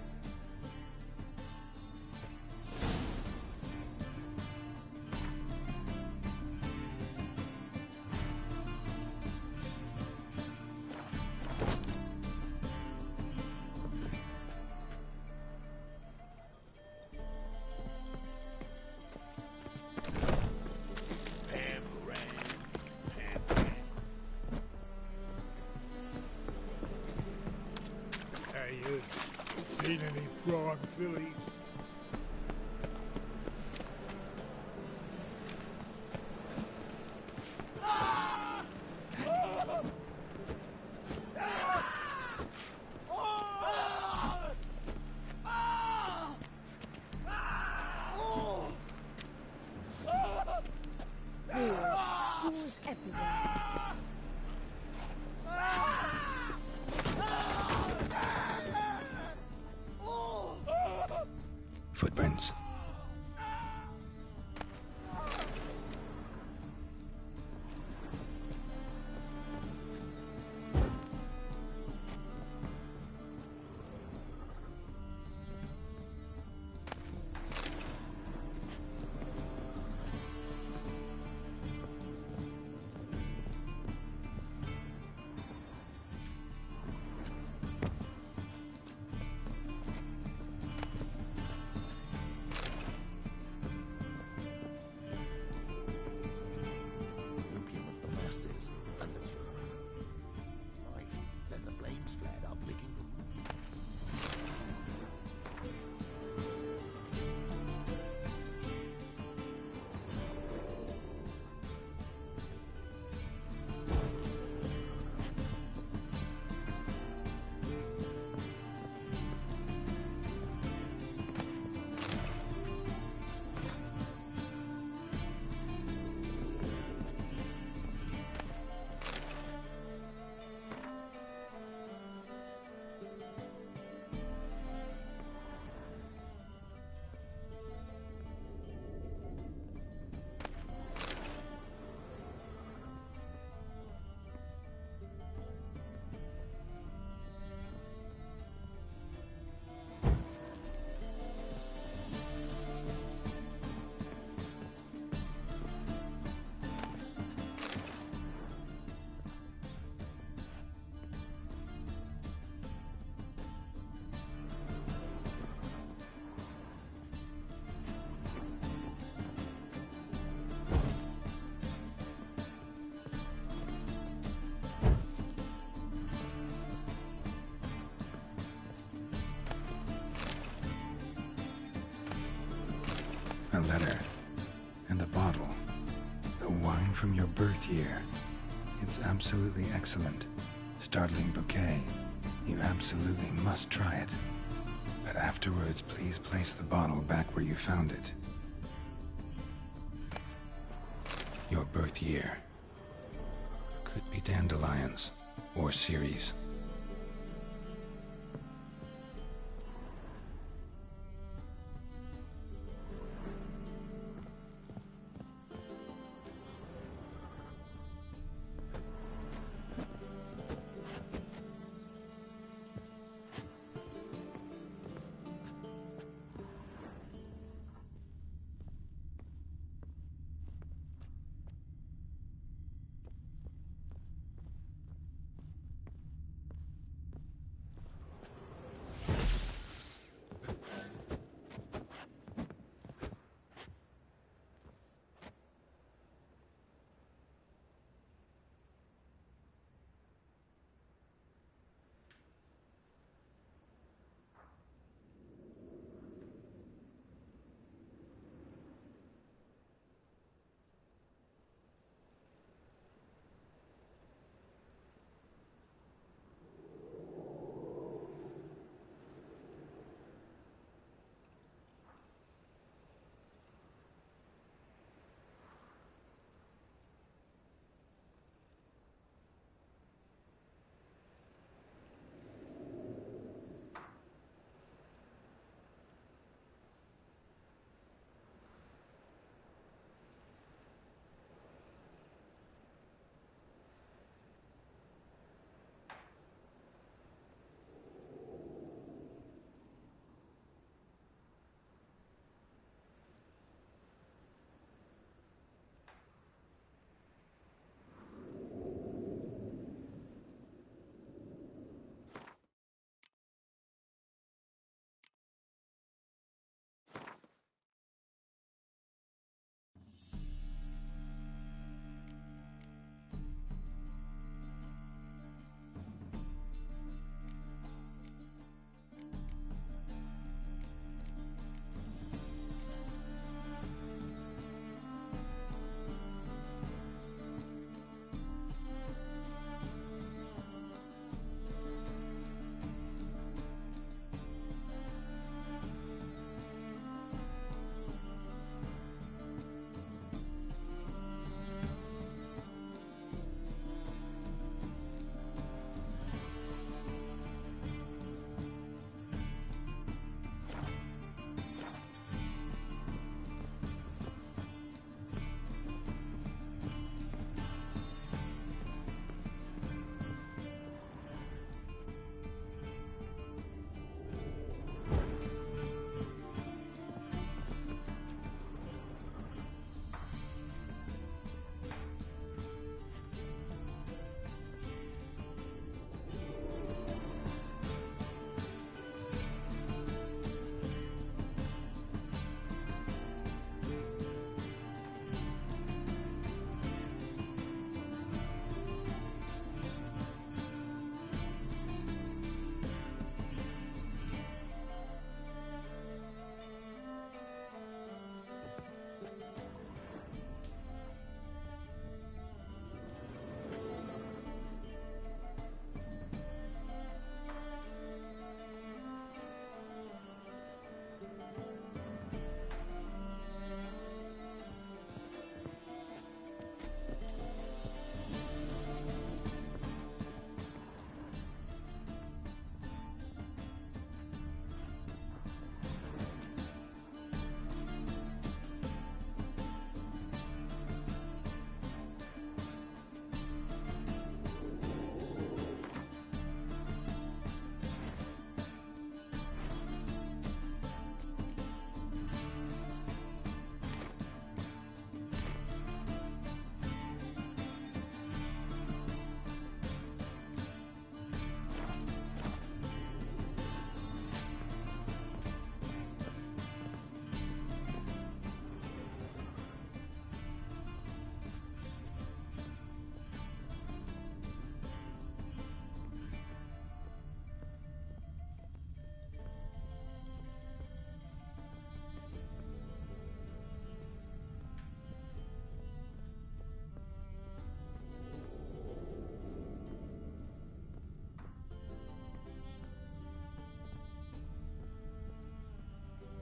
dog, filly. Wars everywhere. Footprints. And the life. Then the flames flared up, licking them. A letter. And a bottle. The wine from your birth year. It's absolutely excellent. Startling bouquet. You absolutely must try it. But afterwards, please place the bottle back where you found it. Your birth year. Could be dandelions. Or Ceres.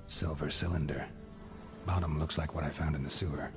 Silver cylinder. Bottom looks like what I found in the sewer.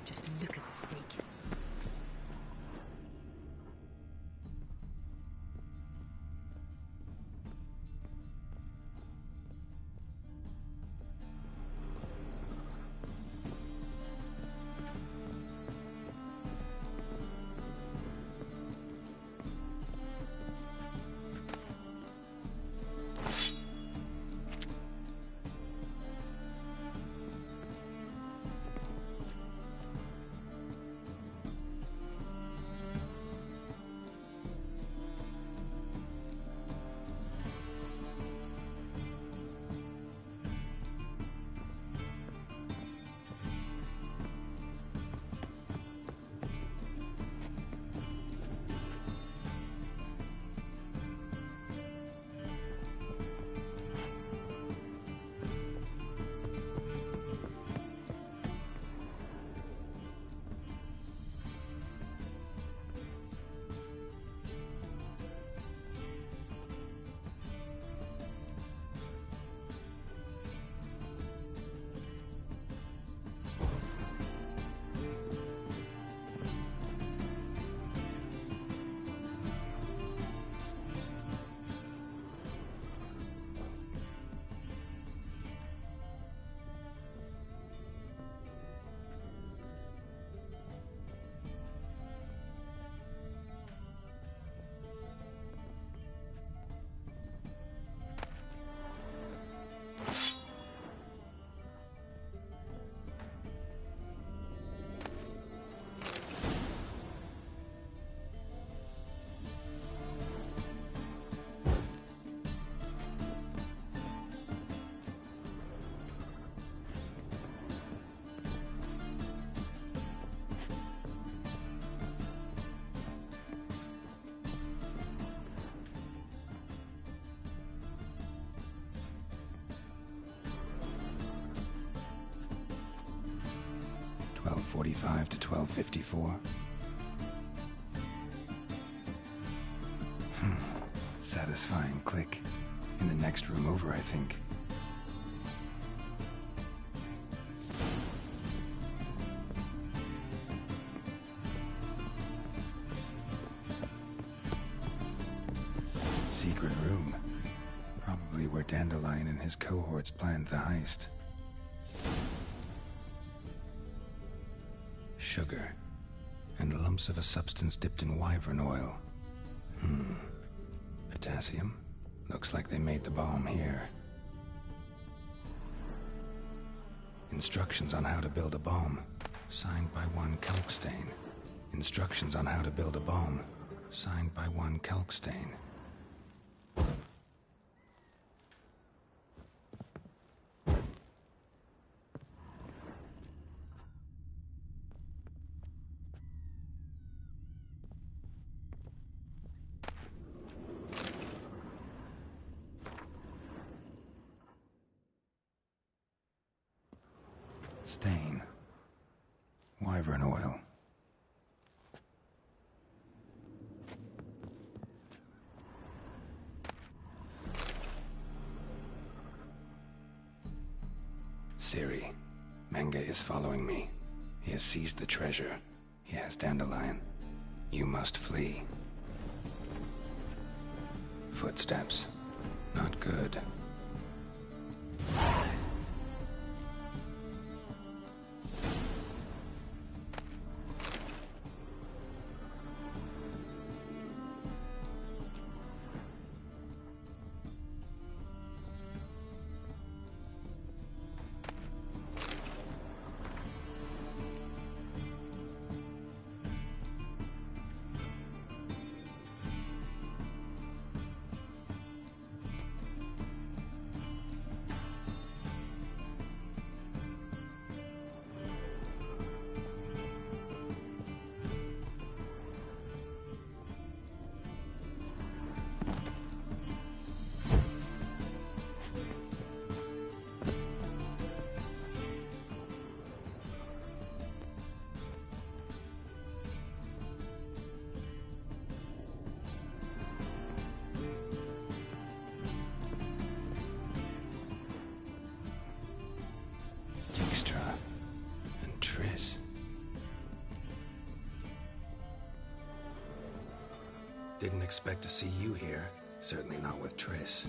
Just look at the freak. .45 to 12:54. Satisfying click. In the next room over, I think. Secret room. Probably where Dandelion and his cohorts planned the heist. Sugar, and lumps of a substance dipped in wyvern oil. Potassium? Looks like they made the bomb here. Instructions on how to build a bomb, signed by one Kalkstain. Instructions on how to build a bomb, signed by one Kalkstain. Stain. Wyvern oil. Siri, Menge is following me. He has seized the treasure. He has Dandelion. You must flee. Footsteps. Not good. expect to see you here. Certainly not with Triss.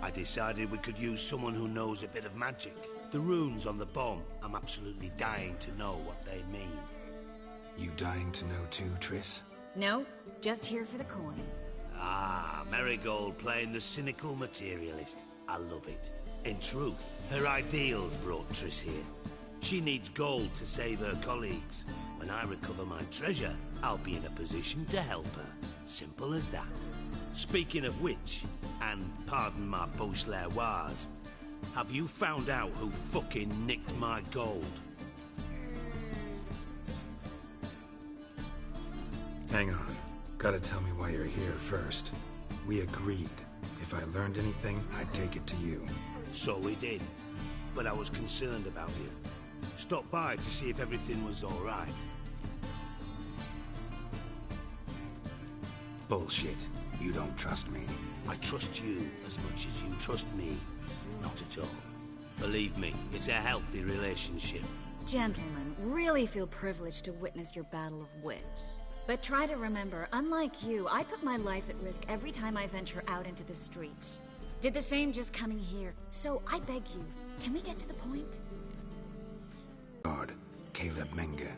I decided we could use someone who knows a bit of magic. The runes on the bomb, I'm absolutely dying to know what they mean. You dying to know too, Triss? No, just here for the coin. Ah, Marigold playing the cynical materialist. I love it. In truth, her ideals brought Triss here. She needs gold to save her colleagues. When I recover my treasure, I'll be in a position to help her. Simple as that. Speaking of which, and pardon my Beauclervoise, have you found out who fucking nicked my gold? Hang on. Gotta tell me why you're here first. We agreed. If I learned anything, I'd take it to you. So we did. But I was concerned about you. Stopped by to see if everything was all right. Bullshit. You don't trust me. I trust you as much as you trust me. Not at all. Believe me, it's a healthy relationship. Gentlemen, really feel privileged to witness your battle of wits. But try to remember, unlike you, I put my life at risk every time I venture out into the streets. Did the same just coming here. So I beg you, can we get to the point? God, Caleb Menge.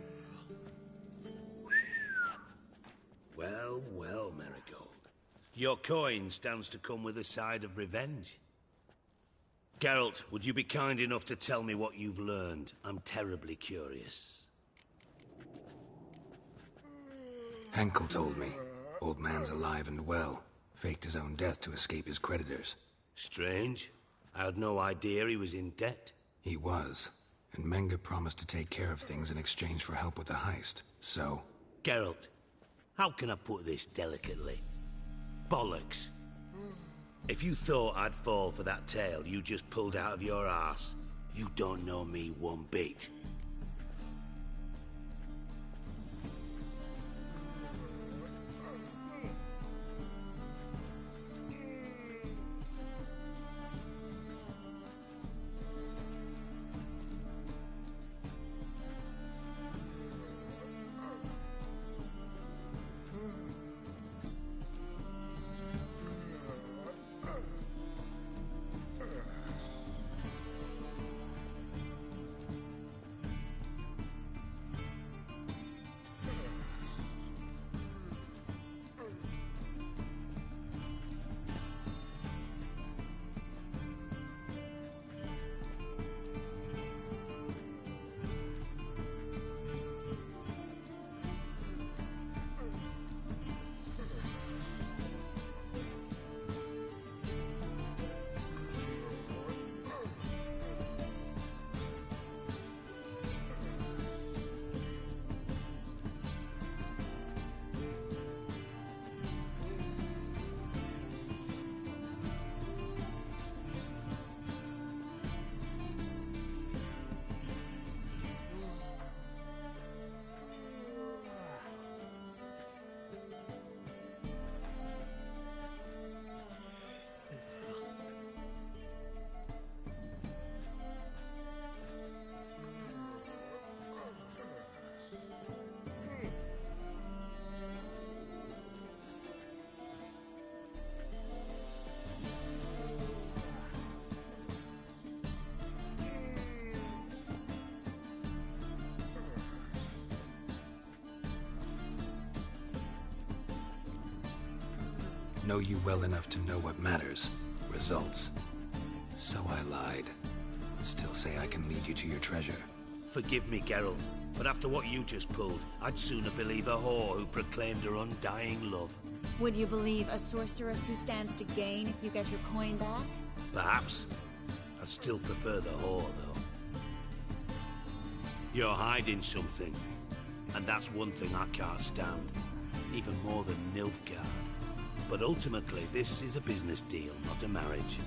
Well, well, Marigold. Your coin stands to come with a side of revenge. Geralt, would you be kind enough to tell me what you've learned? I'm terribly curious. Henkel told me. Old man's alive and well. Faked his own death to escape his creditors. Strange. I had no idea he was in debt. He was. And Menge promised to take care of things in exchange for help with the heist. So... Geralt, how can I put this delicately? Bollocks. If you thought I'd fall for that tale you just pulled out of your arse, you don't know me one bit. Know you well enough to know what matters. Results. So I lied. Still say I can lead you to your treasure. Forgive me, Geralt, but after what you just pulled, I'd sooner believe a whore who proclaimed her undying love. Would you believe a sorceress who stands to gain if you get your coin back? Perhaps. I'd still prefer the whore, though. You're hiding something, and that's one thing I can't stand. Even more than Nilfgaard. But ultimately, this is a business deal, not a marriage.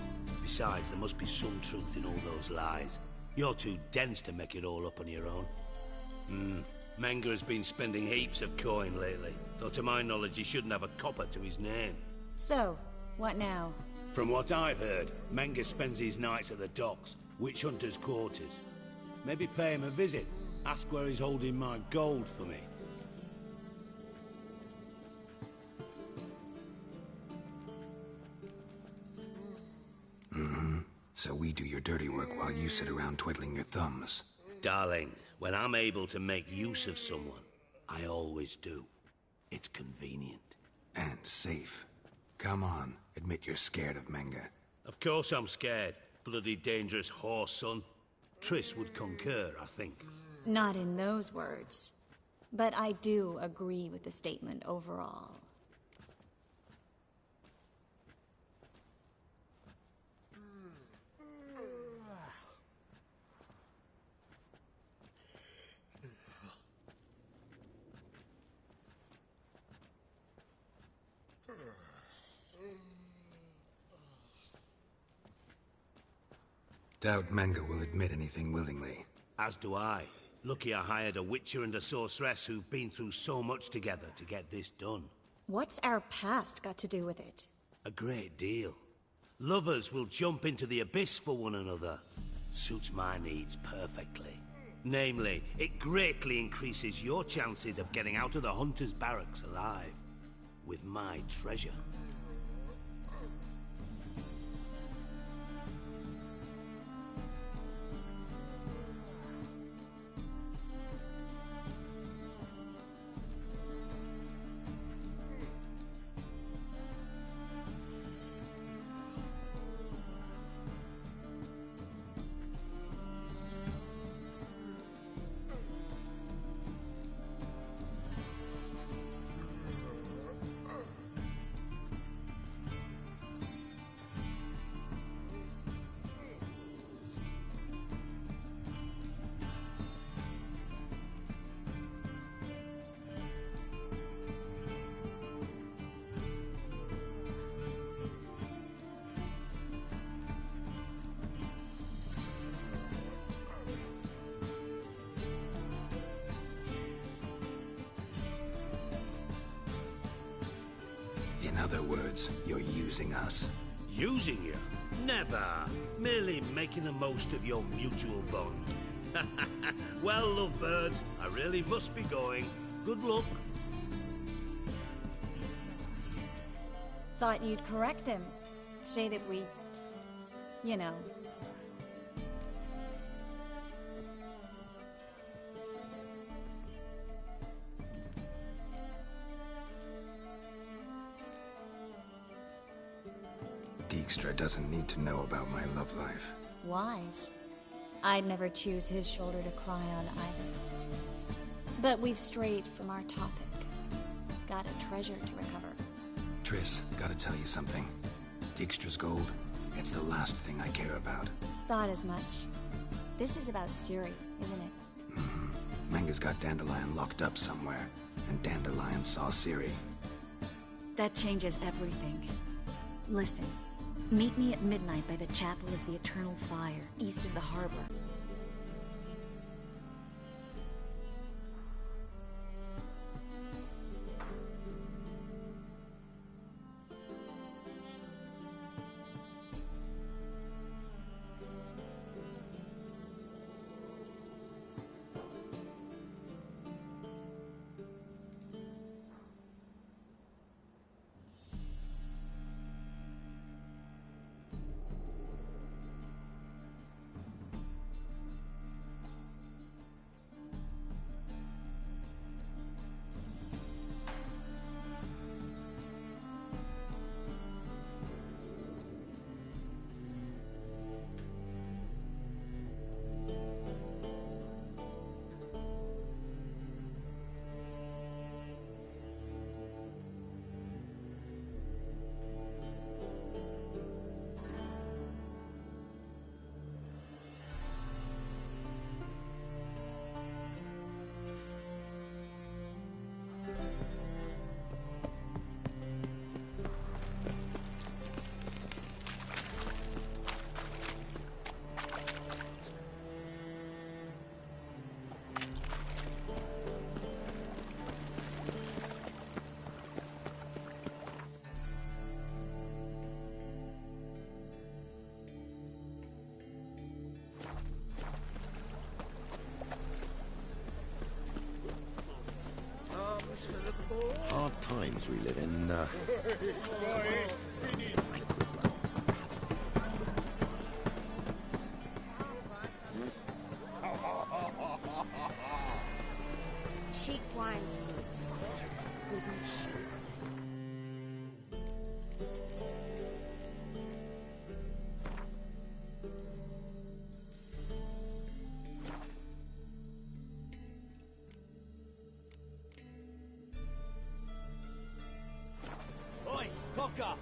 Besides, there must be some truth in all those lies. You're too dense to make it all up on your own. Menge has been spending heaps of coin lately, though to my knowledge he shouldn't have a copper to his name. So, what now? From what I've heard, Menge spends his nights at the docks, witch hunters' quarters. Maybe pay him a visit, ask where he's holding my gold for me. Mm-hmm. So we do your dirty work while you sit around twiddling your thumbs. Darling, when I'm able to make use of someone, I always do. It's convenient. And safe. Come on, admit you're scared of Menga. Of course I'm scared. Bloody dangerous horse, son. Triss would concur, I think. Not in those words. But I do agree with the statement overall. Doubt Menga will admit anything willingly. As do I. Lucky I hired a witcher and a sorceress who've been through so much together to get this done. What's our past got to do with it? A great deal. Lovers will jump into the abyss for one another. Suits my needs perfectly. Namely, it greatly increases your chances of getting out of the Hunter's barracks alive. With my treasure. In other words, you're using us. Using you? Never. Merely making the most of your mutual bond. Well, lovebirds, I really must be going. Good luck. Thought you'd correct him. Say that we... you know... Dijkstra doesn't need to know about my love life. Wise. I'd never choose his shoulder to cry on either. But we've strayed from our topic. Got a treasure to recover. Triss, gotta tell you something. Dijkstra's gold, it's the last thing I care about. Thought as much. This is about Ciri, isn't it? Mm-hmm. Menga's got Dandelion locked up somewhere, and Dandelion saw Ciri. That changes everything. Listen. Meet me at midnight by the Chapel of the Eternal Fire, east of the harbor. Hard times we live in, wine's good, because it's good and cheap. Oi, cocker!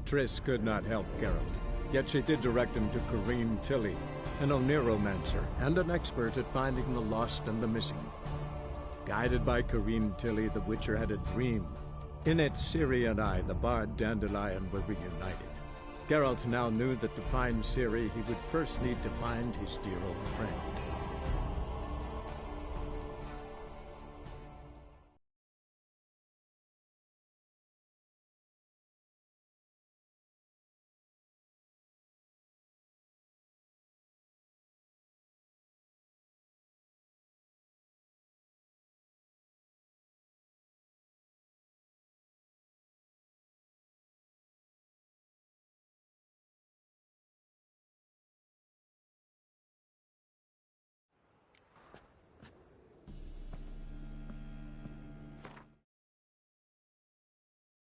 Triss could not help Geralt, yet she did direct him to Corrine Tilly, an oneiromancer and an expert at finding the lost and the missing. Guided by Corrine Tilly, the Witcher had a dream. In it, Ciri and I, the bard Dandelion, were reunited. Geralt now knew that to find Ciri, he would first need to find his dear old friend.